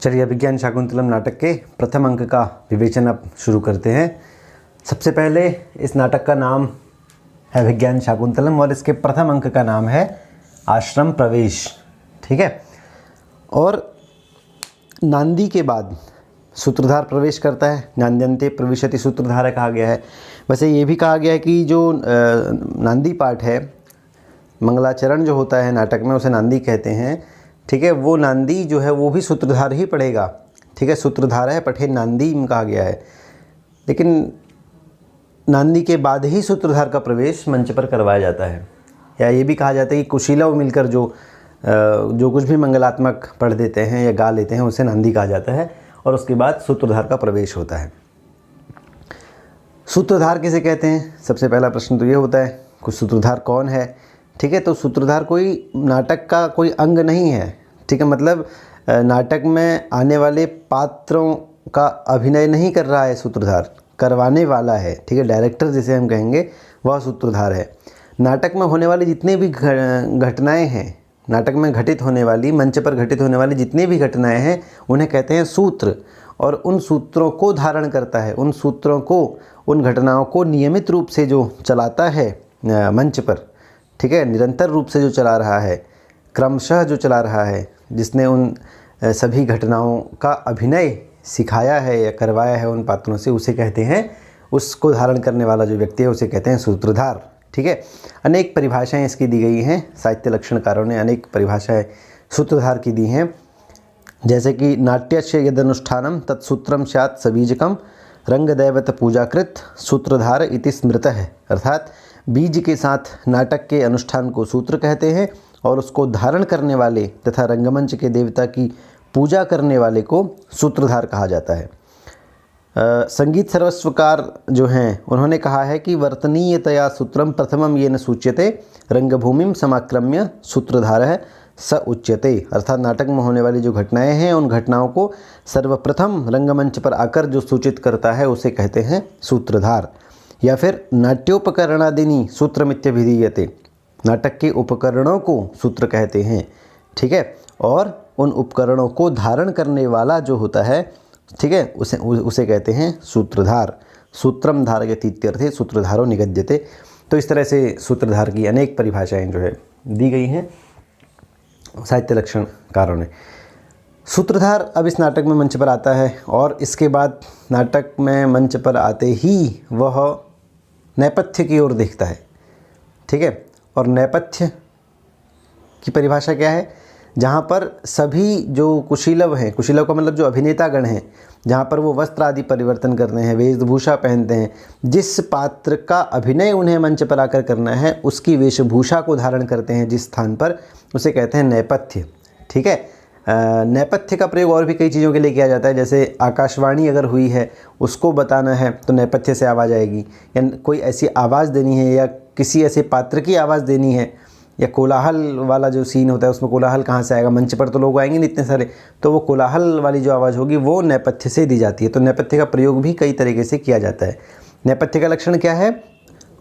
चलिए अभिज्ञान शाकुंतलम नाटक के प्रथम अंक का विवेचन अब शुरू करते हैं। सबसे पहले इस नाटक का नाम है अभिज्ञान शाकुंतलम और इसके प्रथम अंक का नाम है आश्रम प्रवेश। ठीक है। और नांदी के बाद सूत्रधार प्रवेश करता है। नांद्यन्ते प्रविशति सूत्रधार कहा गया है। वैसे ये भी कहा गया है कि जो नांदी पाठ है, मंगलाचरण जो होता है नाटक में, उसे नांदी कहते हैं। ठीक है। वो नांदी जो है वो भी सूत्रधार ही पढ़ेगा। ठीक है। सूत्रधार है पठे नांदी कहा गया है, लेकिन नांदी के बाद ही सूत्रधार का प्रवेश मंच पर करवाया जाता है। या ये भी कहा जाता है कि कुशीलव मिलकर जो कुछ भी मंगलात्मक पढ़ देते हैं या गा लेते हैं उसे नांदी कहा जाता है, और उसके बाद सूत्रधार का प्रवेश होता है। सूत्रधार किसे कहते हैं? सबसे पहला प्रश्न तो ये होता है कुछ सूत्रधार कौन है। ठीक है। तो सूत्रधार कोई नाटक का कोई अंग नहीं है। ठीक है। मतलब नाटक में आने वाले पात्रों का अभिनय नहीं कर रहा है सूत्रधार, करवाने वाला है। ठीक है। डायरेक्टर जिसे हम कहेंगे वह सूत्रधार है। नाटक में होने वाली जितने भी घटनाएं हैं, नाटक में घटित होने वाली, मंच पर घटित होने वाली जितनी भी घटनाएं हैं उन्हें कहते हैं सूत्र। और उन सूत्रों को धारण करता है, उन सूत्रों को, उन घटनाओं को नियमित रूप से जो चलाता है मंच पर, ठीक है, निरंतर रूप से जो चला रहा है, क्रमशः जो चला रहा है, जिसने उन सभी घटनाओं का अभिनय सिखाया है या करवाया है उन पात्रों से, उसे कहते हैं, उसको धारण करने वाला जो व्यक्ति है उसे कहते हैं सूत्रधार। ठीक है। अनेक परिभाषाएं इसकी दी गई हैं। साहित्य लक्षणकारों ने अनेक परिभाषाएं सूत्रधार की दी हैं, जैसे कि नाट्यस्य यदनुष्ठानम तत्सूत्रम स्यात् सबीजकम रंगदैवत पूजाकृत सूत्रधार इति स्मृतः। अर्थात बीज के साथ नाटक के अनुष्ठान को सूत्र कहते हैं और उसको धारण करने वाले तथा रंगमंच के देवता की पूजा करने वाले को सूत्रधार कहा जाता है। संगीत सर्वस्वकार जो हैं उन्होंने कहा है कि वर्तनीयतया सूत्रम प्रथमम येन सूच्यते रंगभूमिम समाक्रम्य सूत्रधारः स उच्यते। अर्थात नाटक में होने वाली जो घटनाएं हैं उन घटनाओं को सर्वप्रथम रंगमंच पर आकर जो सूचित करता है उसे कहते हैं सूत्रधार। या फिर नाट्योपकरणादिनी सूत्रमित्यभिधीयते, नाटक के उपकरणों को सूत्र कहते हैं। ठीक है। और उन उपकरणों को धारण करने वाला जो होता है, ठीक है, उसे कहते हैं सूत्रधार। सूत्रम धारयति इत्यर्थे सूत्रधारो निगद्यते। तो इस तरह से सूत्रधार की अनेक परिभाषाएं जो है दी गई हैं साहित्य लक्षणकारों ने। सूत्रधार अब इस नाटक में मंच पर आता है और इसके बाद नाटक में मंच पर आते ही वह नेपथ्य की ओर देखता है। ठीक है। और नेपथ्य की परिभाषा क्या है? जहाँ पर सभी जो कुशीलव हैं, कुशीलव का मतलब जो अभिनेतागण हैं, जहाँ पर वो वस्त्र आदि परिवर्तन करते हैं, वेशभूषा पहनते हैं, जिस पात्र का अभिनय उन्हें मंच पर आकर करना है उसकी वेशभूषा को धारण करते हैं जिस स्थान पर, उसे कहते हैं नेपथ्य। ठीक है। नेपथ्य का प्रयोग और भी कई चीज़ों के लिए किया जाता है, जैसे आकाशवाणी अगर हुई है उसको बताना है तो नेपथ्य से आवाज़ आएगी, या कोई ऐसी आवाज़ देनी है या किसी ऐसे पात्र की आवाज़ देनी है, या कोलाहल वाला जो सीन होता है उसमें कोलाहल कहाँ से आएगा? मंच पर तो लोग आएंगे नहीं इतने सारे, तो वो कोलाहल वाली जो आवाज़ होगी वो नेपथ्य से दी जाती है। तो नेपथ्य का प्रयोग भी कई तरीके से किया जाता है। नेपथ्य का लक्षण क्या है?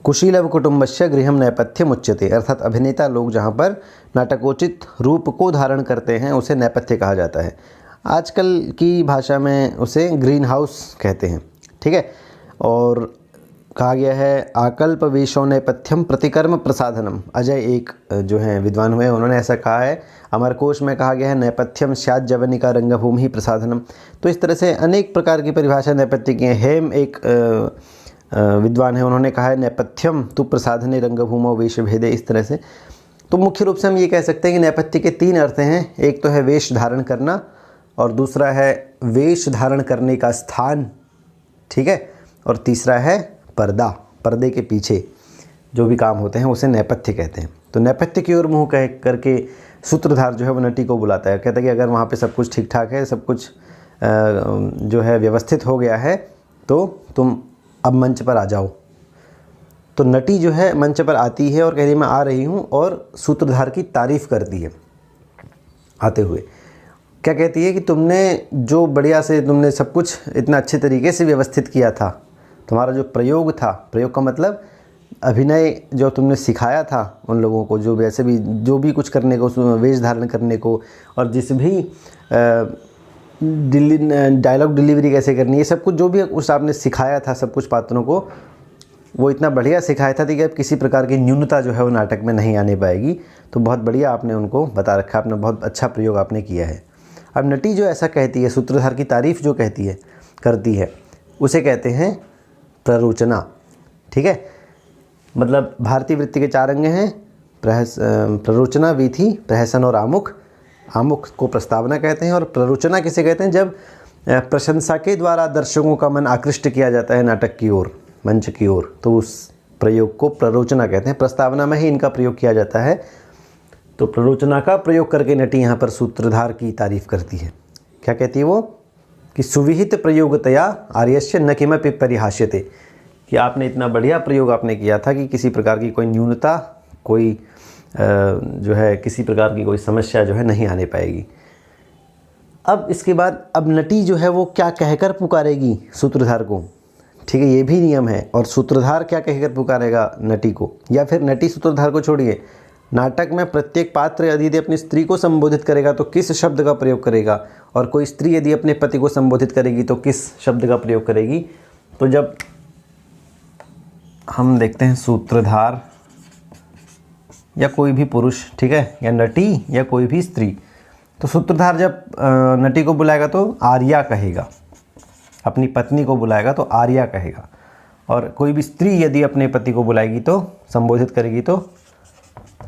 कुशीलव कुटुंबस्य गृहम नेपथ्यम उच्यते। अर्थात अभिनेता लोग जहाँ पर नाटकोचित रूप को धारण करते हैं उसे नेपथ्य कहा जाता है। आजकल की भाषा में उसे ग्रीन हाउस कहते हैं। ठीक है। और कहा गया है आकल्प वेशो नेपथ्यम प्रतिकर्म प्रसाधनम। अजय एक जो हैं विद्वान हुए, उन्होंने ऐसा कहा है। अमरकोश में कहा गया है नेपथ्यम स्यात् जवनिका रंगभूमि ही प्रसाधनम। तो इस तरह से अनेक प्रकार की परिभाषा नेपथ्य की हैं। हेम एक विद्वान है, उन्होंने कहा है नेपथ्यम तु प्रसाधने रंगभूमो वेश भेदे। इस तरह से तो मुख्य रूप से हम ये कह सकते हैं कि नेपथ्य के तीन अर्थ हैं। एक तो है वेश धारण करना, और दूसरा है वेश धारण करने का स्थान। ठीक है। और तीसरा है पर्दा, पर्दे के पीछे जो भी काम होते हैं उसे नेपथ्य कहते हैं। तो नेपथ्य की ओर मुँह कह करके सूत्रधार जो है वो नटी को बुलाता है। कहता है कि अगर वहाँ पे सब कुछ ठीक ठाक है, सब कुछ जो है व्यवस्थित हो गया है, तो तुम अब मंच पर आ जाओ। तो नटी जो है मंच पर आती है और कह रही है मैं आ रही हूँ, और सूत्रधार की तारीफ़ करती है आते हुए। क्या कहती है कि तुमने जो बढ़िया से, तुमने सब कुछ इतना अच्छे तरीके से व्यवस्थित किया था, तुम्हारा जो प्रयोग था, प्रयोग का मतलब अभिनय जो तुमने सिखाया था उन लोगों को, जो भी कुछ करने को, वेश धारण करने को, और जिस भी डायलॉग डिलीवरी कैसे करनी है, सब कुछ जो भी उस आपने सिखाया था सब कुछ पात्रों को, वो इतना बढ़िया सिखाया था कि अब किसी प्रकार की न्यूनता जो है वो नाटक में नहीं आने पाएगी। तो बहुत बढ़िया आपने उनको बता रखा, आपने बहुत अच्छा प्रयोग आपने किया है। अब नटी जो ऐसा कहती है, सूत्रधार की तारीफ़ जो करती है उसे कहते हैं प्ररोचना। ठीक है, मतलब भारतीय वृत्ति के 4 अंग हैं, प्ररोचना, वीथी, प्रहसन और आमुख। आमुख को प्रस्तावना कहते हैं और प्ररोचना किसे कहते हैं, जब प्रशंसा के द्वारा दर्शकों का मन आकृष्ट किया जाता है नाटक की ओर, मंच की ओर, तो उस प्रयोग को प्ररोचना कहते हैं। प्रस्तावना में ही इनका प्रयोग किया जाता है। तो प्ररोचना का प्रयोग करके नटी यहाँ पर सूत्रधार की तारीफ करती है। क्या कहती है वो, कि सुविहित प्रयोगतया आर्यस्य न किमपि परिहास्यते, कि आपने इतना बढ़िया प्रयोग आपने किया था कि किसी प्रकार की कोई न्यूनता, कोई जो है किसी प्रकार की कोई समस्या जो है नहीं आने पाएगी। अब इसके बाद अब नटी जो है वो क्या कहकर पुकारेगी सूत्रधार को, ठीक है, ये भी नियम है। और सूत्रधार क्या कहकर पुकारेगा नटी को, या फिर नटी सूत्रधार को छोड़िए, नाटक में प्रत्येक पात्र यदि अपनी स्त्री को संबोधित करेगा तो किस शब्द का प्रयोग करेगा, और कोई स्त्री यदि अपने पति को संबोधित करेगी तो किस शब्द का प्रयोग करेगी। तो जब हम देखते हैं सूत्रधार या कोई भी पुरुष, ठीक है, या नटी या कोई भी स्त्री, तो सूत्रधार जब नटी को बुलाएगा तो आर्या कहेगा, अपनी पत्नी को बुलाएगा तो आर्या कहेगा। और कोई भी स्त्री यदि अपने पति को बुलाएगी तो संबोधित करेगी तो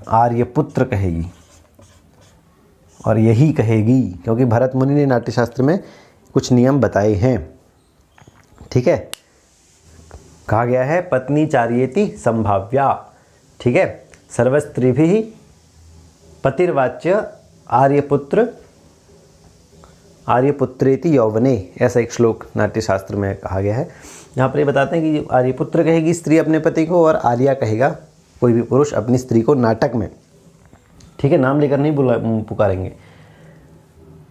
आर्यपुत्र कहेगी, और यही कहेगी, क्योंकि भरत मुनि ने नाट्यशास्त्र में कुछ नियम बताए हैं। ठीक है, कहा गया है पत्नी चार्येति संभाव्या, ठीक है, सर्वस्त्रीभिः पतिर्वाच्य आर्यपुत्रेति यौवने, ऐसा एक श्लोक नाट्यशास्त्र में कहा गया है। यहाँ पर ये बताते हैं कि आर्यपुत्र कहेगी स्त्री अपने पति को, और आर्या कहेगा कोई भी पुरुष अपनी स्त्री को नाटक में। ठीक है, नाम लेकर नहीं पुकारेंगे।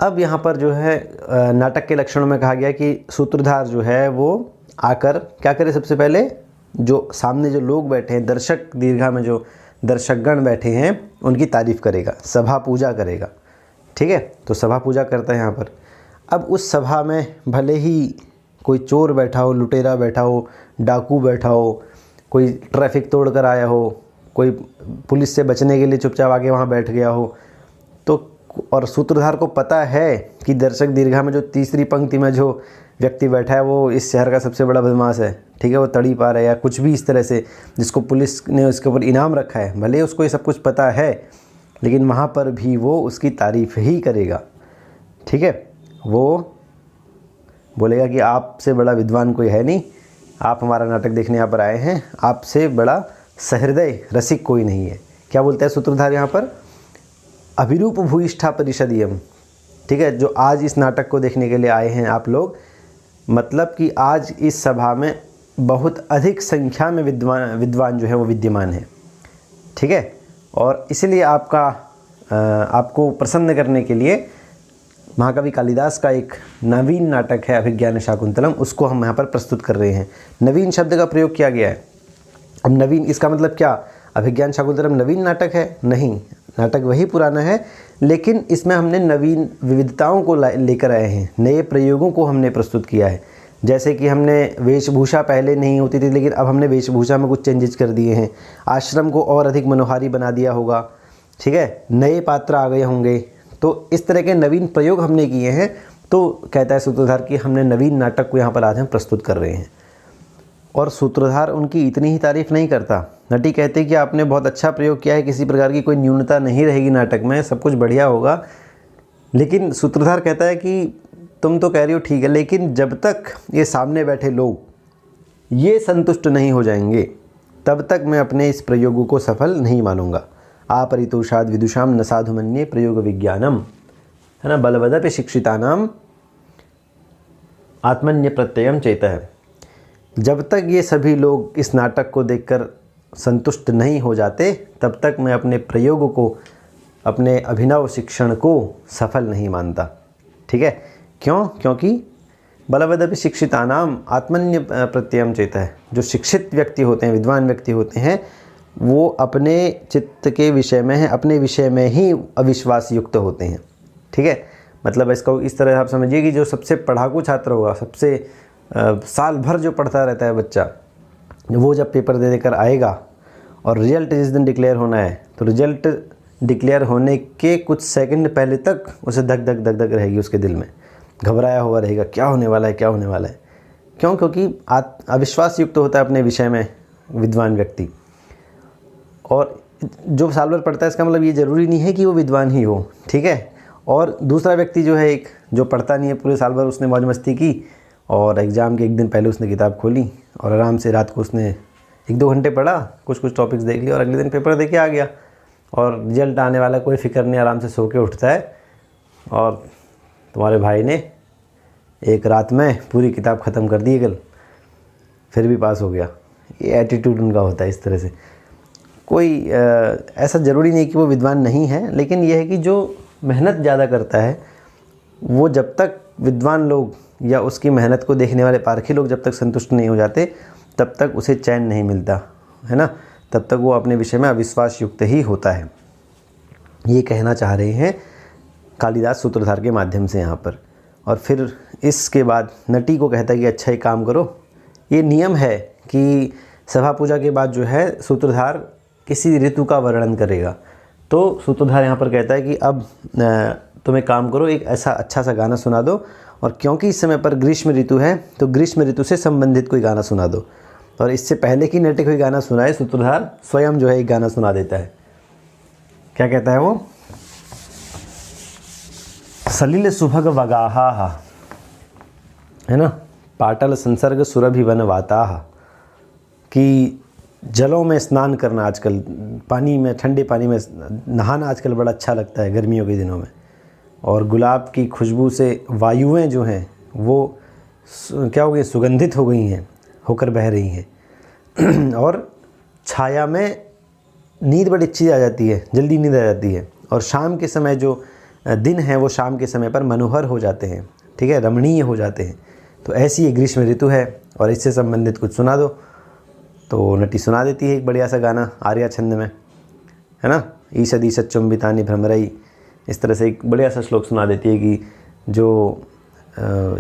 अब यहाँ पर जो है नाटक के लक्षणों में कहा गया कि सूत्रधार जो है वो आकर क्या करे, सबसे पहले जो सामने जो लोग बैठे हैं, दर्शक दीर्घा में जो दर्शकगण बैठे हैं उनकी तारीफ़ करेगा, सभा पूजा करेगा। ठीक है, तो सभा पूजा करता है यहाँ पर। अब उस सभा में भले ही कोई चोर बैठा हो, लुटेरा बैठा हो, डाकू बैठा हो, कोई ट्रैफिक तोड़ कर आया हो, कोई पुलिस से बचने के लिए चुपचाप आके वहाँ बैठ गया हो, तो और सूत्रधार को पता है कि दर्शक दीर्घा में जो तीसरी पंक्ति में जो व्यक्ति बैठा है वो इस शहर का सबसे बड़ा बदमाश है, ठीक है, वो तड़ी पार है या कुछ भी इस तरह से, जिसको पुलिस ने उसके ऊपर इनाम रखा है, भले उसको ये सब कुछ पता है लेकिन वहाँ पर भी वो उसकी तारीफ़ ही करेगा। ठीक है, वो बोलेगा कि आपसे बड़ा विद्वान कोई है नहीं, आप हमारा नाटक देखने यहाँ पर आए हैं, आपसे बड़ा सहृदय रसिक कोई नहीं है। क्या बोलता है सूत्रधार यहाँ पर, अभिरूप भूयिष्ठा परिषदीयम। ठीक है, जो आज इस नाटक को देखने के लिए आए हैं आप लोग, मतलब कि आज इस सभा में बहुत अधिक संख्या में विद्वान जो है वो विद्यमान है। ठीक है, और इसलिए आपको प्रसन्न करने के लिए महाकवि कालिदास का एक नवीन नाटक है अभिज्ञान शाकुंतलम, उसको हम यहाँ पर प्रस्तुत कर रहे हैं। नवीन शब्द का प्रयोग किया गया है। अब नवीन इसका मतलब क्या, अभिज्ञान शाकुंतलम नवीन नाटक है? नहीं, नाटक वही पुराना है, लेकिन इसमें हमने नवीन विविधताओं को लेकर आए हैं, नए प्रयोगों को हमने प्रस्तुत किया है। जैसे कि हमने वेशभूषा पहले नहीं होती थी, लेकिन अब हमने वेशभूषा में कुछ चेंजेस कर दिए हैं। आश्रम को और अधिक मनोहारी बना दिया होगा। ठीक है, नए पात्र आ गए होंगे, तो इस तरह के नवीन प्रयोग हमने किए हैं। तो कहता है सूत्रधार कि हमने नवीन नाटक को यहाँ पर आज हम प्रस्तुत कर रहे हैं। और सूत्रधार उनकी इतनी ही तारीफ़ नहीं करता, नटी कहते कि आपने बहुत अच्छा प्रयोग किया है, किसी प्रकार की कोई न्यूनता नहीं रहेगी नाटक में, सब कुछ बढ़िया होगा। लेकिन सूत्रधार कहता है कि तुम तो कह रही हो ठीक है, लेकिन जब तक ये सामने बैठे लोग ये संतुष्ट नहीं हो जाएंगे तब तक मैं अपने इस प्रयोग को सफल नहीं मानूंगा। आपरितोषाद विदुषाम न साधु मन्ये प्रयोग विज्ञानम, है ना, बलवदपि शिक्षितानाम आत्मन्य प्रत्ययम चेतः। जब तक ये सभी लोग इस नाटक को देखकर संतुष्ट नहीं हो जाते तब तक मैं अपने प्रयोग को, अपने अभिनव शिक्षण को सफल नहीं मानता। ठीक है, क्यों? क्योंकि बलवदपि शिक्षितानाम आत्मन्य प्रत्ययम चेतः। जो शिक्षित व्यक्ति होते हैं, विद्वान व्यक्ति होते हैं, वो अपने चित्त के विषय में है, अपने विषय में ही अविश्वास युक्त होते हैं। ठीक है, मतलब इसको इस तरह आप समझिए कि जो सबसे पढ़ाकू छात्र होगा, सबसे साल भर जो पढ़ता रहता है बच्चा, वो जब पेपर दे देकर आएगा और रिजल्ट जिस दिन डिक्लेयर होना है, तो रिजल्ट डिक्लेयर होने के कुछ सेकंड पहले तक उसे धक धक धक धक रहेगी उसके दिल में, घबराया हुआ रहेगा, क्या होने वाला है, क्या होने वाला है। क्यों? क्योंकि अविश्वास युक्त होता है अपने विषय में विद्वान व्यक्ति। और जो साल भर पढ़ता है, इसका मतलब ये ज़रूरी नहीं है कि वो विद्वान ही हो, ठीक है। और दूसरा व्यक्ति जो है, एक जो पढ़ता नहीं है पूरे साल भर, उसने मौज मस्ती की और एग्ज़ाम के एक दिन पहले उसने किताब खोली और आराम से रात को उसने 1-2 घंटे पढ़ा, कुछ टॉपिक्स देख लिया और अगले दिन पेपर दे के आ गया और रिजल्ट आने वाला कोई फ़िक्र नहीं, आराम से सो के उठता है और तुम्हारे भाई ने एक रात में पूरी किताब ख़त्म कर दी कल, फिर भी पास हो गया। ये एटीट्यूड उनका होता है इस तरह से। कोई ऐसा ज़रूरी नहीं कि वो विद्वान नहीं है, लेकिन यह है कि जो मेहनत ज़्यादा करता है वो जब तक विद्वान लोग या उसकी मेहनत को देखने वाले पारखी लोग जब तक संतुष्ट नहीं हो जाते, तब तक उसे चैन नहीं मिलता है ना, तब तक वो अपने विषय में अविश्वास युक्त ही होता है। ये कहना चाह रहे हैं कालिदास सूत्रधार के माध्यम से यहाँ पर। और फिर इसके बाद नटी को कहता है कि अच्छा एक काम करो, ये नियम है कि सभा पूजा के बाद जो है सूत्रधार किसी ऋतु का वर्णन करेगा। तो सूत्रधार यहाँ पर कहता है कि अब तुम एक काम करो, एक ऐसा अच्छा सा गाना सुना दो, और क्योंकि इस समय पर ग्रीष्म ऋतु है तो ग्रीष्म ऋतु से संबंधित कोई गाना सुना दो। और इससे पहले कि नटी कोई गाना सुनाए, सूत्रधार स्वयं जो है एक गाना सुना देता है। क्या कहता है वो? सलिल सुभग वगाहा, है ना, पाटल संसर्ग सुरभि वन वाताह, कि जलों में स्नान करना, आजकल पानी में, ठंडे पानी में नहाना आजकल बड़ा अच्छा लगता है गर्मियों के दिनों में। और गुलाब की खुशबू से वायुएं जो हैं वो क्या हो गई, सुगंधित हो गई हैं, होकर बह रही हैं। और छाया में नींद बड़ी अच्छी आ जाती है, जल्दी नींद आ जाती है। और शाम के समय जो दिन है वो शाम के समय पर मनोहर हो जाते हैं, ठीक है, रमणीय हो जाते हैं। तो ऐसी ये ग्रीष्म ऋतु है और इससे संबंधित कुछ सुना दो। तो नटी सुना देती है एक बढ़िया सा गाना आर्या छंद में, है ना, ईषद ईषद चुंबितानि भ्रमरई, इस तरह से एक बढ़िया सा श्लोक सुना देती है कि जो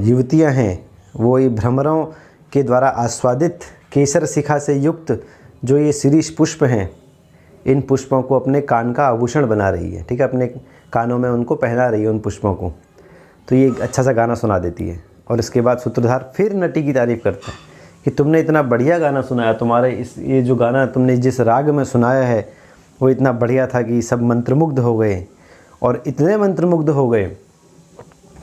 युवतियां हैं वो ये भ्रमरों के द्वारा आस्वादित केसर शिखा से युक्त जो ये शिरीष पुष्प हैं, इन पुष्पों को अपने कान का आभूषण बना रही है, ठीक है, अपने कानों में उनको पहना रही है उन पुष्पों को। तो ये एक अच्छा सा गाना सुना देती है। और इसके बाद सूत्रधार फिर नटी की तारीफ़ करता है कि तुमने इतना बढ़िया गाना सुनाया, तुम्हारे ये जो गाना तुमने जिस राग में सुनाया है वो इतना बढ़िया था कि सब मंत्रमुग्ध हो गए। और इतने मंत्रमुग्ध हो गए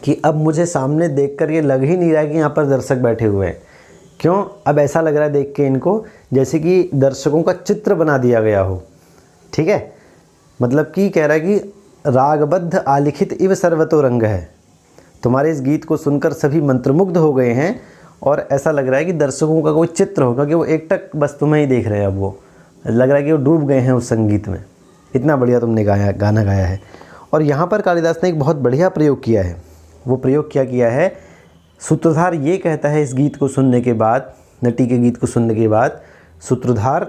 कि अब मुझे सामने देखकर ये लग ही नहीं रहा है कि यहाँ पर दर्शक बैठे हुए हैं। क्यों? अब ऐसा लग रहा है देख के इनको जैसे कि दर्शकों का चित्र बना दिया गया हो, ठीक है। मतलब कि कह रहा है कि रागबद्ध आलिखित इव सर्वतो रंग है, तुम्हारे इस गीत को सुनकर सभी मंत्रमुग्ध हो गए हैं और ऐसा लग रहा है कि दर्शकों का कोई चित्र होगा कि वो एकटक बस तुम्हें ही देख रहे हैं। अब वो लग रहा है कि वो डूब गए हैं उस संगीत में, इतना बढ़िया तुमने गाना गाया है। और यहाँ पर कालिदास ने एक बहुत बढ़िया प्रयोग किया है। वो प्रयोग क्या किया है? सूत्रधार ये कहता है इस गीत को सुनने के बाद, नटी के गीत को सुनने के बाद सूत्रधार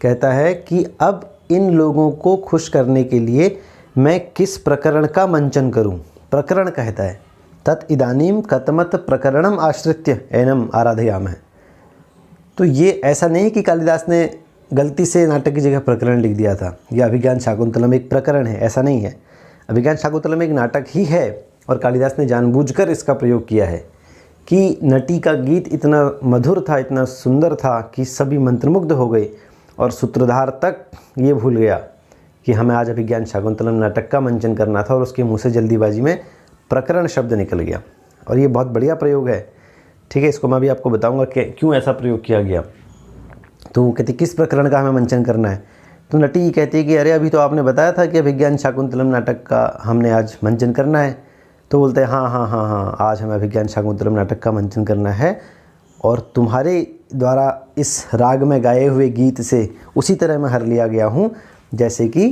कहता है कि अब इन लोगों को खुश करने के लिए मैं किस प्रकरण का मंचन करूं। प्रकरण कहता है तत् इदानीम कतमत प्रकरणम आश्रित्य एनम आराधयाम है। तो ये ऐसा नहीं कि कालिदास ने गलती से नाटक की जगह प्रकरण लिख दिया था, या अभिज्ञान शाकुंतलम एक प्रकरण है, ऐसा नहीं है। अभिज्ञान शाकुंतलम एक नाटक ही है और कालिदास ने जानबूझकर इसका प्रयोग किया है कि नटी का गीत इतना मधुर था, इतना सुंदर था कि सभी मंत्रमुग्ध हो गए और सूत्रधार तक ये भूल गया कि हमें आज अभिज्ञान शाकुंतलम नाटक का मंचन करना था और उसके मुँह से जल्दीबाजी में प्रकरण शब्द निकल गया। और ये बहुत बढ़िया प्रयोग है, ठीक है। इसको मैं भी आपको बताऊंगा कि क्यों ऐसा प्रयोग किया गया। तो वो कहती किस प्रकरण का हमें मंचन करना है। तो नटी कहती है कि अरे अभी तो आपने बताया था कि अभिज्ञान शाकुंतलम नाटक का हमने आज मंचन करना है। तो बोलते हैं हाँ, आज हमें अभिज्ञान शाकुंतलम नाटक का मंचन करना है और तुम्हारे द्वारा इस राग में गाए हुए गीत से उसी तरह मैं हर लिया गया हूँ जैसे कि,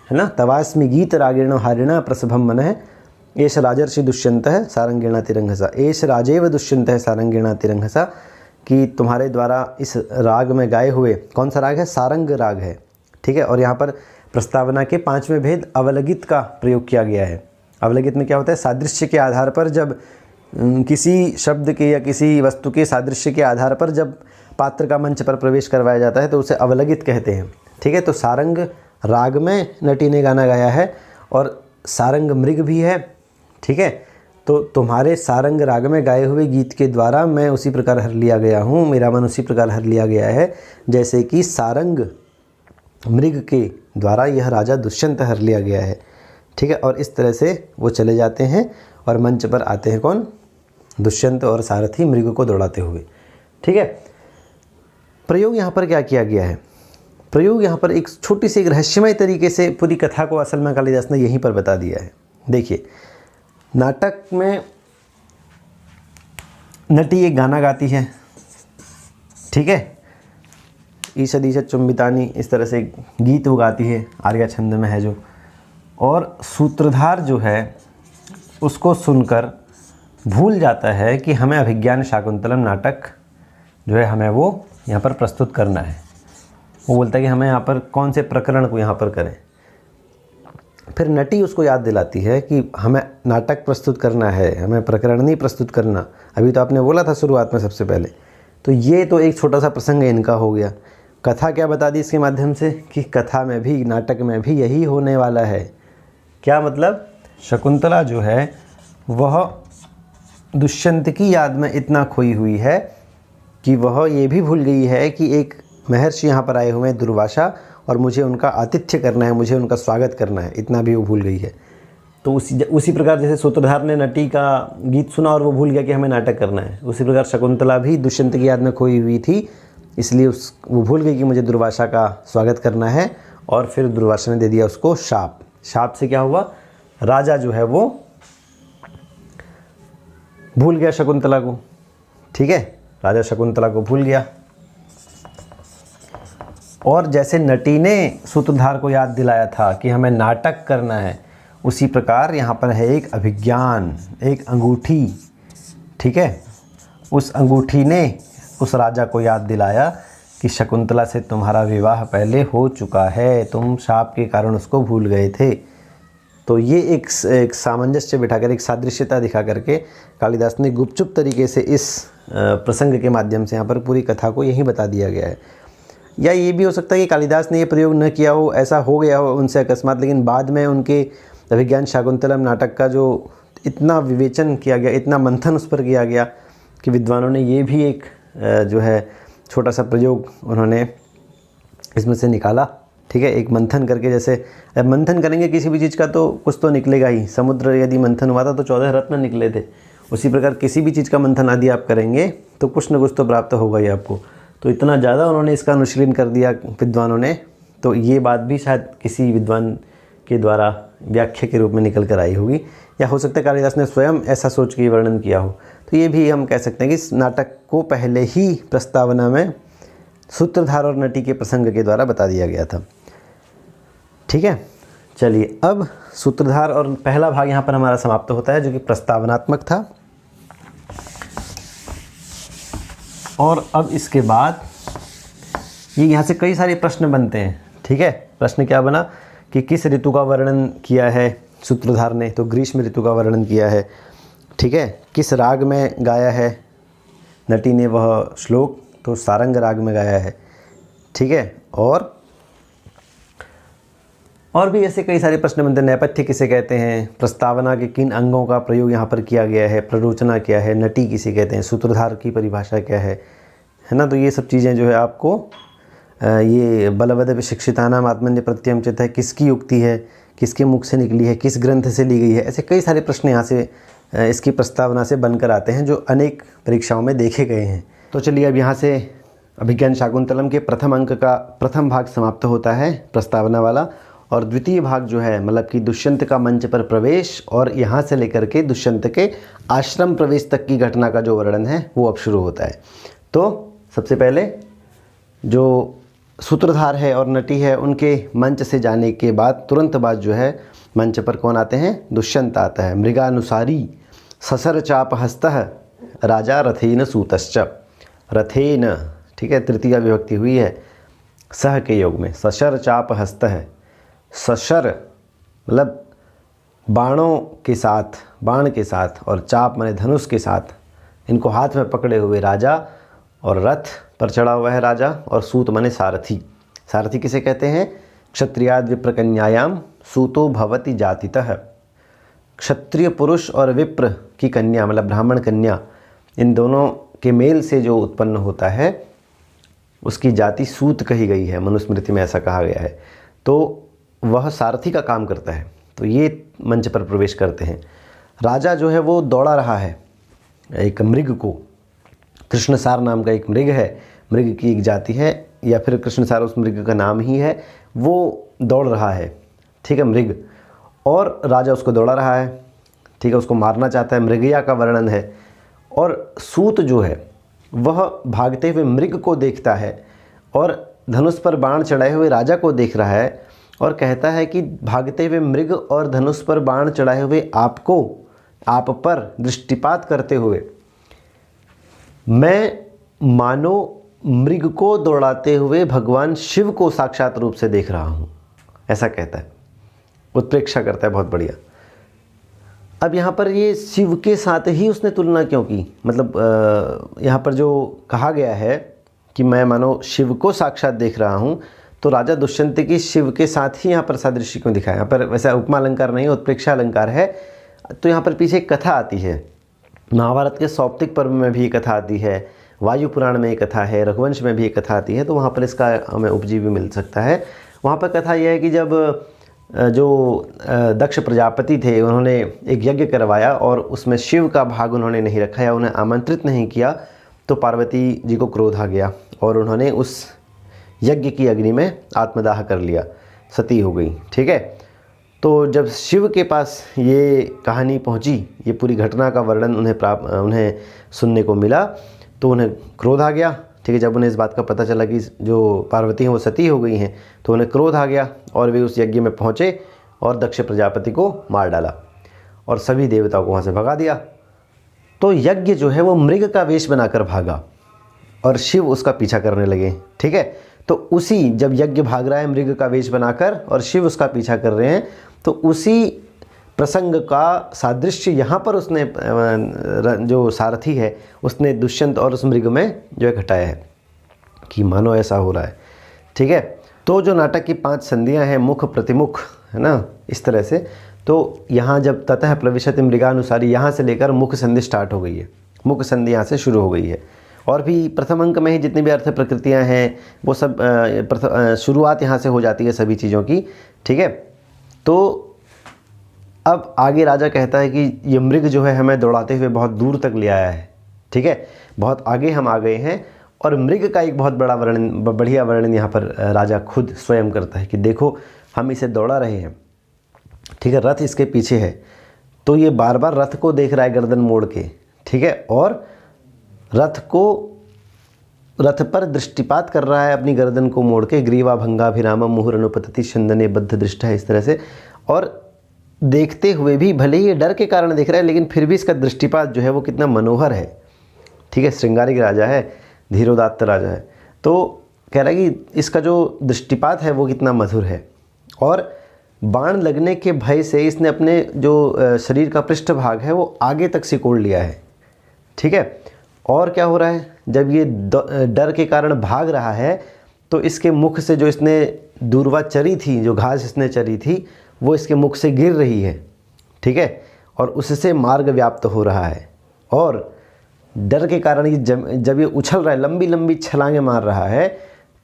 है ना, तवास्मि गीत रागेण हारिणा प्रसभम मनः एष राजर्षि दुष्यंतः सारंगेण तिरंघसा, एष राजेव दुष्यंतः सारंगेण तिरंघसा, कि तुम्हारे द्वारा इस राग में गाए हुए, कौन सा राग है? सारंग राग है, ठीक है। और यहाँ पर प्रस्तावना के 5वें भेद अवलगित का प्रयोग किया गया है। अवलगित में क्या होता है, सादृश्य के आधार पर जब किसी शब्द के या किसी वस्तु के सादृश्य के आधार पर जब पात्र का मंच पर प्रवेश करवाया जाता है तो उसे अवलगित कहते हैं। ठीक है, तो सारंग राग में नटी ने गाना गाया है और सारंग मृग भी है। ठीक है, तो तुम्हारे सारंग राग में गाए हुए गीत के द्वारा मैं उसी प्रकार हर लिया गया हूँ, मेरा मन उसी प्रकार हर लिया गया है जैसे कि सारंग मृग के द्वारा यह राजा दुष्यंत हर लिया गया है। ठीक है, और इस तरह से वो चले जाते हैं और मंच पर आते हैं कौन, दुष्यंत और सारथी मृग को दौड़ाते हुए। ठीक है, प्रयोग यहाँ पर क्या किया गया है, प्रयोग यहाँ पर एक छोटी सी एक रहस्यमय तरीके से पूरी कथा को असल में कालिदास ने यहीं पर बता दिया है। देखिए, नाटक में नटी एक गाना गाती है। ठीक है, ईशद ईशद चुंबितानी, इस तरह से गीत वो गाती है, आर्या छंद में है जो, और सूत्रधार जो है उसको सुनकर भूल जाता है कि हमें अभिज्ञान शाकुंतलम नाटक जो है हमें वो यहाँ पर प्रस्तुत करना है। वो बोलता है कि हमें यहाँ पर कौन से प्रकरण को यहाँ पर करें। फिर नटी उसको याद दिलाती है कि हमें नाटक प्रस्तुत करना है, हमें प्रकरण नहीं प्रस्तुत करना। अभी तो आपने बोला था शुरुआत में सबसे पहले। तो ये तो एक छोटा सा प्रसंग इनका हो गया। कथा क्या बता दी इसके माध्यम से कि कथा में भी, नाटक में भी यही होने वाला है। क्या मतलब, शकुंतला जो है वह दुष्यंत की याद में इतना खोई हुई है कि वह ये भी भूल गई है कि एक महर्षि यहाँ पर आए हुए हैं दुर्वासा, और मुझे उनका आतिथ्य करना है, मुझे उनका स्वागत करना है, इतना भी वो भूल गई है। तो उसी प्रकार जैसे सूत्रधार ने नटी का गीत सुना और वो भूल गया कि हमें नाटक करना है, उसी प्रकार शकुंतला भी दुष्यंत की याद में खोई हुई थी, इसलिए वो भूल गई कि मुझे दुर्वासा का स्वागत करना है। और फिर दुर्वासा ने दे दिया उसको शाप। शाप से क्या हुआ, राजा जो है वो भूल गया शकुंतला को। ठीक है, राजा शकुंतला को भूल गया। और जैसे नटी ने सूत्रधार को याद दिलाया था कि हमें नाटक करना है, उसी प्रकार यहाँ पर है एक अभिज्ञान, एक अंगूठी। ठीक है, उस अंगूठी ने उस राजा को याद दिलाया कि शकुंतला से तुम्हारा विवाह पहले हो चुका है, तुम शाप के कारण उसको भूल गए थे। तो ये एक सामंजस्य बिठाकर, एक सादृश्यता दिखा करके कालिदास ने गुपचुप तरीके से इस प्रसंग के माध्यम से यहाँ पर पूरी कथा को यही बता दिया गया है। या ये भी हो सकता है कि कालिदास ने ये प्रयोग न किया हो, ऐसा हो गया हो उनसे अकस्मात, लेकिन बाद में उनके अभिज्ञान शाकुंतलम नाटक का जो इतना विवेचन किया गया, इतना मंथन उस पर किया गया कि विद्वानों ने ये भी एक जो है छोटा सा प्रयोग उन्होंने इसमें से निकाला। ठीक है, एक मंथन करके, जैसे मंथन करेंगे किसी भी चीज़ का तो कुछ तो निकलेगा ही। समुद्र यदि मंथन हुआ था तो 14 रत्न निकले थे, उसी प्रकार किसी भी चीज़ का मंथन आदि आप करेंगे तो कुछ न कुछ तो प्राप्त होगा ही आपको। तो इतना ज़्यादा उन्होंने इसका अनुशीलन कर दिया विद्वानों ने, तो ये बात भी शायद किसी विद्वान के द्वारा व्याख्या के रूप में निकल कर आई होगी, या हो सकता है कालिदास ने स्वयं ऐसा सोच के वर्णन किया हो। तो ये भी हम कह सकते हैं कि इस नाटक को पहले ही प्रस्तावना में सूत्रधार और नटी के प्रसंग के द्वारा बता दिया गया था। ठीक है, चलिए अब सूत्रधार और पहला भाग यहाँ पर हमारा समाप्त होता है, जो कि प्रस्तावनात्मक था। और अब इसके बाद ये यहाँ से कई सारे प्रश्न बनते हैं। ठीक है, प्रश्न क्या बना कि किस ऋतु का वर्णन किया है सूत्रधार ने, तो ग्रीष्म ऋतु का वर्णन किया है। ठीक है, किस राग में गाया है नटी ने वह श्लोक, तो सारंग राग में गाया है। ठीक है, और भी ऐसे कई सारे प्रश्न बनते हैं। नेपथ्य किसे कहते हैं, प्रस्तावना के किन अंगों का प्रयोग यहाँ पर किया गया है, प्ररोचना क्या है, नटी किसे कहते हैं, सूत्रधार की परिभाषा क्या है ना। तो ये सब चीज़ें जो है आपको ये बलवद विशिक्षितानाम आत्मन्य प्रत्ययम चित है, किसकी युक्ति है, किसके मुख से निकली है, किस ग्रंथ से ली गई है, ऐसे कई सारे प्रश्न यहाँ से इसकी प्रस्तावना से बनकर आते हैं, जो अनेक परीक्षाओं में देखे गए हैं। तो चलिए अब यहाँ से अभिज्ञान शाकुंतलम के प्रथम अंक का प्रथम भाग समाप्त होता है, प्रस्तावना वाला। और द्वितीय भाग जो है, मतलब कि दुष्यंत का मंच पर प्रवेश और यहाँ से लेकर के दुष्यंत के आश्रम प्रवेश तक की घटना का जो वर्णन है वो अब शुरू होता है। तो सबसे पहले जो सूत्रधार है और नटी है, उनके मंच से जाने के बाद तुरंत बाद जो है मंच पर कौन आते हैं, दुष्यंत आता है। मृगानुसारी ससर चाप हस्तः राजा रथेन सूतश्च, रथेन, ठीक है, तृतीया विभक्ति हुई है सह के योग में, सशर चाप हस्तः। सशर मतलब बाणों के साथ, बाण के साथ और चाप माने धनुष के साथ इनको हाथ में पकड़े हुए राजा, और रथ पर चढ़ा हुआ है राजा, और सूत माने सारथी। सारथी किसे कहते हैं? क्षत्रियाद विप्र कन्यायाम सूतो भवति जातितः। क्षत्रिय पुरुष और विप्र की कन्या मतलब ब्राह्मण कन्या, इन दोनों के मेल से जो उत्पन्न होता है उसकी जाति सूत कही गई है, मनुस्मृति में ऐसा कहा गया है। तो वह सारथी का काम करता है। तो ये मंच पर प्रवेश करते हैं। राजा जो है वो दौड़ा रहा है एक मृग को। कृष्णसार नाम का एक मृग है, मृग की एक जाति है, या फिर कृष्णसार उस मृग का नाम ही है। वो दौड़ रहा है, ठीक है, मृग, और राजा उसको दौड़ा रहा है, ठीक है, उसको मारना चाहता है। मृगया का वर्णन है। और सूत जो है वह भागते हुए मृग को देखता है और धनुष पर बाण चढ़ाए हुए राजा को देख रहा है, और कहता है कि भागते हुए मृग और धनुष पर बाण चढ़ाए हुए आपको, आप पर दृष्टिपात करते हुए मैं मानो मृग को दौड़ाते हुए भगवान शिव को साक्षात रूप से देख रहा हूँ, ऐसा कहता है, उत्प्रेक्षा करता है। बहुत बढ़िया। अब यहाँ पर ये शिव के साथ ही उसने तुलना क्यों की? मतलब यहाँ पर जो कहा गया है कि मैं मानो शिव को साक्षात देख रहा हूँ, तो राजा दुष्यंत की शिव के साथ ही यहाँ पर सादृश्य क्यों दिखाया? यहाँ पर वैसा उपमा अलंकार नहीं, उत्प्रेक्षा अलंकार है। तो यहाँ पर पीछे एक कथा आती है, महाभारत के सौप्तिक पर्व में भी ये कथा आती है, वायु पुराण में एक कथा है, रघुवंश में भी एक कथा आती है। तो वहाँ पर इसका हमें उपजीवी मिल सकता है। वहाँ पर कथा यह है कि जब जो दक्ष प्रजापति थे उन्होंने एक यज्ञ करवाया और उसमें शिव का भाग उन्होंने नहीं रखा या उन्हें आमंत्रित नहीं किया, तो पार्वती जी को क्रोध आ गया और उन्होंने उस यज्ञ की अग्नि में आत्मदाह कर लिया, सती हो गई, ठीक है। तो जब शिव के पास ये कहानी पहुंची, ये पूरी घटना का वर्णन उन्हें सुनने को मिला, तो उन्हें क्रोध आ गया, ठीक है। जब उन्हें इस बात का पता चला कि जो पार्वती हैं वो सती हो गई हैं, तो उन्हें क्रोध आ गया और वे उस यज्ञ में पहुँचे और दक्ष प्रजापति को मार डाला और सभी देवताओं को वहाँ से भगा दिया। तो यज्ञ जो है वो मृग का वेश बनाकर भागा और शिव उसका पीछा करने लगे, ठीक है। तो उसी जब यज्ञ भाग रहा है मृग का वेश बनाकर और शिव उसका पीछा कर रहे हैं, तो उसी प्रसंग का सादृश्य यहाँ पर उसने जो सारथी है उसने दुष्यंत और उस मृग में जो है घटाया है कि मानो ऐसा हो रहा है, ठीक है। तो जो नाटक की 5 संधियाँ हैं, मुख प्रतिमुख, है ना, इस तरह से। तो यहाँ जब ततः प्रविशति मृगानुसारी, यहाँ से लेकर मुख संधि स्टार्ट हो गई है, मुख संधि यहाँ से शुरू हो गई है। और भी प्रथम अंक में ही जितनी भी अर्थ प्रकृतियाँ हैं वो सब शुरुआत यहाँ से हो जाती है सभी चीज़ों की, ठीक है। तो अब आगे राजा कहता है कि ये मृग जो है हमें दौड़ाते हुए बहुत दूर तक ले आया है, ठीक है, बहुत आगे हम आ गए हैं। और मृग का एक बहुत बड़ा बढ़िया वर्णन यहाँ पर राजा खुद स्वयं करता है कि देखो हम इसे दौड़ा रहे हैं, ठीक है, रथ इसके पीछे है, तो ये बार बार रथ को देख रहा है गर्दन मोड़ के, ठीक है, और रथ पर दृष्टिपात कर रहा है अपनी गर्दन को मोड़ के, ग्रीवा भंगाभिराम मुहुर अनुपतति छंदने बद्ध दृष्ट है, इस तरह से। और देखते हुए भी, भले ही ये डर के कारण देख रहा है, लेकिन फिर भी इसका दृष्टिपात जो है वो कितना मनोहर है, ठीक है। श्रृंगारिक राजा है, धीरोदात्त राजा है, तो कह रहा है कि इसका जो दृष्टिपात है वो कितना मधुर है। और बाण लगने के भय से इसने अपने जो शरीर का पृष्ठभाग है वो आगे तक सिकोड़ लिया है, ठीक है। और क्या हो रहा है, जब ये डर के कारण भाग रहा है तो इसके मुख से जो इसने दूर्वा चरी थी, जो घास इसने चरी थी, वो इसके मुख से गिर रही है, ठीक है, और उससे मार्ग व्याप्त हो रहा है। और डर के कारण ये जब ये उछल रहा है, लंबी लंबी छलांगे मार रहा है,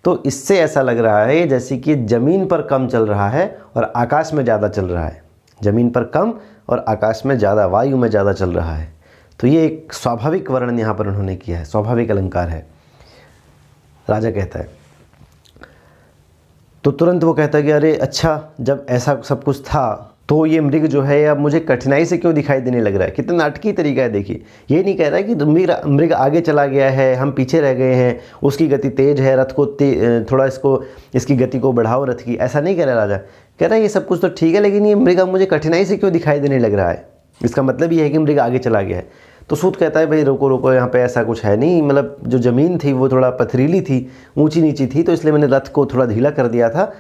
तो इससे ऐसा लग रहा है जैसे कि ज़मीन पर कम चल रहा है और आकाश में ज़्यादा चल रहा है, ज़मीन पर कम और आकाश में ज़्यादा, वायु में ज़्यादा चल रहा है। तो ये एक स्वाभाविक वर्णन यहाँ पर उन्होंने किया है, स्वाभाविक अलंकार है, राजा कहता है। तो तुरंत वो कहता है कि अरे अच्छा, जब ऐसा सब कुछ था तो ये मृग जो है अब मुझे कठिनाई से क्यों दिखाई देने लग रहा है। कितना नाटकीय तरीका है, देखिए। ये नहीं कह रहा है कि मृग आगे चला गया है, हम पीछे रह गए हैं, उसकी गति तेज है, रथ को थोड़ा इसकी गति को बढ़ाओ रथ की, ऐसा नहीं कह रहा राजा। कह रहा है ये सब कुछ तो ठीक है, लेकिन ये मृग अब मुझे कठिनाई से क्यों दिखाई देने लग रहा है। इसका मतलब ये है कि मृग आगे चला गया है। तो सूत कहता है भाई रोको रोको, यहाँ पे ऐसा कुछ है नहीं, मतलब जो ज़मीन थी वो थोड़ा पथरीली थी, ऊंची नीची थी, तो इसलिए मैंने रथ को थोड़ा ढीला कर दिया था,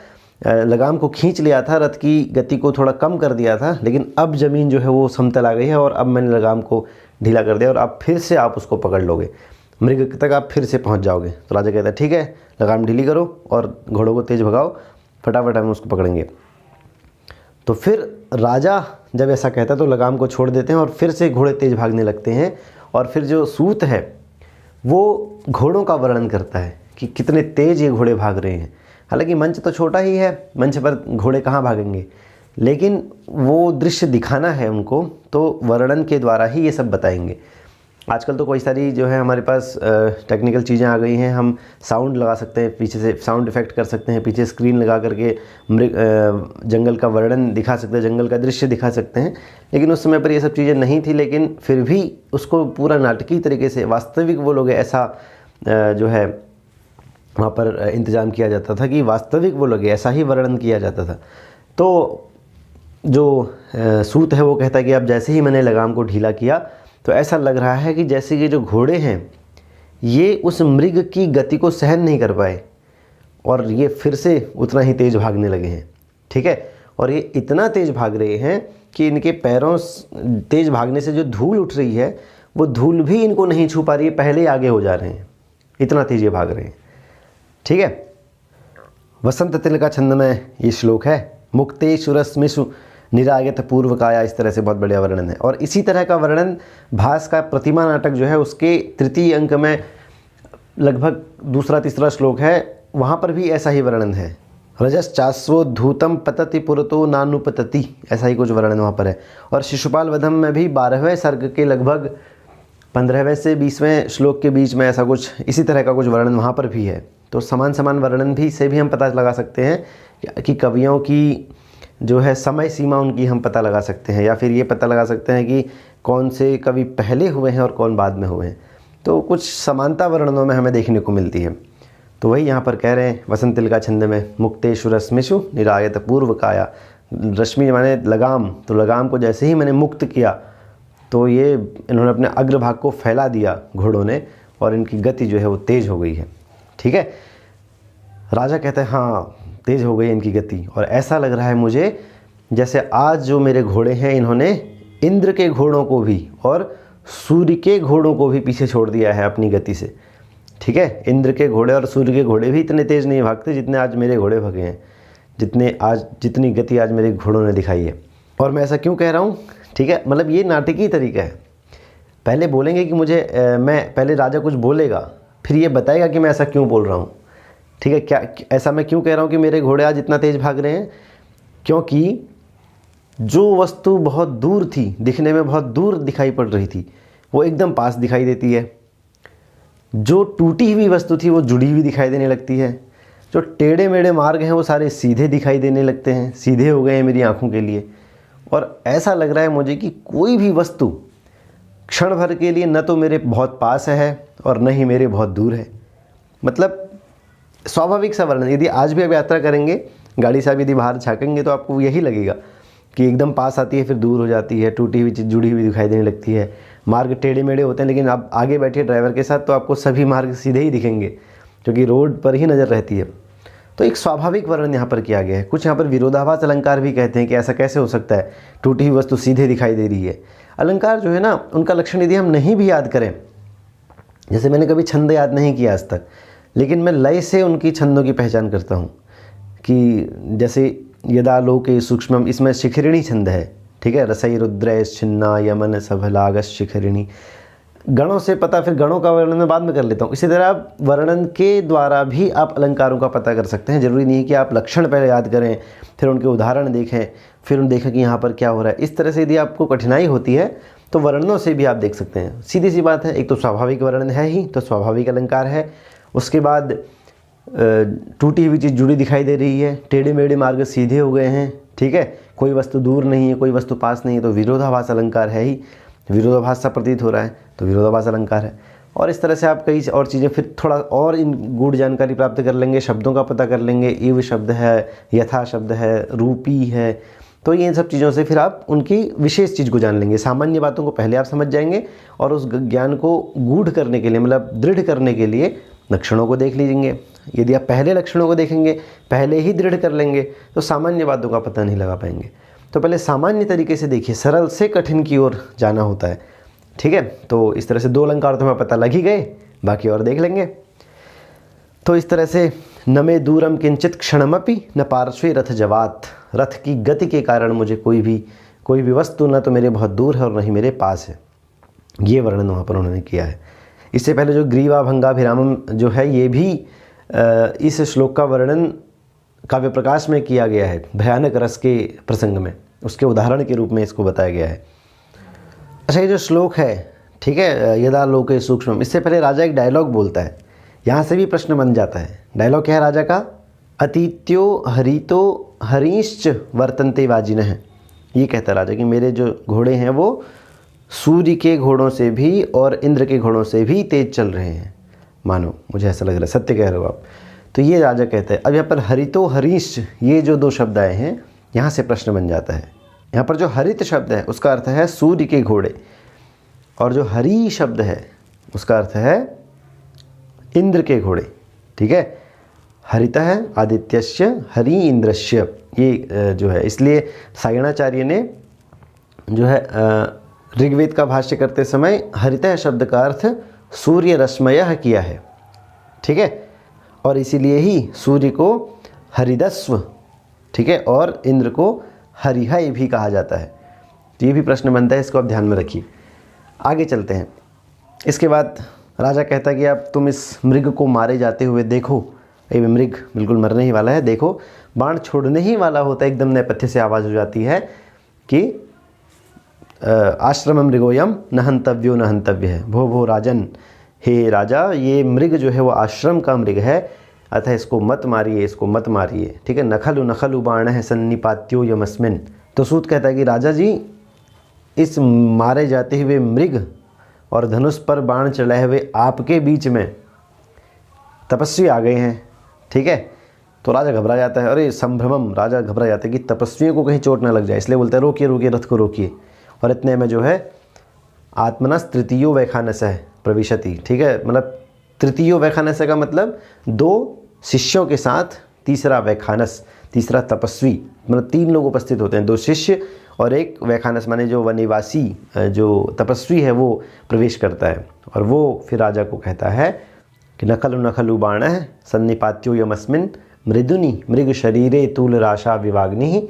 लगाम को खींच लिया था, रथ की गति को थोड़ा कम कर दिया था, लेकिन अब ज़मीन जो है वो समतल आ गई है और अब मैंने लगाम को ढीला कर दिया और अब फिर से आप उसको पकड़ लोगे, मृग तक आप फिर से पहुंच जाओगे। तो राजा कहता है ठीक है, लगाम ढीली करो और घोड़ों को तेज़ भगाओ, फटाफट हम उसको पकड़ेंगे। तो फिर राजा जब ऐसा कहता है तो लगाम को छोड़ देते हैं और फिर से घोड़े तेज़ भागने लगते हैं। और फिर जो सूत है वो घोड़ों का वर्णन करता है कि कितने तेज़ ये घोड़े भाग रहे हैं। हालांकि मंच तो छोटा ही है, मंच पर घोड़े कहाँ भागेंगे, लेकिन वो दृश्य दिखाना है उनको, तो वर्णन के द्वारा ही ये सब बताएंगे। आजकल तो कोई सारी जो है हमारे पास टेक्निकल चीज़ें आ गई हैं, हम साउंड लगा सकते हैं, पीछे से साउंड इफ़ेक्ट कर सकते हैं, पीछे स्क्रीन लगा करके जंगल का वर्णन दिखा सकते हैं, जंगल का दृश्य दिखा सकते हैं। लेकिन उस समय पर ये सब चीज़ें नहीं थी, लेकिन फिर भी उसको पूरा नाटकीय तरीके से वास्तविक वो लोग ऐसा जो है वहाँ पर इंतज़ाम किया जाता था कि वास्तविक वो लोग ऐसा ही वर्णन किया जाता था। तो जो सूत है वो कहता है कि अब जैसे ही मैंने लगाम को ढीला किया तो ऐसा लग रहा है कि जैसे कि जो घोड़े हैं ये उस मृग की गति को सहन नहीं कर पाए और ये फिर से उतना ही तेज़ भागने लगे हैं। ठीक है, और ये इतना तेज़ भाग रहे हैं कि इनके पैरों तेज़ भागने से जो धूल उठ रही है वो धूल भी इनको नहीं छू पा रही है, पहले ही आगे हो जा रहे हैं, इतना तेज़ ये भाग रहे हैं। ठीक है, वसंत तिलका छंद में ये श्लोक है, मुक्तेषु रश्मिषु निरागत पूर्व काया, इस तरह से बहुत बढ़िया वर्णन है। और इसी तरह का वर्णन भास का प्रतिमा नाटक जो है उसके तृतीय अंक में लगभग दूसरा तीसरा श्लोक है, वहाँ पर भी ऐसा ही वर्णन है। रजश्चाश्वोद्धूतम पतति पुरतो नानुपतति, ऐसा ही कुछ वर्णन वहाँ पर है। और शिशुपाल वधम में भी 12वें सर्ग के लगभग 15वें से 20वें श्लोक के बीच में ऐसा कुछ इसी तरह का कुछ वर्णन वहाँ पर भी है। तो समान समान वर्णन भी से भी हम पता लगा सकते हैं कि कवियों की जो है समय सीमा उनकी हम पता लगा सकते हैं, या फिर ये पता लगा सकते हैं कि कौन से कवि पहले हुए हैं और कौन बाद में हुए हैं। तो कुछ समानता वर्णनों में हमें देखने को मिलती है। तो वही यहाँ पर कह रहे हैं वसंत तिलका छंद में, मुक्तेषु रश्मिषु निरागत पूर्व काया। रश्मि माने लगाम, तो लगाम को जैसे ही मैंने मुक्त किया तो ये इन्होंने अपने अग्रभाग को फैला दिया घोड़ों ने और इनकी गति जो है वो तेज़ हो गई है। ठीक है, राजा कहते हैं हाँ तेज़ हो गई इनकी गति, और ऐसा लग रहा है मुझे जैसे आज जो मेरे घोड़े हैं इन्होंने इंद्र के घोड़ों को भी और सूर्य के घोड़ों को भी पीछे छोड़ दिया है अपनी गति से। ठीक है, इंद्र के घोड़े और सूर्य के घोड़े भी इतने तेज़ नहीं भागते जितने आज मेरे घोड़े भागे हैं, जितनी गति आज मेरे घोड़ों ने दिखाई है। और मैं ऐसा क्यों कह रहा हूँ, ठीक है, मतलब ये नाटकीय तरीका है। पहले बोलेंगे कि मुझे मैं पहले राजा कुछ बोलेगा, फिर ये बताएगा कि मैं ऐसा क्यों बोल रहा हूँ। ठीक है, क्या ऐसा मैं क्यों कह रहा हूँ कि मेरे घोड़े आज इतना तेज़ भाग रहे हैं, क्योंकि जो वस्तु बहुत दूर थी, दिखने में बहुत दूर दिखाई पड़ रही थी, वो एकदम पास दिखाई देती है। जो टूटी हुई वस्तु थी वो जुड़ी हुई दिखाई देने लगती है। जो टेढ़े मेढ़े मार्ग हैं वो सारे सीधे दिखाई देने लगते हैं, सीधे हो गए हैं मेरी आंखों के लिए। और ऐसा लग रहा है मुझे कि कोई भी वस्तु क्षण भर के लिए न तो मेरे बहुत पास है और न ही मेरे बहुत दूर है। मतलब स्वाभाविक सा वर्णन, यदि आज भी आप यात्रा करेंगे, गाड़ी से आप यदि बाहर झाँकेंगे तो आपको यही लगेगा कि एकदम पास आती है फिर दूर हो जाती है, टूटी हुई चीज़ जुड़ी हुई दिखाई देने लगती है। मार्ग टेढ़े मेढ़े होते हैं, लेकिन आप आगे बैठिए ड्राइवर के साथ तो आपको सभी मार्ग सीधे ही दिखेंगे, क्योंकि रोड पर ही नज़र रहती है। तो एक स्वाभाविक वर्णन यहाँ पर किया गया है। कुछ यहाँ पर विरोधाभास अलंकार भी कहते हैं कि ऐसा कैसे हो सकता है, टूटी हुई वस्तु सीधे दिखाई दे रही है। अलंकार जो है ना, उनका लक्षण यदि हम नहीं भी याद करें, जैसे मैंने कभी छंद याद नहीं किया आज तक, लेकिन मैं लय से उनकी छंदों की पहचान करता हूँ। कि जैसे यदा लोके सूक्ष्मम, इसमें शिखरिणी छंद है। ठीक है, रसई रुद्रैश छिन्ना यमन सभलागस शिखरिणी, गणों से पता, फिर गणों का वर्णन मैं बाद में कर लेता हूँ। इसी तरह आप वर्णन के द्वारा भी आप अलंकारों का पता कर सकते हैं। ज़रूरी नहीं है कि आप लक्षण पहले याद करें फिर उनके उदाहरण देखें, फिर देखें कि यहाँ पर क्या हो रहा है। इस तरह से यदि आपको कठिनाई होती है तो वर्णनों से भी आप देख सकते हैं। सीधी सी बात है, एक तो स्वाभाविक वर्णन है ही, तो स्वाभाविक अलंकार है। उसके बाद टूटी हुई चीज़ जुड़ी दिखाई दे रही है, टेढ़े मेढ़े मार्ग सीधे हो गए हैं। ठीक है, कोई वस्तु दूर नहीं है, कोई वस्तु पास नहीं है, तो विरोधाभास अलंकार है ही। विरोधाभास सा प्रतीत हो रहा है तो विरोधाभास अलंकार है। और इस तरह से आप कई और चीज़ें फिर थोड़ा और इन गूढ़ जानकारी प्राप्त कर लेंगे, शब्दों का पता कर लेंगे। इव शब्द है, यथा शब्द है, रूपी है, तो ये सब चीज़ों से फिर आप उनकी विशेष चीज़ को जान लेंगे। सामान्य बातों को पहले आप समझ जाएंगे और उस ज्ञान को गूढ़ करने के लिए, मतलब दृढ़ करने के लिए लक्षणों को देख लीजिए, यदि आप पहले लक्षणों को देखेंगे, पहले ही दृढ़ कर लेंगे तो सामान्य बातों का पता नहीं लगा पाएंगे। तो पहले सामान्य तरीके से देखिए, सरल से कठिन की ओर जाना होता है, ठीक है। तो इस तरह से 2 अलंकार तो हमें पता लग ही गए, बाकी और देख लेंगे। तो इस तरह से न मे दूरम किंचित क्षणमपि न पार्श्वे रथ जवात, रथ की गति के कारण मुझे कोई भी वस्तु न तो मेरे बहुत दूर है और न ही मेरे पास है। ये वर्णन वहाँ पर उन्होंने किया है। इससे पहले जो ग्रीवा भंगाभिरामम जो है, ये भी इस श्लोक का वर्णन काव्य प्रकाश में किया गया है, भयानक रस के प्रसंग में, उसके उदाहरण के रूप में इसको बताया गया है। अच्छा, ये जो श्लोक है, ठीक है, यदा लोके सूक्ष्म, इससे पहले राजा एक डायलॉग बोलता है। यहाँ से भी प्रश्न बन जाता है। डायलॉग क्या है राजा का? अतीत्यो हरितो हरीश्च वर्तन्ते वाजिनः। ये कहता है राजा कि मेरे जो घोड़े हैं वो सूर्य के घोड़ों से भी और इंद्र के घोड़ों से भी तेज चल रहे हैं। मानो, मुझे ऐसा लग रहा है, सत्य कह रहे हो आप। तो ये राजा कहता है। अब यहाँ पर हरितो हरीश, ये जो 2 शब्द आए हैं, यहाँ से प्रश्न बन जाता है। यहाँ पर जो हरित शब्द है उसका अर्थ है सूर्य के घोड़े, और जो हरि शब्द है उसका अर्थ है इंद्र के घोड़े, ठीक है। हरितः आदित्यस्य हरि इंद्रस्य, ये जो है, इसलिए सायणाचार्य ने जो है ऋग्वेद का भाष्य करते समय हरितः शब्द का अर्थ सूर्य रश्मयः किया है, ठीक है। और इसीलिए ही सूर्य को हरिदस्व, ठीक है, और इंद्र को हरिहय भी कहा जाता है। तो ये भी प्रश्न बनता है, इसको आप ध्यान में रखिए। आगे चलते हैं। इसके बाद राजा कहता है कि अब तुम इस मृग को मारे जाते हुए देखो। ये मृग बिल्कुल मरने ही वाला है, देखो। बाण छोड़ने ही वाला होता है, एकदम नेपथ्य से आवाज़ हो जाती है कि आश्रम मृगोयम न हंतव्यो न हंतव्य है। भो भो राजन, हे राजा, ये मृग जो है वो आश्रम का मृग है, अतः इसको मत मारिए, इसको मत मारिए, ठीक है। नखलु नखलु बाण है सन्निपात्यो यमस्मिन। तो सूत कहता है कि राजा जी, इस मारे जाते हुए मृग और धनुष पर बाण चढ़ाए हुए आपके बीच में तपस्वी आ गए हैं, ठीक है। तो राजा घबरा जाता है। अरे संभ्रमम, राजा घबरा जाता है कि तपस्वियों को कहीं चोट ना लग जाए, इसलिए बोलता है रोकिए रोकिए, रथ को रोकिए। और इतने में जो है आत्मनस तृतीयो वैखानस है प्रविशति, ठीक है। मतलब तृतीयो वैखानस का मतलब 2 शिष्यों के साथ तीसरा वैखानस, तीसरा तपस्वी, मतलब 3 लोग उपस्थित होते हैं, 2 शिष्य और एक वैखानस, माने जो वननिवासी जो तपस्वी है वो प्रवेश करता है। और वो फिर राजा को कहता है कि नखलु नखलु बाणः सन्निपात्यो यमस्मिन् मृदुनि मृग शरीरे तूलराशा विवाग्नि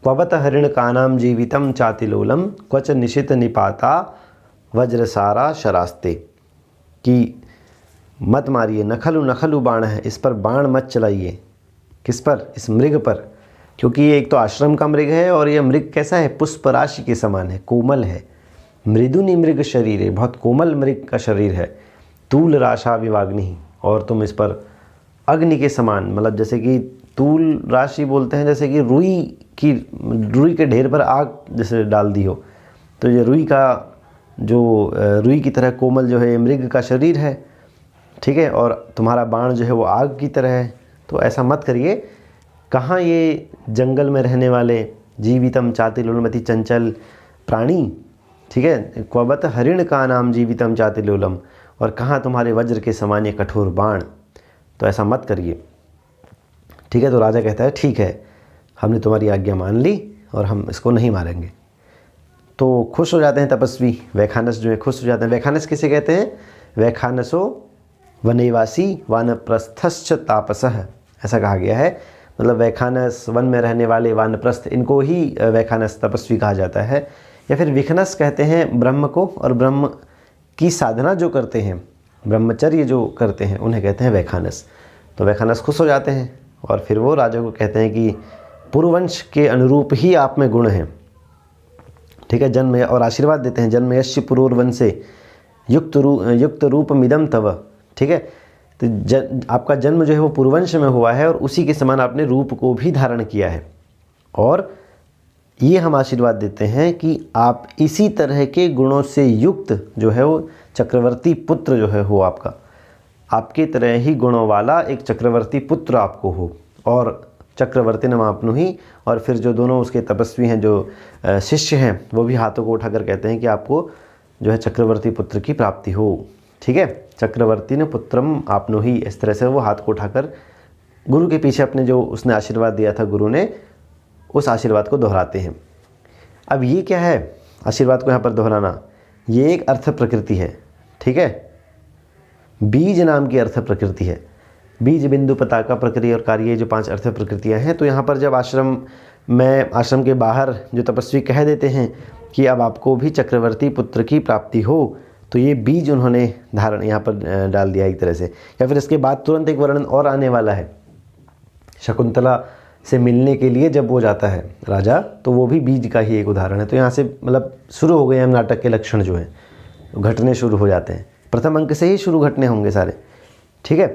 क्वबत हरिणकानां जीवितं चातिलोलम क्वच निशित निपाता वज्रसारा शरास्ते। कि मत मारिए, नखलु नखलु बाण है, इस पर बाण मत चलाइए। किस पर? इस मृग पर, क्योंकि ये एक तो आश्रम का मृग है और ये मृग कैसा है? पुष्प राशि के समान है, कोमल है। मृदुनि मृग शरीर है, बहुत कोमल मृग का शरीर है। तूल राशा विवाग्नि, और तुम इस पर अग्नि के समान, मतलब जैसे कि तूल राशि बोलते हैं जैसे कि रुई के ढेर पर आग जैसे डाल दी हो, तो ये रुई की तरह कोमल जो है मृग का शरीर है, ठीक है। और तुम्हारा बाण जो है वो आग की तरह है। तो ऐसा मत करिए। कहाँ ये जंगल में रहने वाले जीवितम चातिलोलमति चंचल प्राणी, ठीक है, क्वबत हरिण का नाम जीवितम चातिलोलम, और कहाँ तुम्हारे वज्र के समान ये कठोर बाण। तो ऐसा मत करिए, ठीक है। तो राजा कहता है ठीक है, हमने तुम्हारी आज्ञा मान ली और हम इसको नहीं मारेंगे। तो खुश हो जाते हैं तपस्वी, वैखानस जो है खुश हो जाते हैं। वैखानस किसे कहते हैं? वैखानसो वननिवासी वानप्रस्थश्च तापसः, ऐसा कहा गया है। मतलब वैखानस, वन में रहने वाले वानप्रस्थ, इनको ही वैखानस तपस्वी कहा जाता है। या फिर विखनस कहते हैं ब्रह्म को, और ब्रह्म की साधना जो करते हैं, ब्रह्मचर्य जो करते हैं, उन्हें कहते हैं वैखानस। तो वैखानस खुश हो जाते हैं और फिर वो राजा को कहते हैं कि पुरुवंश के अनुरूप ही आप में गुण हैं, ठीक है। जन्म, और आशीर्वाद देते हैं, जन्म यश्य पुरुर्वंशे युक्त रूप मिदम तव, ठीक है। तो आपका जन्म जो है वो पुरुवंश में हुआ है और उसी के समान आपने रूप को भी धारण किया है। और ये हम आशीर्वाद देते हैं कि आप इसी तरह के गुणों से युक्त जो है वो चक्रवर्ती पुत्र जो है हो आपका, आपके तरह ही गुणों वाला एक चक्रवर्ती पुत्र आपको हो। और चक्रवर्ती नाम आपनु ही, और फिर जो दोनों उसके तपस्वी हैं, जो शिष्य हैं, वो भी हाथों को उठाकर कहते हैं कि आपको जो है चक्रवर्ती पुत्र की प्राप्ति हो, ठीक ठीक है। चक्रवर्ती ने पुत्रम आपनोहि, इस तरह से वो हाथ को उठाकर गुरु के पीछे अपने जो उसने आशीर्वाद दिया था गुरु ने, उस आशीर्वाद को दोहराते हैं। अब ये क्या है आशीर्वाद को यहाँ पर दोहराना, ये एक अर्थ प्रकृति है, ठीक है। बीज नाम की अर्थ प्रकृति है। बीज, बिंदु, पताका, प्रक्रिया और कार्य, जो 5 अर्थ प्रकृतियाँ हैं। तो यहाँ पर जब आश्रम के बाहर जो तपस्वी कह देते हैं कि अब आपको भी चक्रवर्ती पुत्र की प्राप्ति हो, तो ये बीज उन्होंने धारण यहाँ पर डाल दिया एक तरह से। या फिर इसके बाद तुरंत एक वर्णन और आने वाला है, शकुंतला से मिलने के लिए जब वो जाता है राजा, तो वो भी बीज का ही एक उदाहरण है। तो यहाँ से मतलब शुरू हो गए हैं नाटक के लक्षण जो हैं, घटने शुरू हो जाते हैं। प्रथम अंक से ही शुरू घटने होंगे सारे, ठीक है।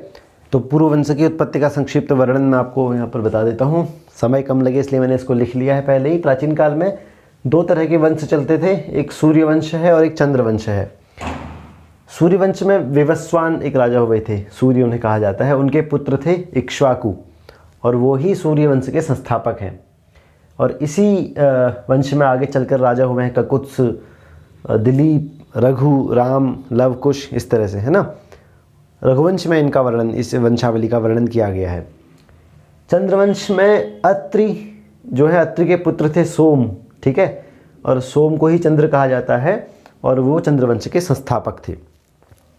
तो पुरुवंश की उत्पत्ति का संक्षिप्त वर्णन मैं आपको यहाँ पर बता देता हूँ, समय कम लगे इसलिए मैंने इसको लिख लिया है पहले ही। प्राचीन काल में 2 तरह के वंश चलते थे, एक सूर्यवंश है और एक चंद्रवंश है। सूर्यवंश में विवस्वान एक राजा हुए थे, सूर्य उन्हें कहा जाता है। उनके पुत्र थे इक्ष्वाकु, और वो ही सूर्यवंश के संस्थापक हैं। और इसी वंश में आगे चलकर राजा हुए हैं ककुत्स, दिलीप, रघु, राम, लव कुश, इस तरह से, है ना। रघुवंश में इनका वर्णन, इस वंशावली का वर्णन किया गया है। चंद्रवंश में अत्रि जो है, अत्रि के पुत्र थे सोम, ठीक है। और सोम को ही चंद्र कहा जाता है, और वो चंद्रवंश के संस्थापक थे।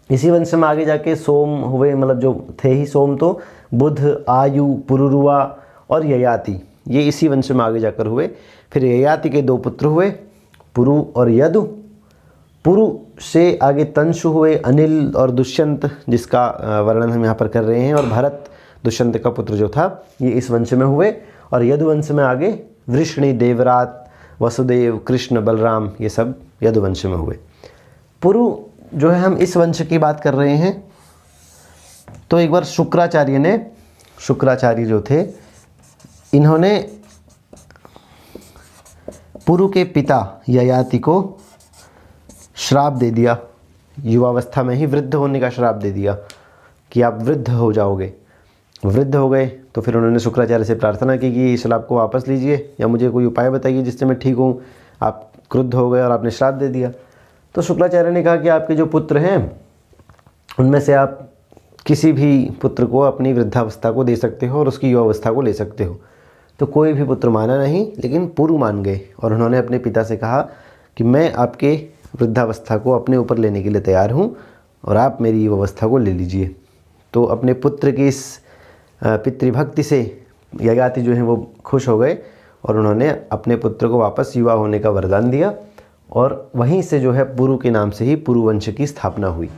इसी वंश में आगे जाके सोम हुए, मतलब जो थे ही सोम, तो बुध, आयु, पुरुरुआ और ययाति, ये इसी वंश में आगे जाकर हुए। फिर ययाति के 2 पुत्र हुए, पुरु और यदु। पुरु से आगे तंशु हुए, अनिल और दुष्यंत, जिसका वर्णन हम यहाँ पर कर रहे हैं। और भरत, दुष्यंत का पुत्र जो था, ये इस वंश में हुए। और यदुवंश में आगे वृष्णि, देवरात, वसुदेव, कृष्ण, बलराम, ये सब यदुवंश में हुए। पुरु जो है, हम इस वंश की बात कर रहे हैं। तो एक बार शुक्राचार्य जो थे, इन्होंने पुरु के पिता ययाति को श्राप दे दिया, युवावस्था में ही वृद्ध होने का श्राप दे दिया कि आप वृद्ध हो जाओगे। वृद्ध हो गए तो फिर उन्होंने शुक्राचार्य से प्रार्थना की कि इस श्राप को वापस लीजिए, या मुझे कोई उपाय बताइए जिससे मैं ठीक हूँ। आप क्रुद्ध हो गए और आपने श्राप दे दिया। तो शुक्राचार्य ने कहा कि आपके जो पुत्र हैं, उनमें से आप किसी भी पुत्र को अपनी वृद्धावस्था को दे सकते हो और उसकी युवावस्था को ले सकते हो। तो कोई भी पुत्र माना नहीं, लेकिन पुरु मान गए। और उन्होंने अपने पिता से कहा कि मैं आपके वृद्धावस्था को अपने ऊपर लेने के लिए तैयार हूँ, और आप मेरी युवावस्था को ले लीजिए। तो अपने पुत्र की इस पितृभक्ति से ययाति जो हैं वो खुश हो गए, और उन्होंने अपने पुत्र को वापस युवा होने का वरदान दिया। और वहीं से जो है पुरु के नाम से ही पुरुवंश की स्थापना हुई,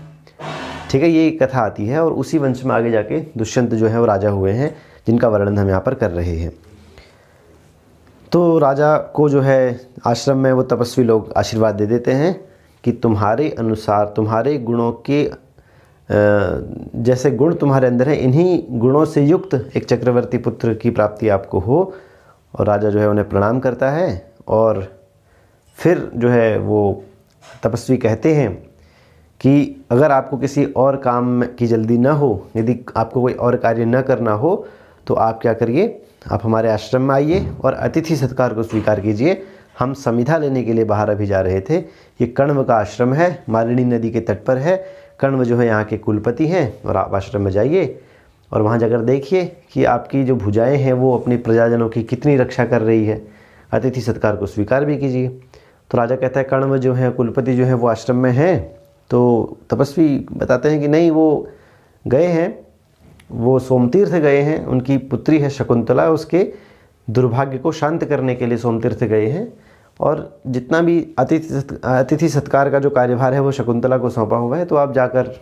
ठीक है। ये कथा आती है। और उसी वंश में आगे जाके दुष्यंत जो है वो राजा हुए हैं, जिनका वर्णन हम यहाँ पर कर रहे हैं। तो राजा को जो है आश्रम में वो तपस्वी लोग आशीर्वाद दे देते हैं कि तुम्हारे अनुसार, तुम्हारे गुणों के जैसे गुण तुम्हारे अंदर है, इन्हीं गुणों से युक्त एक चक्रवर्ती पुत्र की प्राप्ति आपको हो। और राजा जो है उन्हें प्रणाम करता है। और फिर जो है वो तपस्वी कहते हैं कि अगर आपको किसी और काम की जल्दी न हो, यदि आपको कोई और कार्य न करना हो, तो आप क्या करिए, आप हमारे आश्रम में आइए और अतिथि सत्कार को स्वीकार कीजिए। हम समिधा लेने के लिए बाहर अभी जा रहे थे। ये कण्व का आश्रम है, मालिनी नदी के तट पर है। कण्व जो है यहाँ के कुलपति हैं, और आप आश्रम में जाइए और वहाँ जाकर देखिए कि आपकी जो भुजाएं हैं वो अपनी प्रजाजनों की कितनी रक्षा कर रही है। अतिथि सत्कार को स्वीकार भी कीजिए। तो राजा कहता है कण्व जो है, कुलपति जो है वो आश्रम में हैं। तो तपस्वी बताते हैं कि नहीं, वो गए हैं, वो सोमतीर्थ गए हैं, उनकी पुत्री है शकुंतला, उसके दुर्भाग्य को शांत करने के लिए सोमतीर्थ गए हैं। और जितना भी अतिथि सत्कार का जो कार्यभार है वो शकुंतला को सौंपा हुआ है। तो आप जाकर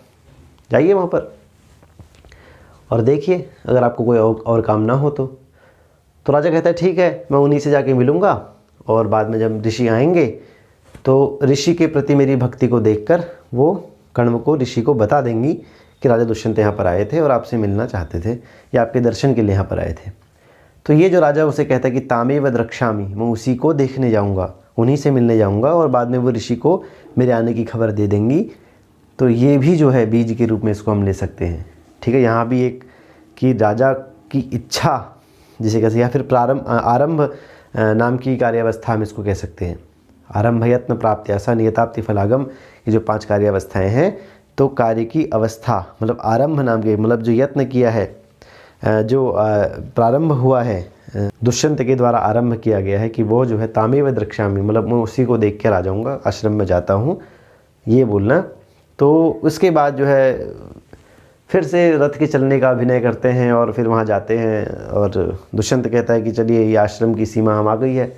जाइए वहाँ पर और देखिए, अगर आपको कोई और काम ना हो तो। राजा कहता है ठीक है, मैं उन्हीं से जाके मिलूँगा, और बाद में जब ऋषि आएंगे तो ऋषि के प्रति मेरी भक्ति को देखकर वो कण्व को, ऋषि को बता देंगी कि राजा दुष्यंत यहाँ पर आए थे और आपसे मिलना चाहते थे, या आपके दर्शन के लिए यहाँ पर आए थे। तो ये जो राजा उसे कहता है कि तामेव द्रक्ष्यामि, मैं उसी को देखने जाऊँगा, उन्हीं से मिलने जाऊँगा, और बाद में वो ऋषि को मेरे आने की खबर दे देंगी। तो ये भी जो है बीज के रूप में इसको हम ले सकते हैं, ठीक है। यहाँ भी एक कि राजा की इच्छा जिसे कहते हैं, या फिर आरंभ नाम की कार्यावस्था हम इसको कह सकते हैं। आरंभ यत्न प्राप्ति ऐसा नियताप्ति फलागम, ये जो 5 कार्यावस्थाएं हैं, तो कार्य की अवस्था मतलब आरंभ नाम के मतलब जो यत्न किया है, जो प्रारंभ हुआ है, दुष्यंत के द्वारा आरंभ किया गया है कि वो जो है तामेव द्रक्ष्यामि मतलब मैं उसी को देख कर आ जाऊँगा, आश्रम में जाता हूँ, ये बोलना। तो उसके बाद जो है फिर से रथ के चलने का अभिनय करते हैं और फिर वहाँ जाते हैं और दुष्यंत कहता है कि चलिए ये आश्रम की सीमा हम आ गई है,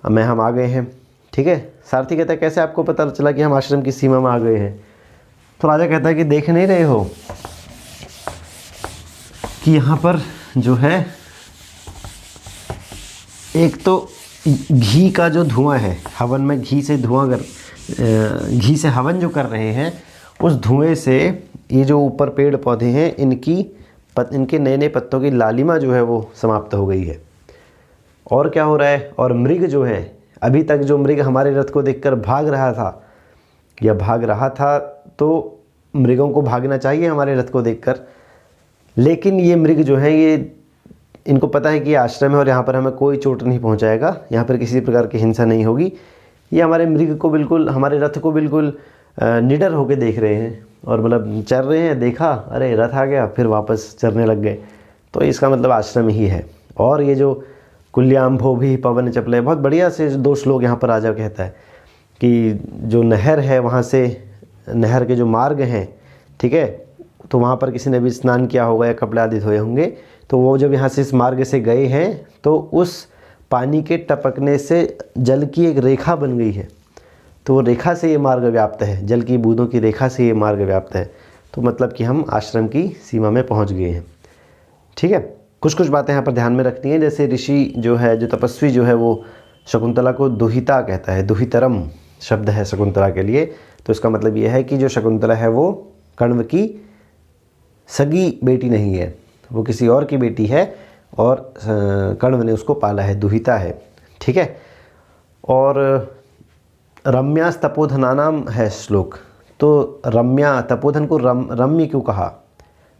हम आ गए हैं। ठीक है, सारथी कहता है कैसे आपको पता चला कि हम आश्रम की सीमा में आ गए हैं? तो राजा कहता है कि देख नहीं रहे हो कि यहाँ पर जो है एक तो घी का जो धुआं है, हवन में घी से घी से हवन जो कर रहे हैं, उस धुएं से ये जो ऊपर पेड़ पौधे हैं इनके नए नए पत्तों की लालिमा जो है वो समाप्त हो गई है। और क्या हो रहा है, और मृग जो है, अभी तक जो मृग हमारे रथ को देखकर भाग रहा था तो मृगों को भागना चाहिए हमारे रथ को देखकर, लेकिन ये मृग जो है ये इनको पता है कि ये आश्रम है और यहाँ पर हमें कोई चोट नहीं पहुँचाएगा, यहाँ पर किसी प्रकार की हिंसा नहीं होगी। ये हमारे मृग को बिल्कुल, हमारे रथ को बिल्कुल निडर होकर देख रहे हैं और मतलब चल रहे हैं, देखा अरे रथ आ गया, फिर वापस चलने लग गए। तो इसका मतलब आश्रम ही है। और ये जो कुल्याम्भो भी पवन चपले, बहुत बढ़िया से 2 श्लोक यहाँ पर राजा कहता है कि जो नहर है वहाँ से, नहर के जो मार्ग हैं, ठीक है, तो वहाँ पर किसी ने भी स्नान किया होगा या कपड़े आदि धोए होंगे, तो वो जब यहाँ से इस मार्ग से गए हैं तो उस पानी के टपकने से जल की एक रेखा बन गई है, तो वो रेखा से ये मार्ग व्याप्त है, जल की बूंदों की रेखा से ये मार्ग व्याप्त है। तो मतलब कि हम आश्रम की सीमा में पहुंच गए हैं। ठीक है, कुछ बातें यहाँ पर ध्यान में रखनी है। जैसे ऋषि जो है, जो तपस्वी जो है, वो शकुंतला को दुहिता कहता है, दुहितरम शब्द है शकुंतला के लिए। तो इसका मतलब ये है कि जो शकुंतला है वो कण्व की सगी बेटी नहीं है, वो किसी और की बेटी है और कण्व ने उसको पाला है, दुहिता है। ठीक है, और रम्यास तपोधनानाम है श्लोक, तो रम्या, तपोधन को रम्य क्यों कहा?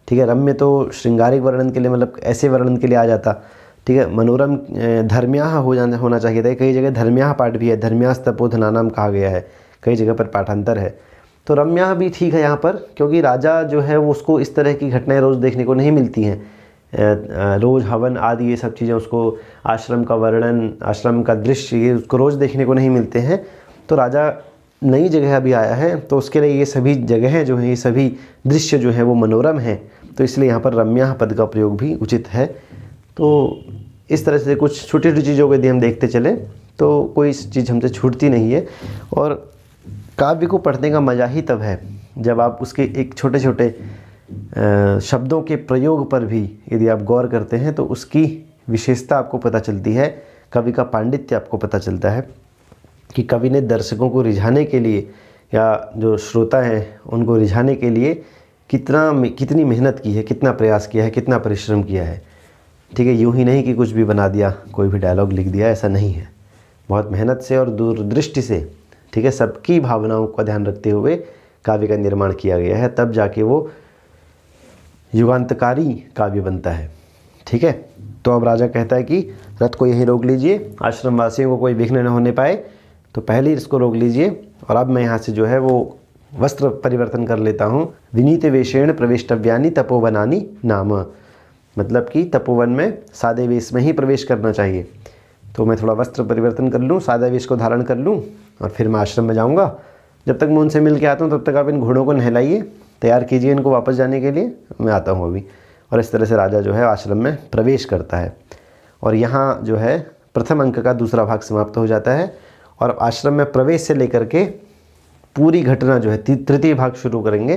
ठीक है, रम्य तो श्रृंगारिक वर्णन के लिए, मतलब ऐसे वर्णन के लिए आ जाता। ठीक है, मनोरम धर्म्याः होना चाहिए था, कई जगह धर्म्याः पाठ भी है, धर्म्यास तपोधनानाम कहा गया है, कई जगह पर पाठांतर है। तो रम्याः भी ठीक है यहाँ पर, क्योंकि राजा जो है वो उसको इस तरह की घटनाएं रोज़ देखने को नहीं मिलती हैं, रोज़ हवन आदि ये सब चीज़ें, उसको आश्रम का वर्णन, आश्रम का दृश्य, ये उसको रोज़ देखने को नहीं मिलते हैं। तो राजा नई जगह अभी आया है, तो उसके लिए ये सभी जगहें जो हैं, ये सभी दृश्य जो हैं वो मनोरम हैं, तो इसलिए यहाँ पर रम्याः पद का प्रयोग भी उचित है। तो इस तरह से कुछ छोटी छोटी चीज़ों को यदि हम देखते चलें तो कोई चीज़ हमसे छूटती नहीं है। और काव्य को पढ़ने का मज़ा ही तब है जब आप उसके एक छोटे छोटे शब्दों के प्रयोग पर भी यदि आप गौर करते हैं तो उसकी विशेषता आपको पता चलती है, कवि का पांडित्य आपको पता चलता है कि कवि ने दर्शकों को रिझाने के लिए या जो श्रोता हैं उनको रिझाने के लिए कितनी मेहनत की है, कितना प्रयास किया है, कितना परिश्रम किया है। ठीक है, यूँ ही नहीं कि कुछ भी बना दिया, कोई भी डायलॉग लिख दिया, ऐसा नहीं है। बहुत मेहनत से और दूरदृष्टि से, ठीक है, सबकी भावनाओं का ध्यान रखते हुए काव्य का निर्माण किया गया है, तब जाके वो युगांतकारी काव्य बनता है। ठीक है, तो अब राजा कहता है कि रथ को यहीं रोक लीजिए, आश्रम वासियों को कोई विघ्न न होने पाए, तो पहले ही इसको रोक लीजिए। और अब मैं यहाँ से जो है वो वस्त्र परिवर्तन कर लेता हूँ। विनीत वेशेण प्रवेष्टव्यानि तपोवनानि नाम, मतलब कि तपोवन में सादे वेश में ही प्रवेश करना चाहिए। तो मैं थोड़ा वस्त्र परिवर्तन कर लूँ, सादा वेश को धारण कर लूँ और फिर मैं आश्रम में जाऊँगा। जब तक मैं उनसे मिल के आता हूँ तब तक आप इन घोड़ों को नहलाइए, तैयार कीजिए इनको वापस जाने के लिए, मैं आता हूँ अभी। और इस तरह से राजा जो है आश्रम में प्रवेश करता है। और यहाँ जो है प्रथम अंक का दूसरा भाग समाप्त हो जाता है। और आश्रम में प्रवेश से लेकर के पूरी घटना जो है तृतीय भाग शुरू करेंगे।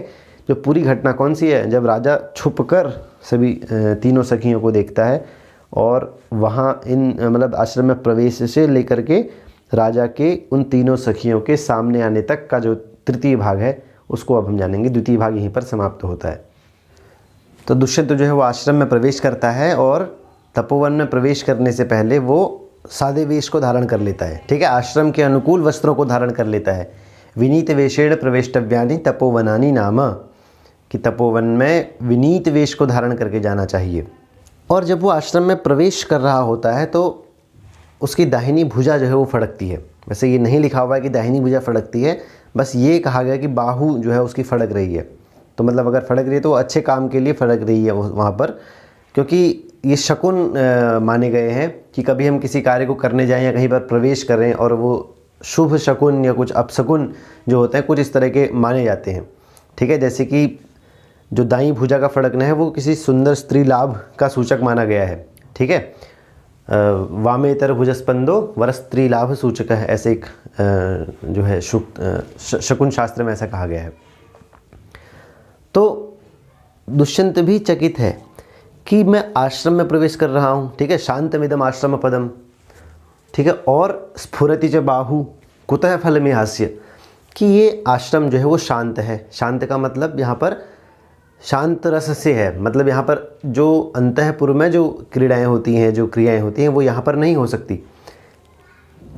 जो पूरी घटना कौन सी है, जब राजा छुपकर सभी तीनों सखियों को देखता है और वहाँ मतलब आश्रम में प्रवेश से लेकर के राजा के उन तीनों सखियों के सामने आने तक का जो तृतीय भाग है उसको अब हम जानेंगे। द्वितीय भाग यहीं पर समाप्त होता है। तो दुष्यंत जो है वो आश्रम में प्रवेश करता है और तपोवन में प्रवेश करने से पहले वो सादे वेश को धारण कर लेता है। ठीक है, आश्रम के अनुकूल वस्त्रों को धारण कर लेता है। विनीत वेशेण प्रवेष्टव्यानि तपोवनानि नाम, कि तपोवन में विनीत वेश को धारण करके जाना चाहिए। और जब वो आश्रम में प्रवेश कर रहा होता है तो उसकी दाहिनी भुजा जो है वो फड़कती है। वैसे ये नहीं लिखा हुआ है कि दाहिनी भुजा फड़कती है, बस ये कहा गया कि बाहु जो है उसकी फड़क रही है। तो मतलब अगर फड़क रही है तो अच्छे काम के लिए फड़क रही है वहाँ पर, क्योंकि ये शकुन माने गए हैं कि कभी हम किसी कार्य को करने जाएं या कहीं पर प्रवेश करें और वो शुभ शकुन या कुछ अपशकुन जो होते हैं कुछ इस तरह के माने जाते हैं। ठीक है, जैसे कि जो दाई भुजा का फड़कना है वो किसी सुंदर स्त्री लाभ का सूचक माना गया है। ठीक है, वामेतर भुजस्पंदो वर स्त्री लाभ सूचक है, ऐसे एक जो है शकुन शास्त्र में ऐसा कहा गया है। तो दुष्यंत भी चकित है कि मैं आश्रम में प्रवेश कर रहा हूँ। ठीक है, शांतमिदम आश्रम पदम। ठीक है, और स्फुरति च बाहु कुतः फल में हास्य, कि ये आश्रम जो है वो शांत है। शांत का मतलब यहाँ पर शांत रस से है, मतलब यहाँ पर जो अंतःपुर में जो क्रीड़ाएँ होती हैं, जो क्रियाएँ होती हैं वो यहाँ पर नहीं हो सकती,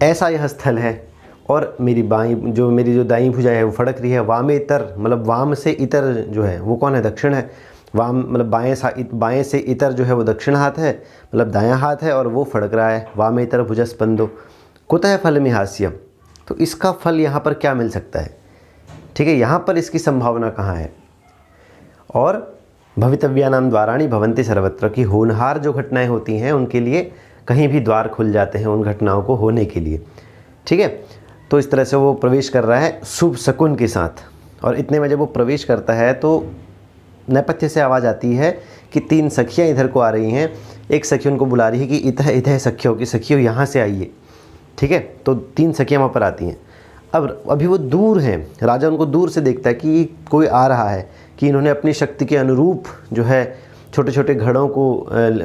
ऐसा यह स्थल है। और मेरी मेरी जो दाईं भुजा है वो फड़क रही है। वामे इतर, मतलब वाम से इतर जो है वो कौन है? दक्षिण है। वाम मतलब बाएं से इतर जो है वो दक्षिण हाथ है, मतलब दायां हाथ है, और वो फड़क रहा है। वामे इतर भुजस्पंदो कुतः फल में हास्य, तो इसका फल यहाँ पर क्या मिल सकता है? ठीक है, यहाँ पर इसकी संभावना कहाँ है? और भवितव्यानां द्वाराणि भवन्ति सर्वत्र, की होनहार जो घटनाएं होती हैं उनके लिए कहीं भी द्वार खुल जाते हैं उन घटनाओं को होने के लिए। ठीक है, तो इस तरह से वो प्रवेश कर रहा है शुभ शकुन के साथ। और इतने में जब वो प्रवेश करता है तो नेपथ्य से आवाज़ आती है कि 3 सखियाँ इधर को आ रही हैं। एक सखी उनको बुला रही है कि इतः इतः सखियों की सखियों यहाँ से आइए। ठीक है, तो 3 सखियाँ वहाँ पर आती हैं। अब अभी वो दूर हैं, राजा उनको दूर से देखता है कि कोई आ रहा है, कि इन्होंने अपनी शक्ति के अनुरूप जो है छोटे छोटे घड़ों को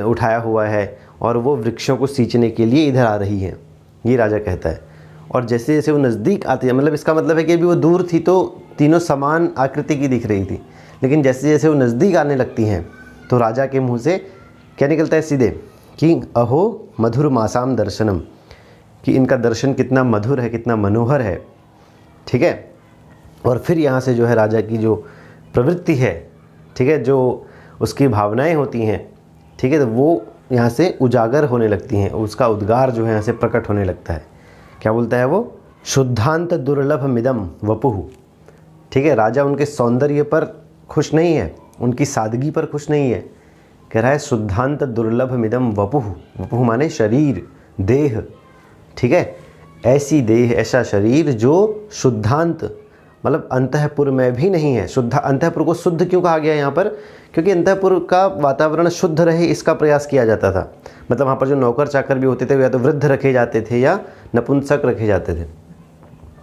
उठाया हुआ है और वो वृक्षों को सींचने के लिए इधर आ रही हैं, ये राजा कहता है। और जैसे जैसे वो नज़दीक आती है, मतलब इसका मतलब है कि अभी वो दूर थी तो तीनों समान आकृति की दिख रही थी, लेकिन जैसे जैसे वो नज़दीक आने लगती हैं तो राजा के मुंह से क्या निकलता है सीधे कि अहो मधुर मासाम दर्शनम, कि इनका दर्शन कितना मधुर है, कितना मनोहर है। ठीक है, और फिर यहाँ से जो है राजा की जो प्रवृत्ति है, ठीक है, जो उसकी भावनाएं होती हैं, ठीक है, तो वो यहाँ से उजागर होने लगती हैं, उसका उद्गार जो है यहाँ से प्रकट होने लगता है। क्या बोलता है वो? शुद्धांत दुर्लभ मिदम वपुः। ठीक है, राजा उनके सौंदर्य पर खुश नहीं है, उनकी सादगी पर खुश नहीं है। कह रहा है शुद्धांत दुर्लभ मिदम वपुः। वपुः माने शरीर, देह। ठीक है, ऐसी देह, ऐसा शरीर जो शुद्धांत मतलब अंतःपुर में भी नहीं है। शुद्ध, अंतःपुर को शुद्ध क्यों कहा गया यहाँ पर? क्योंकि अंतःपुर का वातावरण शुद्ध रहे इसका प्रयास किया जाता था। मतलब वहाँ पर जो नौकर चाकर भी होते थे या तो वृद्ध रखे जाते थे या नपुंसक रखे जाते थे,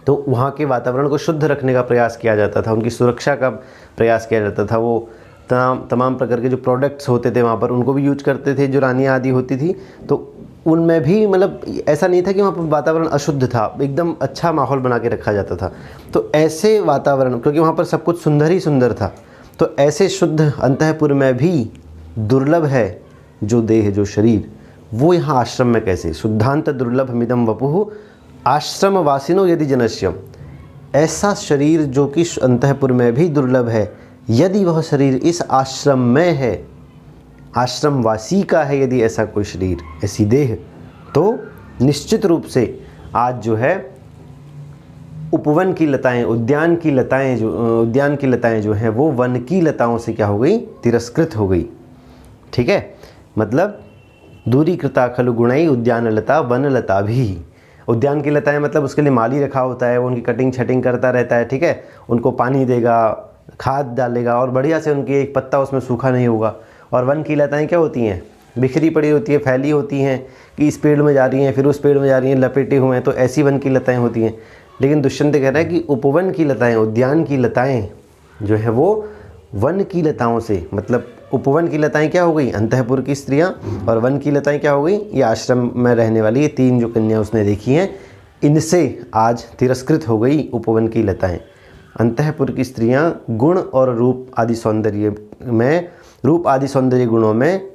तो वहाँ के वातावरण को शुद्ध रखने का प्रयास किया जाता था, उनकी सुरक्षा का प्रयास किया जाता था। वो तमाम प्रकार के जो प्रोडक्ट्स होते थे वहाँ पर उनको भी यूज करते थे, जो रानियाँ आदि होती थी, तो उनमें भी मतलब ऐसा नहीं था कि वहाँ पर वातावरण अशुद्ध था, एकदम अच्छा माहौल बना के रखा जाता था। तो ऐसे वातावरण, क्योंकि वहाँ पर सब कुछ सुंदर ही सुंदर था, तो ऐसे शुद्ध अंतःपुर में भी दुर्लभ है जो देह, जो शरीर, वो यहाँ आश्रम में कैसे? शुद्धांत दुर्लभ मिदम वपुः आश्रम वासिनो यदि जनस्यम, ऐसा शरीर जो कि अंतःपुर में भी दुर्लभ है, यदि वह शरीर इस आश्रम में है, आश्रम वासी का है यदि ऐसा कोई शरीर, ऐसी देह, तो निश्चित रूप से आज जो है उपवन की लताएं, उद्यान की लताएं जो हैं वो वन की लताओं से क्या हो गई? तिरस्कृत हो गई। ठीक है, मतलब दूरी कृता खलु गुणई उद्यान लता वन लता भी। उद्यान की लताएं मतलब उसके लिए माली रखा होता है, वो उनकी कटिंग छटिंग करता रहता है। ठीक है, उनको पानी देगा, खाद डालेगा और बढ़िया से उनकी एक पत्ता उसमें सूखा नहीं होगा। और वन की लताएं क्या होती हैं? बिखरी पड़ी होती है, फैली होती हैं, कि इस पेड़ में जा रही हैं फिर उस पेड़ में जा रही हैं, लपेटे हुए हैं, तो ऐसी वन की लताएं होती हैं। लेकिन दुष्यंत कह रहा है कि उपवन की लताएं, उद्यान की लताएं जो है वो वन की लताओं से, मतलब उपवन की लताएं क्या हो गई? अंतःपुर की स्त्रियां, और वन की लताएं क्या हो गई? ये आश्रम में रहने वाली ये 3 जो कन्या उसने देखी हैं, इनसे आज तिरस्कृत हो गई उपवन की लताएं। अंतःपुर की स्त्रियां गुण और रूप आदि सौंदर्य में, रूप आदि सौंदर्य गुणों में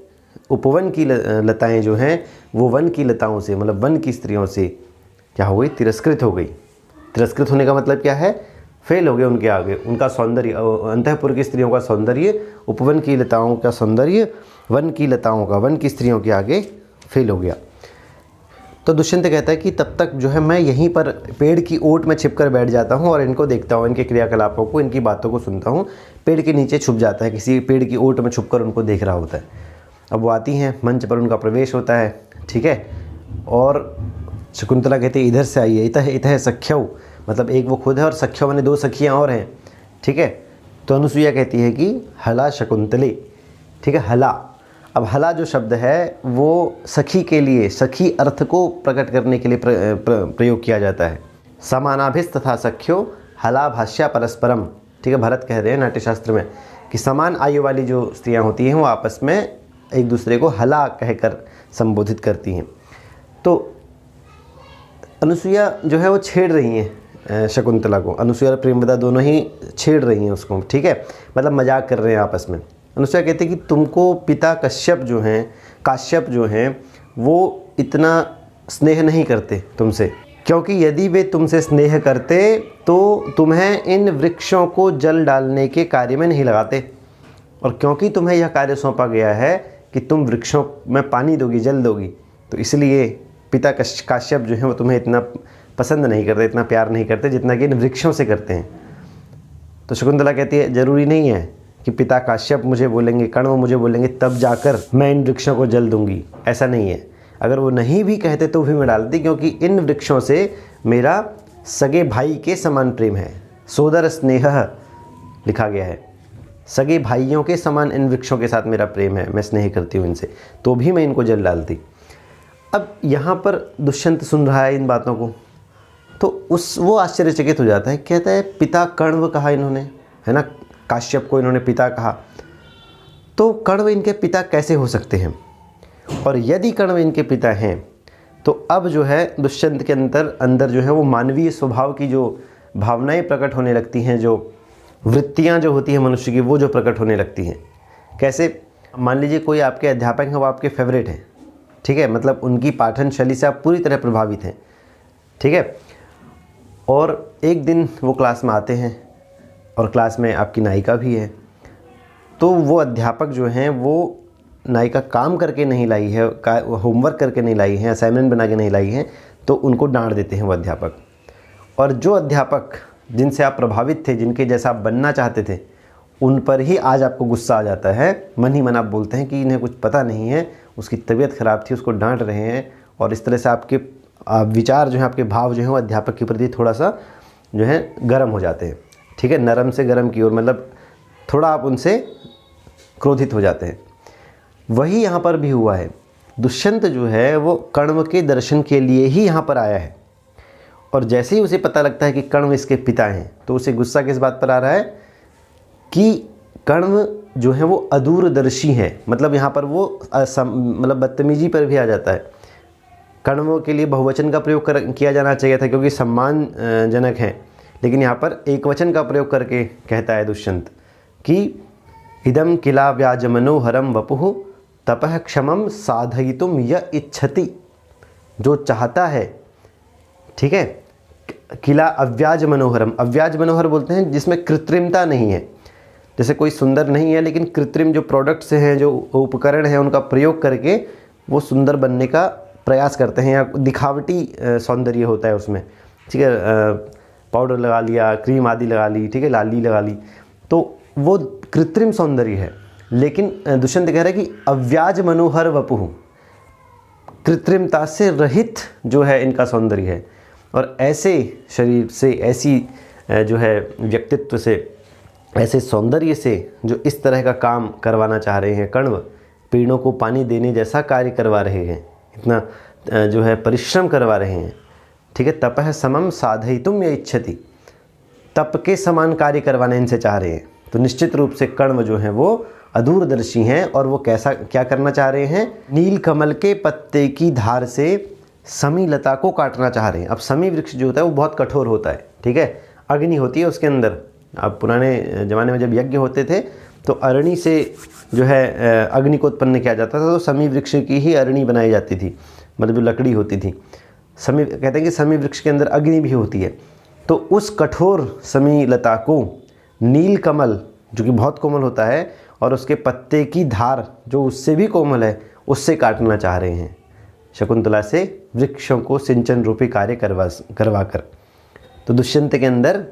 उपवन की लताएं जो हैं वो वन की लताओं से, मतलब वन की स्त्रियों से क्या हो गई? तिरस्कृत हो गई। तिरस्कृत होने का मतलब क्या है? फेल हो गए उनके आगे, उनका सौंदर्य, अंतःपुर की स्त्रियों का सौंदर्य, उपवन की लताओं का सौंदर्य वन की लताओं का, वन की स्त्रियों के आगे फेल हो गया। तो दुष्यंत कहता है कि तब तक जो है मैं यहीं पर पेड़ की ओट में छिप कर बैठ जाता हूँ और इनको देखता हूँ, इनके क्रियाकलापों को, इनकी बातों को सुनता हूँ। पेड़ के नीचे छुप जाता है, किसी पेड़ की ओट में छुप कर उनको देख रहा होता है। अब वो आती हैं, मंच पर उनका प्रवेश होता है, ठीक है। और शकुंतला कहती है इधर से आइए, इतः इतः सख्यौ, मतलब एक वो खुद है और सख्यौ माने 2 सखियाँ और हैं, ठीक है। तो अनुसुईया कहती है कि हला शकुंतले, ठीक है, हला। अब हला जो शब्द है वो सखी के लिए, सखी अर्थ को प्रकट करने के लिए प्रयोग किया जाता है। समानाभिस तथा सख्यो हला भाष्या परस्परम, ठीक है। भरत कह रहे हैं नाट्यशास्त्र में कि समान आयु वाली जो स्त्रियां होती हैं वो आपस में एक दूसरे को हला कहकर संबोधित करती हैं। तो अनुसुईया जो है वो छेड़ रही हैं शकुंतला को, अनुसुईया और प्रेमवदा दोनों ही छेड़ रही हैं उसको, ठीक है, मतलब मजाक कर रहे हैं आपस में। अनुसुईया कहती है कि तुमको पिता काश्यप जो हैं वो इतना स्नेह नहीं करते तुमसे, क्योंकि यदि वे तुमसे स्नेह करते तो तुम्हें इन वृक्षों को जल डालने के कार्य में नहीं लगाते, और क्योंकि तुम्हें यह कार्य सौंपा गया है कि तुम वृक्षों में पानी दोगी, जल दोगी, तो इसलिए पिता काश्यप जो हैं वो तुम्हें इतना पसंद नहीं करते, इतना प्यार नहीं करते जितना कि इन वृक्षों से करते हैं। तो शकुंतला कहती है ज़रूरी नहीं है कि पिता काश्यप मुझे बोलेंगे, कण्व मुझे बोलेंगे तब जाकर मैं इन वृक्षों को जल दूंगी, ऐसा नहीं है। अगर वो नहीं भी कहते तो भी मैं डालती, क्योंकि इन वृक्षों से मेरा सगे भाई के समान प्रेम है। सोदर स्नेह लिखा गया है, सगे भाइयों के समान इन वृक्षों के साथ मेरा प्रेम है, मैं स्नेह करती हूँ इनसे, तो भी मैं इनको जल डालती। अब यहाँ पर दुष्यंत सुन रहा है इन बातों को, तो वो आश्चर्यचकित हो जाता है, कहता है पिता कण्व कहा इन्होंने, है ना, काश्यप को इन्होंने पिता कहा, तो कण्व इनके पिता कैसे हो सकते हैं? और यदि कण्व इनके पिता हैं तो अब जो है दुष्यंत के अंदर जो है वो मानवीय स्वभाव की जो भावनाएं प्रकट होने लगती हैं, जो वृत्तियां जो होती हैं मनुष्य की, वो जो प्रकट होने लगती हैं। कैसे? मान लीजिए कोई आपके अध्यापक हैं, वो आपके फेवरेट हैं, ठीक है, मतलब उनकी पाठन शैली से आप पूरी तरह प्रभावित हैं, ठीक है। और एक दिन वो क्लास में आते हैं और क्लास में आपकी नायिका भी है, तो वो अध्यापक जो हैं वो नायिका काम करके नहीं लाई है, होमवर्क करके नहीं लाई है, असाइनमेंट बना के नहीं लाई है, तो उनको डांट देते हैं वो अध्यापक। और जो अध्यापक जिनसे आप प्रभावित थे, जिनके जैसा आप बनना चाहते थे, उन पर ही आज आपको गुस्सा आ जाता है। मन ही मन आप बोलते हैं कि इन्हें कुछ पता नहीं है, उसकी तबीयत ख़राब थी, उसको डांट रहे हैं, और इस तरह से आपके विचार जो हैं, आपके भाव जो हैं वो अध्यापक के प्रति थोड़ा सा जो है गर्म हो जाते हैं, ठीक है, नरम से गर्म की ओर, मतलब थोड़ा आप उनसे क्रोधित हो जाते हैं। वही यहाँ पर भी हुआ है। दुष्यंत जो है वो कण्व के दर्शन के लिए ही यहाँ पर आया है, और जैसे ही उसे पता लगता है कि कण्व इसके पिता हैं, तो उसे गुस्सा किस बात पर आ रहा है कि कण्व जो है वो अदूरदर्शी हैं। मतलब यहाँ पर वो मतलब बदतमीजी पर भी आ जाता है। कण्व के लिए बहुवचन का प्रयोग किया जाना चाहिए था, क्योंकि सम्मान जनक हैं, लेकिन यहाँ पर एक वचन का प्रयोग करके कहता है दुष्यंत कि इदम किला व्याज मनोहरम वपुः तपः क्षमम साधयितुम य इच्छति, जो चाहता है, ठीक है, किला अव्याज मनोहरम, अव्याज मनोहर बोलते हैं जिसमें कृत्रिमता नहीं है, जैसे कोई सुंदर नहीं है लेकिन कृत्रिम जो प्रोडक्ट्स हैं, जो उपकरण हैं, उनका प्रयोग करके वो सुंदर बनने का प्रयास करते हैं, या दिखावटी सौंदर्य होता है उसमें, ठीक है, पाउडर लगा लिया, क्रीम आदि लगा ली, ठीक है, लाली लगा ली, तो वो कृत्रिम सौंदर्य है। लेकिन दुष्यंत कह रहा है कि अव्याज मनोहर वपुः, कृत्रिमता से रहित जो है इनका सौंदर्य है। और ऐसे शरीर से, ऐसी जो है व्यक्तित्व से, ऐसे सौंदर्य से जो इस तरह का काम करवाना चाह रहे हैं कण्व, पेड़ों को पानी देने जैसा कार्य करवा रहे हैं, इतना जो है परिश्रम करवा रहे हैं, ठीक है, तपः समम साधयितुम य इच्छति, तप के समान कार्य करवाना इनसे चाह रहे हैं। तो निश्चित रूप से कण्व जो हैं वो अदूरदर्शी हैं, और वो क्या करना चाह रहे हैं? नील कमल के पत्ते की धार से समी लता को काटना चाह रहे हैं। अब समी वृक्ष जो होता है वो बहुत कठोर होता है, ठीक है, अग्नि होती है उसके अंदर। अब पुराने ज़माने में जब यज्ञ होते थे तो अरणी से जो है अग्नि को उत्पन्न किया जाता था, तो समी वृक्ष की ही अरणी बनाई जाती थी, मतलब जो लकड़ी होती थी। समी कहते हैं कि समी वृक्ष के अंदर अग्नि भी होती है। तो उस कठोर समी लता को नील कमल जो कि बहुत कोमल होता है, और उसके पत्ते की धार जो उससे भी कोमल है, उससे काटना चाह रहे हैं। शकुंतला से वृक्षों को सिंचन रूपी कार्य करवा कर। तो दुष्यंत के अंदर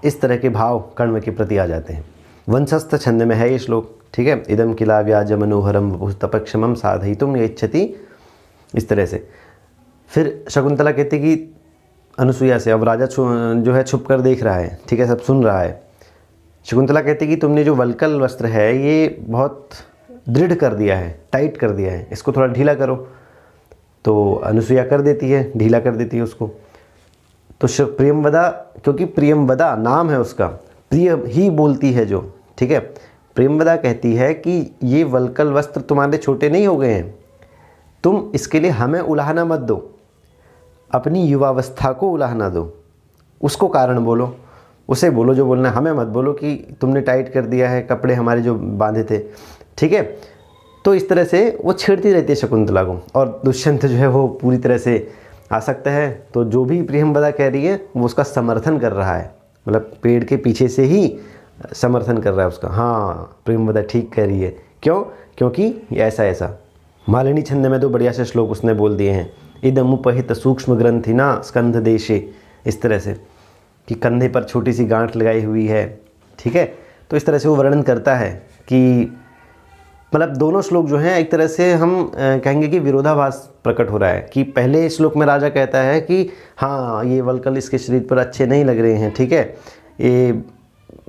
इस तरह के भाव कण्व के प्रति आ जाते हैं। वंशस्थ छंद में है ये श्लोक, ठीक है। इदम किला व्याज मनोहरम तपक्षमम साधयितुम इच्छति, इस तरह से। फिर शकुंतला कहती कि अनुसुईया से, अब राजा जो है छुप कर देख रहा है, ठीक है, सब सुन रहा है। शकुंतला कहती कि तुमने जो वल्कल वस्त्र है ये बहुत दृढ़ कर दिया है, टाइट कर दिया है, इसको थोड़ा ढीला करो। तो अनुसुईया कर देती है, ढीला कर देती है उसको। तो प्रियमवदा, क्योंकि प्रियमवदा नाम है उसका, प्रिय ही बोलती है जो, ठीक है। प्रियमवदा कहती है कि ये वल्कल वस्त्र तुम्हारे छोटे नहीं हो गए हैं, तुम इसके लिए हमें उलाहना मत दो, अपनी युवावस्था को उलाहना दो, उसको कारण बोलो, उसे बोलो जो बोलना है, हमें मत बोलो कि तुमने टाइट कर दिया है कपड़े हमारे जो बांधे थे, ठीक है। तो इस तरह से वो छेड़ती रहती है शकुंतला को, और दुष्यंत जो है वो पूरी तरह से आसक्त है। तो जो भी प्रियमवदा कह रही है वो उसका समर्थन कर रहा है, मतलब पेड़ के पीछे से ही समर्थन कर रहा है उसका। हाँ, प्रियमवदा ठीक कह रही है। क्यों? क्योंकि ऐसा ऐसा। मालिनी छंद में तो बढ़िया से श्लोक उसने बोल दिए हैं। इदमुपहित सूक्ष्म ग्रंथिना स्कंध देशे, इस तरह से कि कंधे पर छोटी सी गांठ लगाई हुई है, ठीक है। तो इस तरह से वो वर्णन करता है कि मतलब दोनों श्लोक जो हैं एक तरह से हम कहेंगे कि विरोधाभास प्रकट हो रहा है। कि पहले श्लोक में राजा कहता है कि हाँ ये वल्कल इसके शरीर पर अच्छे नहीं लग रहे हैं, ठीक है, ये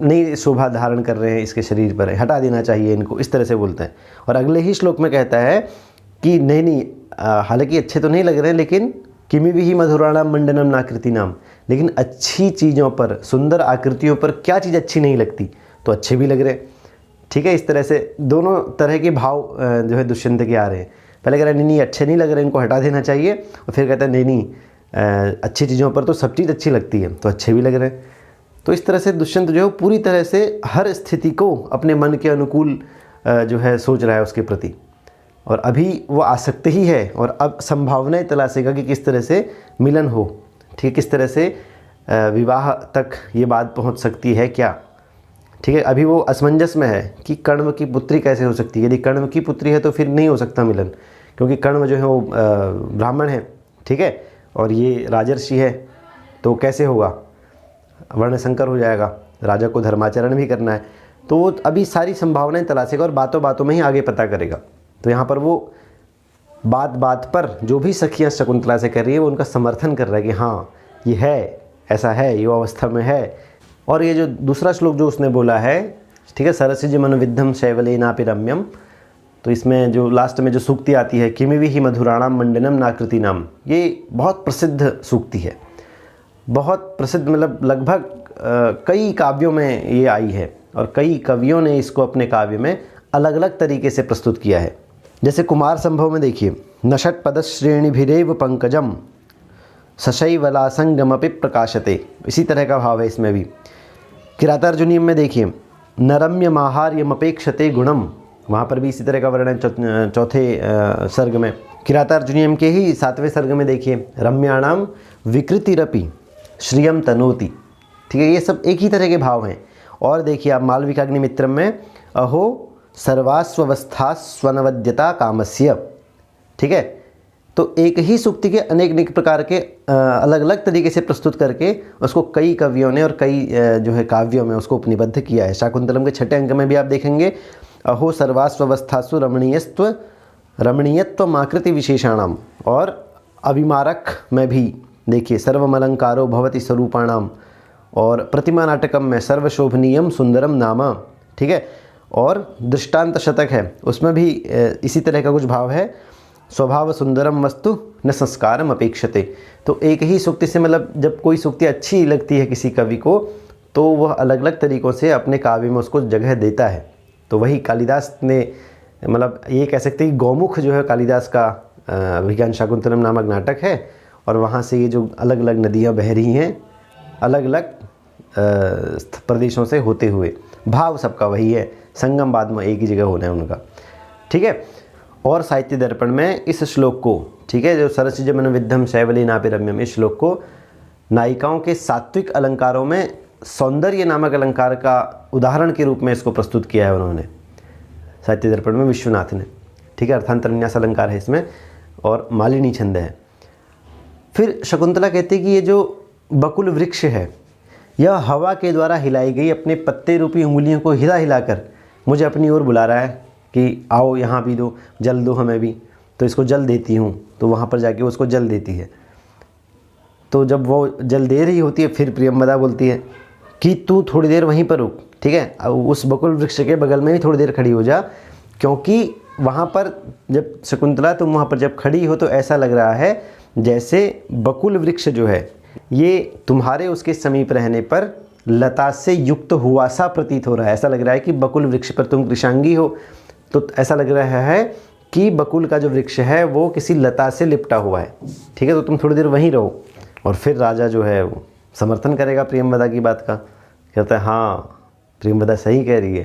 नहीं शोभा धारण कर रहे हैं इसके शरीर पर, हटा देना चाहिए इनको, इस तरह से बोलते हैं। और अगले ही श्लोक में कहता है कि नहीं हालांकि अच्छे तो नहीं लग रहे हैं, लेकिन किमिभी ही मधुराणाम मंडनम नाकृति नाम, लेकिन अच्छी चीज़ों पर, सुंदर आकृतियों पर क्या चीज़ अच्छी नहीं लगती, तो अच्छे भी लग रहे हैं, ठीक है। इस तरह से दोनों तरह के भाव जो है दुष्यंत के आ रहे हैं। पहले कह रहा है नहीं अच्छे नहीं लग रहे, इनको हटा देना चाहिए, और फिर कहता है नहीं अच्छी चीज़ों पर तो सब चीज़ अच्छी लगती है, तो अच्छे भी लग रहे हैं। तो इस तरह से दुष्यंत जो है पूरी तरह से हर स्थिति को अपने मन के अनुकूल जो है सोच रहा है उसके प्रति। और अभी वो आसक्त ही है, और अब संभावनाएं तलाशेगा कि किस तरह से मिलन हो, ठीक है, किस तरह से विवाह तक ये बात पहुंच सकती है क्या, ठीक है। अभी वो असमंजस में है कि कण्व की पुत्री कैसे हो सकती है। यदि कण्व की पुत्री है तो फिर नहीं हो सकता मिलन, क्योंकि कण्व जो है वो ब्राह्मण है, ठीक है, और ये राजर्षि है, तो कैसे होगा, वर्ण संकर हो जाएगा, राजा को धर्माचरण भी करना है। तो वो अभी सारी संभावनाएं तलाशेगा और बातों बातों में ही आगे पता करेगा। तो यहाँ पर वो बात बात पर जो भी सखियाँ शकुंतला से कर रही है वो उनका समर्थन कर रहा है कि हाँ ये है, ऐसा है, युवा अवस्था में है। और ये जो दूसरा श्लोक जो उसने बोला है, ठीक है, सरसिज मनोविद्धम शैवलेनापि रम्यम, तो इसमें जो लास्ट में जो सूक्ति आती है किमिवी ही मधुराणाम मंडनम नाकृति नाम, ये बहुत प्रसिद्ध सूक्ति है, बहुत प्रसिद्ध, मतलब लगभग कई काव्यों में ये आई है, और कई कवियों ने इसको अपने काव्य में अलग अलग तरीके से प्रस्तुत किया है। जैसे कुमार संभव में देखिए, नषट पदश्रेणिभिरेव पंकजम सशैवलासंगमपि प्रकाशते, इसी तरह का भाव है इसमें भी। किरातार्जुनीयम में देखिए, नरम्य माहार्यमपेक्षते गुणम, वहाँ पर भी इसी तरह का वर्णन चौथे सर्ग में। किरातार्जुनीयम के ही 7वें सर्ग में देखिए, रम्याणाम विकृतिरपि श्रियम तनोति, ठीक है, ये सब एक ही तरह के भाव हैं। और देखिए आप मालविकाग्निमित्रम में, अहो सर्वास्वस्था स्वनवद्यता कामस्य, ठीक है। तो एक ही सूक्ति के अनेक प्रकार के अलग अलग तरीके से प्रस्तुत करके उसको कई कवियों ने और कई जो है काव्यों में उसको उपनिबद्ध किया है। शाकुंतलम के 6ठे अंक में भी आप देखेंगे, अहो सर्वास्वस्थासु रमणीयत्वमाकृति विशेषाणाम, और अभिमारक में भी देखिए सर्वमलंकारो भवति स्वरूपाणाम, और प्रतिमा नाटकम में सर्वशोभनीयम सुंदरम नाम, ठीक है। और दृष्टांत शतक है, उसमें भी इसी तरह का कुछ भाव है, स्वभाव सुंदरम वस्तु न संस्कारम अपेक्षते। तो एक ही सूक्ति से, मतलब जब कोई सूक्ति अच्छी लगती है किसी कवि को, तो वह अलग अलग तरीक़ों से अपने काव्य में उसको जगह देता है। तो वही कालिदास ने, मतलब ये कह सकते हैं कि गौमुख जो है कालिदास का अभिज्ञान शाकुंतलम नामक नाटक है, और वहाँ से ये जो अलग अलग नदियाँ बह रही हैं अलग अलग प्रदेशों से होते हुए, भाव सबका वही है, संगम बाद में एक ही जगह होना है उनका, ठीक है। और साहित्य दर्पण में इस श्लोक को, ठीक है, जो सरसिज मनोविद्धम शैवलेनापि रम्यम, इस श्लोक को नायिकाओं के सात्विक अलंकारों में सौंदर्य नामक अलंकार का उदाहरण के रूप में इसको प्रस्तुत किया है उन्होंने, साहित्य दर्पण में विश्वनाथ ने, ठीक है। अर्थांतरन्यास अलंकार है इसमें, और मालिनी छंद है। फिर शकुंतला कहती है कि ये जो बकुल वृक्ष है यह हवा के द्वारा हिलाई गई अपने पत्ते रूपी उंगलियों को हिला हिलाकर मुझे अपनी ओर बुला रहा है कि आओ यहाँ भी दो, जल दो हमें भी। तो इसको जल देती हूँ, तो वहाँ पर जाके उसको जल देती है। तो जब वो जल दे रही होती है फिर प्रियंवदा बोलती है कि तू थोड़ी देर वहीं पर रुक, ठीक है, उस बकुल वृक्ष के बगल में ही थोड़ी देर खड़ी हो जा, क्योंकि वहाँ पर जब शकुंतला तुम वहाँ पर जब खड़ी हो तो ऐसा लग रहा है जैसे बकुल वृक्ष जो है ये तुम्हारे उसके समीप रहने पर लता से युक्त हुआ सा प्रतीत हो रहा है। ऐसा लग रहा है कि बकुल वृक्ष पर तुम कृशांगी हो, तो ऐसा लग रहा है कि बकुल का जो वृक्ष है वो किसी लता से लिपटा हुआ है, ठीक है, तो तुम थोड़ी देर वहीं रहो। और फिर राजा जो है वो समर्थन करेगा प्रियंवदा की बात का, कहता है हाँ प्रियंवदा सही कह रही है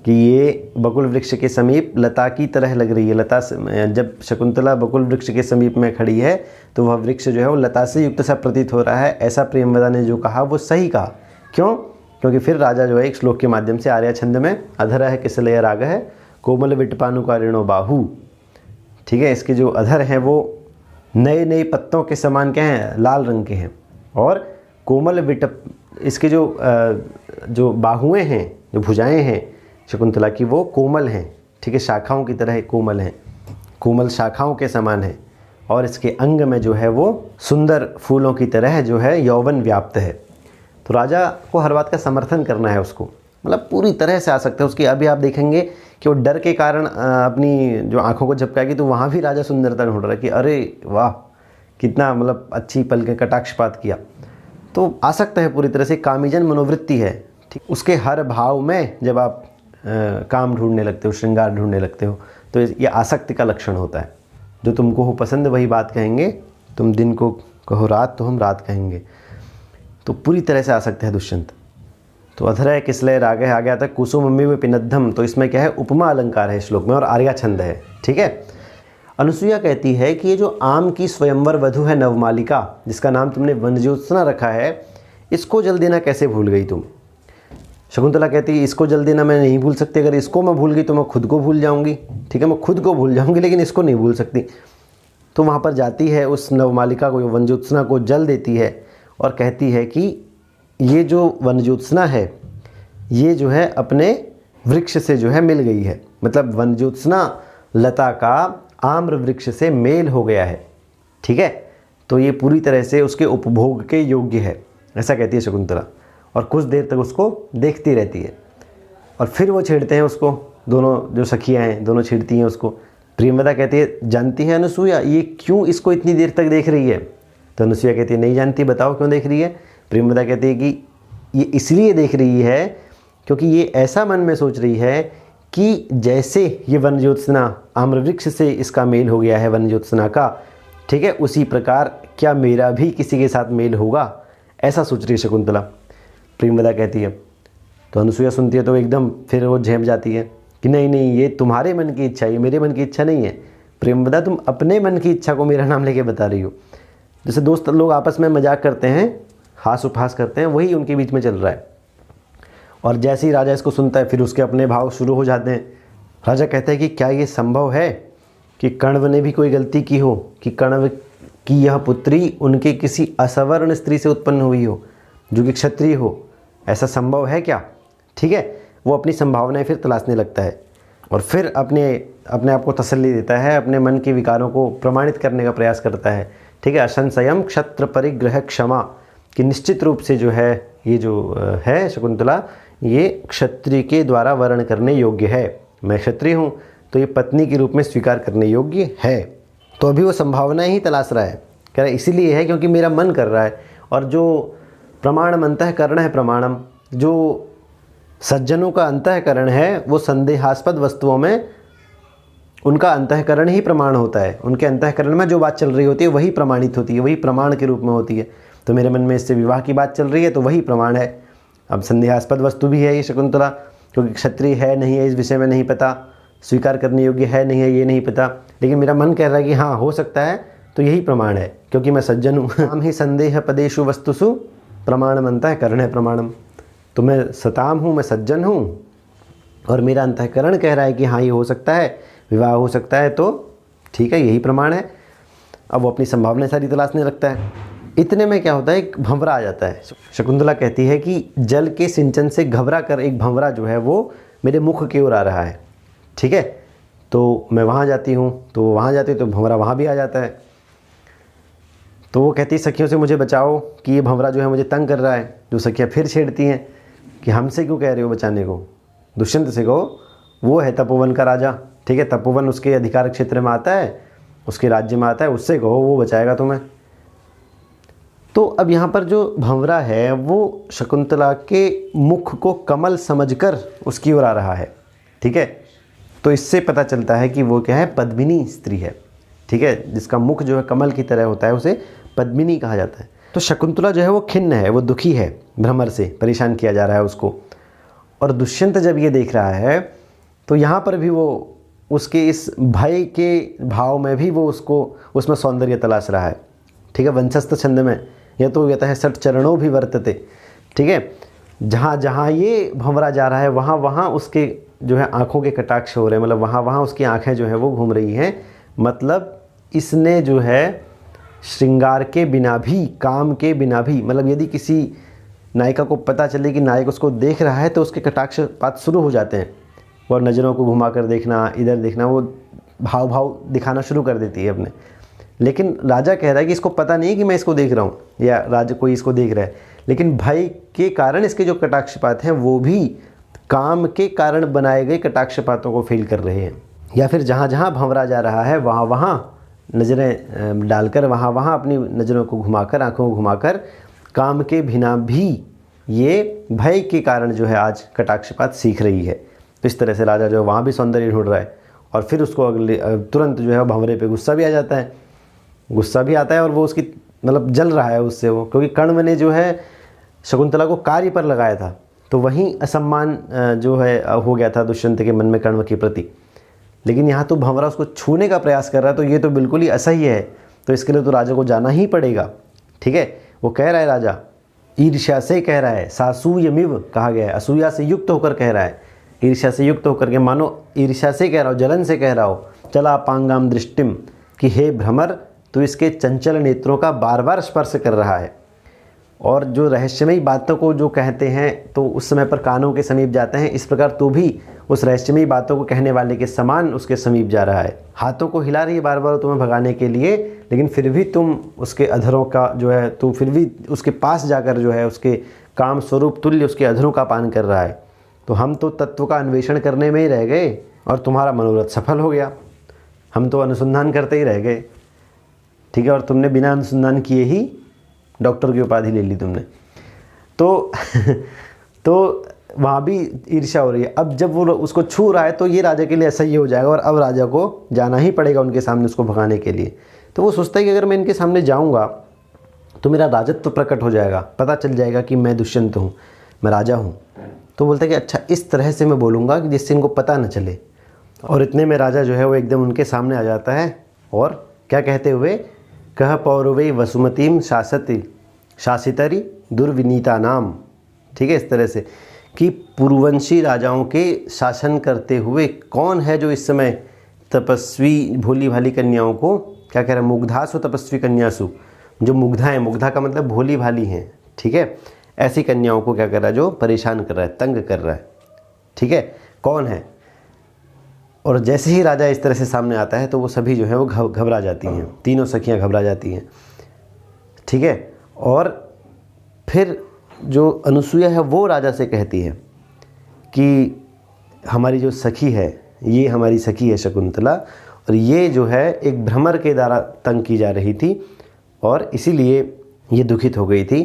कि ये बकुल वृक्ष के समीप लता की तरह लग रही है। लता से जब शकुंतला बकुल वृक्ष के समीप में खड़ी है तो वह वृक्ष जो है वो लता से युक्त सा प्रतीत हो रहा है। ऐसा प्रियंवदा ने जो कहा वो सही कहा। क्यों? क्योंकि फिर राजा जो है एक श्लोक के माध्यम से आर्या छंद में अधर है किसलय राग है कोमल विटपानुकारिणो बाहु, ठीक है, इसके जो अधर हैं वो नए नए पत्तों के समान क्या हैं, लाल रंग के हैं, और कोमल विट इसके जो बाहुएं हैं, जो भुजाएं हैं शकुंतला की वो कोमल हैं, ठीक है, शाखाओं की तरह कोमल हैं, कोमल शाखाओं के समान है, और इसके अंग में जो है वो सुंदर फूलों की तरह जो है यौवन व्याप्त है। तो राजा को हर बात का समर्थन करना है उसको, मतलब पूरी तरह से आ सकता है उसकी। अभी आप देखेंगे कि वो डर के कारण अपनी जो आंखों को झपकाएगी तो वहाँ भी राजा सुंदरता ढूंढ रहा है कि अरे वाह कितना मतलब अच्छी पलकें कटाक्षपात किया। तो आ सकता है पूरी तरह से कामीजन मनोवृत्ति है, ठीक, उसके हर भाव में जब आप काम ढूंढने लगते हो, श्रृंगार ढूंढने लगते हो, तो ये आसक्ति का लक्षण होता है। जो तुमको हो पसंद वही बात कहेंगे, तुम दिन को कहो रात तो हम रात कहेंगे। तो पूरी तरह से आ सकते हैं दुष्यंत। तो अधरय किसलय राग है, आ गया था कुसुम में पिनद्धम, तो इसमें क्या है उपमा अलंकार है श्लोक में और आर्या छंद है, ठीक है। अनुसुईया कहती है कि ये जो आम की स्वयंवर वधु है नवमालिका, जिसका नाम तुमने वनज्योत्सना रखा है, इसको जल देना कैसे भूल गई तुम। शकुंतला कहती है इसको जल देना मैं नहीं भूल सकती, अगर इसको मैं भूल गई तो मैं खुद को भूल जाऊंगी, ठीक है, मैं खुद को भूल जाऊंगी लेकिन इसको नहीं भूल सकती। तो वहाँ पर जाती है उस नवमालिका को, वनज्योत्सना को जल देती है और कहती है कि ये जो वनज्योत्सना है ये जो है अपने वृक्ष से जो है मिल गई है, मतलब वनज्योत्सना लता का आम्र वृक्ष से मेल हो गया है, ठीक है, तो ये पूरी तरह से उसके उपभोग के योग्य है, ऐसा कहती है शकुंतला। और कुछ देर तक उसको देखती रहती है और फिर वो छेड़ते हैं उसको, दोनों जो सखियाँ हैं दोनों छेड़ती हैं उसको। प्रियंवदा कहती है जानती है अनुसुईया ये क्यों इसको इतनी देर तक देख रही है। तो अनुसुईया कहती है नहीं जानती, बताओ क्यों देख रही है। प्रियंवदा कहती है कि ये इसलिए देख रही है क्योंकि ये ऐसा मन में सोच रही है कि जैसे ये वनज्योत्सना आम्रवृक्ष से इसका मेल हो गया है वनज्योत्सना का, ठीक है, उसी प्रकार क्या मेरा भी किसी के साथ मेल होगा, ऐसा सोच रही है शकुंतला। प्रियंवदा कहती है। तो अनुसुईया सुनती है तो एकदम फिर वो झेप जाती है कि नहीं नहीं ये तुम्हारे मन की इच्छा है, ये मेरे मन की इच्छा नहीं है। प्रियंवदा तुम अपने मन की इच्छा को मेरा नाम लेके बता रही हो। जैसे दोस्त लोग आपस में मजाक करते हैं, हास उपहास करते हैं, वही उनके बीच में चल रहा है। और जैसे ही राजा इसको सुनता है फिर उसके अपने भाव शुरू हो जाते हैं। राजा कहता है कि क्या ये संभव है कि कण्व ने भी कोई गलती की हो, कि कण्व की यह पुत्री उनके किसी असवर्ण स्त्री से उत्पन्न हुई हो जो कि क्षत्रिय हो, ऐसा संभव है क्या। ठीक है, वो अपनी संभावनाएं फिर तलाशने लगता है और फिर अपने आप को तसल्ली देता है, अपने मन के विकारों को प्रमाणित करने का प्रयास करता है। ठीक है, असंशयम क्षत्र परिग्रह क्षमा, कि निश्चित रूप से जो है ये जो है शकुंतला ये क्षत्रिय के द्वारा वर्ण करने योग्य है। मैं क्षत्रिय हूँ तो ये पत्नी के रूप में स्वीकार करने योग्य है। तो अभी वो संभावनाएं ही तलाश रहा है, कह रहा है इसीलिए है क्योंकि मेरा मन कर रहा है। और जो प्रमाणम अंतःकरण है, प्रमाणम जो सज्जनों का अंतःकरण है वो संदेहास्पद वस्तुओं में उनका अंतःकरण ही प्रमाण होता है। उनके अंतःकरण में जो बात चल रही होती है वही प्रमाणित होती है, वही प्रमाण के रूप में होती है। तो मेरे मन में इससे विवाह की बात चल रही है तो वही प्रमाण है। अब संदेहास्पद वस्तु भी है ये शकुंतला, क्योंकि क्षत्रिय है नहीं है इस विषय में नहीं पता, स्वीकार करने योग्य है नहीं है ये नहीं पता, लेकिन मेरा मन कह रहा है कि हाँ हो सकता है, तो यही प्रमाण है क्योंकि मैं सज्जन हूँ। हम ही संदेह पदेशु वस्तुसु प्रमाणम अंतःकरण है प्रमाणम। तो मैं सताम हूँ, मैं सज्जन हूँ और मेरा अंतःकरण कह रहा है कि हाँ ये हो सकता है, विवाह हो सकता है, तो ठीक है, यही प्रमाण है। अब वो अपनी संभावना सारी तलाशने लगता है। इतने में क्या होता है, एक भंवरा आ जाता है। शकुंतला कहती है कि जल के सिंचन से घबरा कर एक भंवरा जो है वो मेरे मुख की ओर आ रहा है। ठीक है, तो मैं वहाँ जाती हूँ, तो वहाँ जाती है तो भंवरा वहाँ भी आ जाता है। तो वो कहती है सखियों से मुझे बचाओ कि ये भंवरा जो है मुझे तंग कर रहा है। जो सखियाँ फिर छेड़ती हैं कि हमसे क्यों कह रहे हो बचाने को, दुष्यंत से कहो, वो है तपोवन का राजा। ठीक है, तपोवन उसके अधिकार क्षेत्र में आता है, उसके राज्य में आता है, उससे कहो, वो बचाएगा तुम्हें। तो अब यहाँ पर जो भंवरा है वो शकुंतला के मुख को कमल समझकर उसकी ओर आ रहा है। ठीक है, तो इससे पता चलता है कि वो क्या है, पद्मिनी स्त्री है। ठीक है, जिसका मुख जो है कमल की तरह होता है उसे पद्मिनी कहा जाता है। तो शकुंतला जो है वो खिन्न है, वो दुखी है, भ्रमर से परेशान किया जा रहा है उसको। और दुष्यंत जब ये देख रहा है तो यहाँ पर भी वो उसके इस भय के भाव में भी वो उसको उसमें सौंदर्य तलाश रहा है। ठीक है, वंशस्थ छंद में यह तो कहता है सठ चरणों भी वर्तते। ठीक है, जहाँ जहाँ ये भंवरा जा रहा है वहाँ वहाँ उसके जो है आँखों के कटाक्ष हो रहे हैं, मतलब वहाँ वहाँ उसकी आँखें जो है वो घूम रही हैं। मतलब इसने जो है श्रृंगार के बिना भी, काम के बिना भी, मतलब यदि किसी नायिका को पता चले कि नायक उसको देख रहा है तो उसके कटाक्षपात शुरू हो जाते हैं, और नज़रों को घुमाकर देखना, इधर देखना, वो भाव भाव दिखाना शुरू कर देती है अपने। लेकिन राजा कह रहा है कि इसको पता नहीं कि मैं इसको देख रहा हूँ या राजा कोई इसको देख रहा है, लेकिन भय के कारण इसके जो कटाक्षपात हैं वो भी काम के कारण बनाए गए कटाक्षपातों को फील कर रहे हैं। या फिर जहाँ जहाँ भंवरा जा रहा है वहाँ वहाँ नज़रें डालकर, वहाँ वहाँ अपनी नज़रों को घुमाकर, आँखों को घुमाकर काम के बिना भी ये भय के कारण जो है आज कटाक्षपात सीख रही है। तो इस तरह से राजा जो है वहाँ भी सौंदर्य ढूंढ रहा है। और फिर उसको अगले तुरंत जो है भंवरे पे गुस्सा भी आ जाता है, गुस्सा भी आता है, और वो उसकी मतलब जल रहा है उससे वो, क्योंकि कण्व ने जो है शकुंतला को कार्य पर लगाया था, तो वहीं असम्मान जो है हो गया था दुष्यंत के मन में कण्व के प्रति। लेकिन यहाँ तो भंवरा उसको छूने का प्रयास कर रहा है, तो ये तो बिल्कुल ही असह्य है। तो इसके लिए तो राजा को जाना ही पड़ेगा। ठीक है, वो कह रहा है, राजा ईर्ष्या से कह रहा है, सासूयमिव कहा गया है, असूया से युक्त होकर कह रहा है, ईर्ष्या से युक्त होकर के, मानो ईर्ष्या से कह रहा हो, जलन से कह रहा हो, चला पांगाम दृष्टिम, कि हे भ्रमर तो इसके चंचल नेत्रों का बार बार स्पर्श कर रहा है। और जो रहस्यमयी बातों को जो कहते हैं तो उस समय पर कानों के समीप जाते हैं, इस प्रकार तू भी उस रहस्यमयी बातों को कहने वाले के समान उसके समीप जा रहा है। हाथों को हिला रही है बार बार तुम्हें भगाने के लिए, लेकिन फिर भी तुम उसके अधरों का जो है, तू फिर भी उसके पास जाकर जो है उसके काम स्वरूप तुल्य उसके अधरों का पान कर रहा है। तो हम तो तत्व का अन्वेषण करने में ही रह गए और तुम्हारा मनोरथ सफल हो गया, हम तो अनुसंधान करते ही रह गए। ठीक है, और तुमने बिना अनुसंधान किए ही डॉक्टर की उपाधि ले ली तुमने। तो वहाँ भी ईर्ष्या हो रही है। अब जब वो उसको छू रहा है तो ये राजा के लिए असह्य हो जाएगा, और अब राजा को जाना ही पड़ेगा उनके सामने उसको भगाने के लिए। तो वो सोचता है कि अगर मैं इनके सामने जाऊँगा तो मेरा राजत्व प्रकट हो जाएगा, पता चल जाएगा कि मैं दुष्यंत हूँ, मैं राजा हूँ। तो बोलता है कि अच्छा इस तरह से मैं बोलूँगा कि जिससे इनको पता न चले। और इतने में राजा जो है वो एकदम उनके सामने आ जाता है, और क्या कहते हुए, कह पौरवे वसुमतीम शासति शासितरी दुर्विनीता नाम। ठीक है, इस तरह से कि पूर्ववंशी राजाओं के शासन करते हुए कौन है जो इस समय तपस्वी भोली भाली कन्याओं को, क्या कह रहा है, मुग्धासु तपस्वी कन्यासु, जो मुग्धा है, मुग्धा का मतलब भोली भाली हैं। ठीक है, ऐसी कन्याओं को क्या कर रहा है, जो परेशान कर रहा है, तंग कर रहा है। ठीक है, कौन है। और जैसे ही राजा इस तरह से सामने आता है तो वो सभी जो है वो घबरा जाती हैं, तीनों सखियां घबरा जाती हैं। ठीक है, और फिर जो अनुसूया है वो राजा से कहती है कि हमारी जो सखी है, ये हमारी सखी है शकुंतला, और ये जो है एक भ्रमर के द्वारा तंग की जा रही थी और इसीलिए ये दुखित हो गई थी।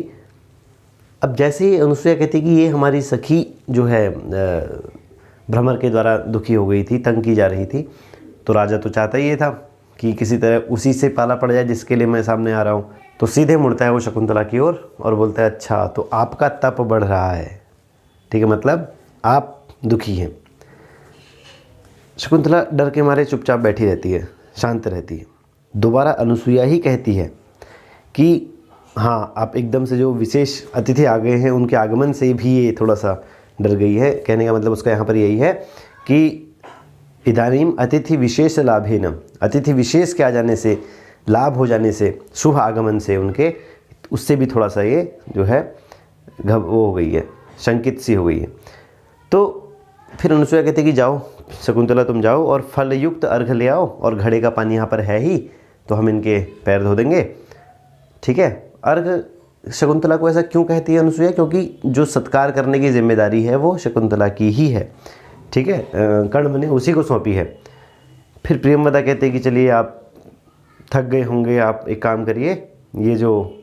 अब जैसे ही अनुसूया कहती कि ये हमारी सखी जो है भ्रमर के द्वारा दुखी हो गई थी, तंग की जा रही थी, तो राजा तो चाहता ही ये था कि किसी तरह उसी से पाला पड़ जाए जिसके लिए मैं सामने आ रहा हूँ। तो सीधे मुड़ता है वो शकुंतला की ओर और बोलता है, अच्छा तो आपका तप बढ़ रहा है। ठीक है, मतलब आप दुखी हैं। शकुंतला डर के मारे चुपचाप बैठी रहती है, शांत रहती है। दोबारा अनुसूया ही कहती है कि हाँ, आप एकदम से जो विशेष अतिथि आ गए हैं उनके आगमन से भी ये थोड़ा सा डर गई है। कहने का मतलब उसका यहाँ पर यही है कि इदानीम अतिथि विशेष लाभेन, अतिथि विशेष के आ जाने से, लाभ हो जाने से, शुभ आगमन से उनके, उससे भी थोड़ा सा ये जो है वो हो गई है, शंकित सी हो गई है। तो फिर अनुसुईया कहते कि जाओ शकुंतला तुम जाओ और फल युक्त अर्घ ले आओ, और घड़े का पानी यहाँ पर है ही तो हम इनके पैर धो देंगे, ठीक है। अर्घ शकुंतला को ऐसा क्यों कहती है अनुसुईया? क्योंकि जो सत्कार करने की जिम्मेदारी है वो शकुंतला की ही है, ठीक है, कर्ण ने उसी को सौंपी है। फिर प्रियंवदा कहते कि चलिए आप थक गए होंगे, आप एक काम करिए, ये जो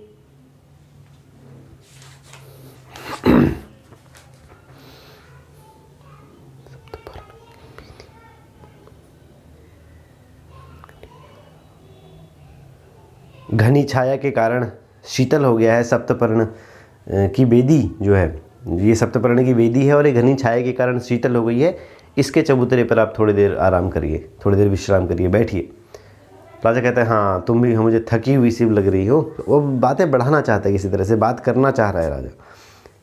घनी छाया के कारण शीतल हो गया है सप्तपर्ण की वेदी जो है, ये सप्तपर्ण की वेदी है और ये घनी छाया के कारण शीतल हो गई है, इसके चबूतरे पर आप थोड़ी देर आराम करिए, थोड़ी देर विश्राम करिए, बैठिए। राजा कहता है हाँ तुम भी मुझे थकी हुई सी लग रही हो। वो बातें बढ़ाना चाहता है, किसी तरह से बात करना चाह रहा है राजा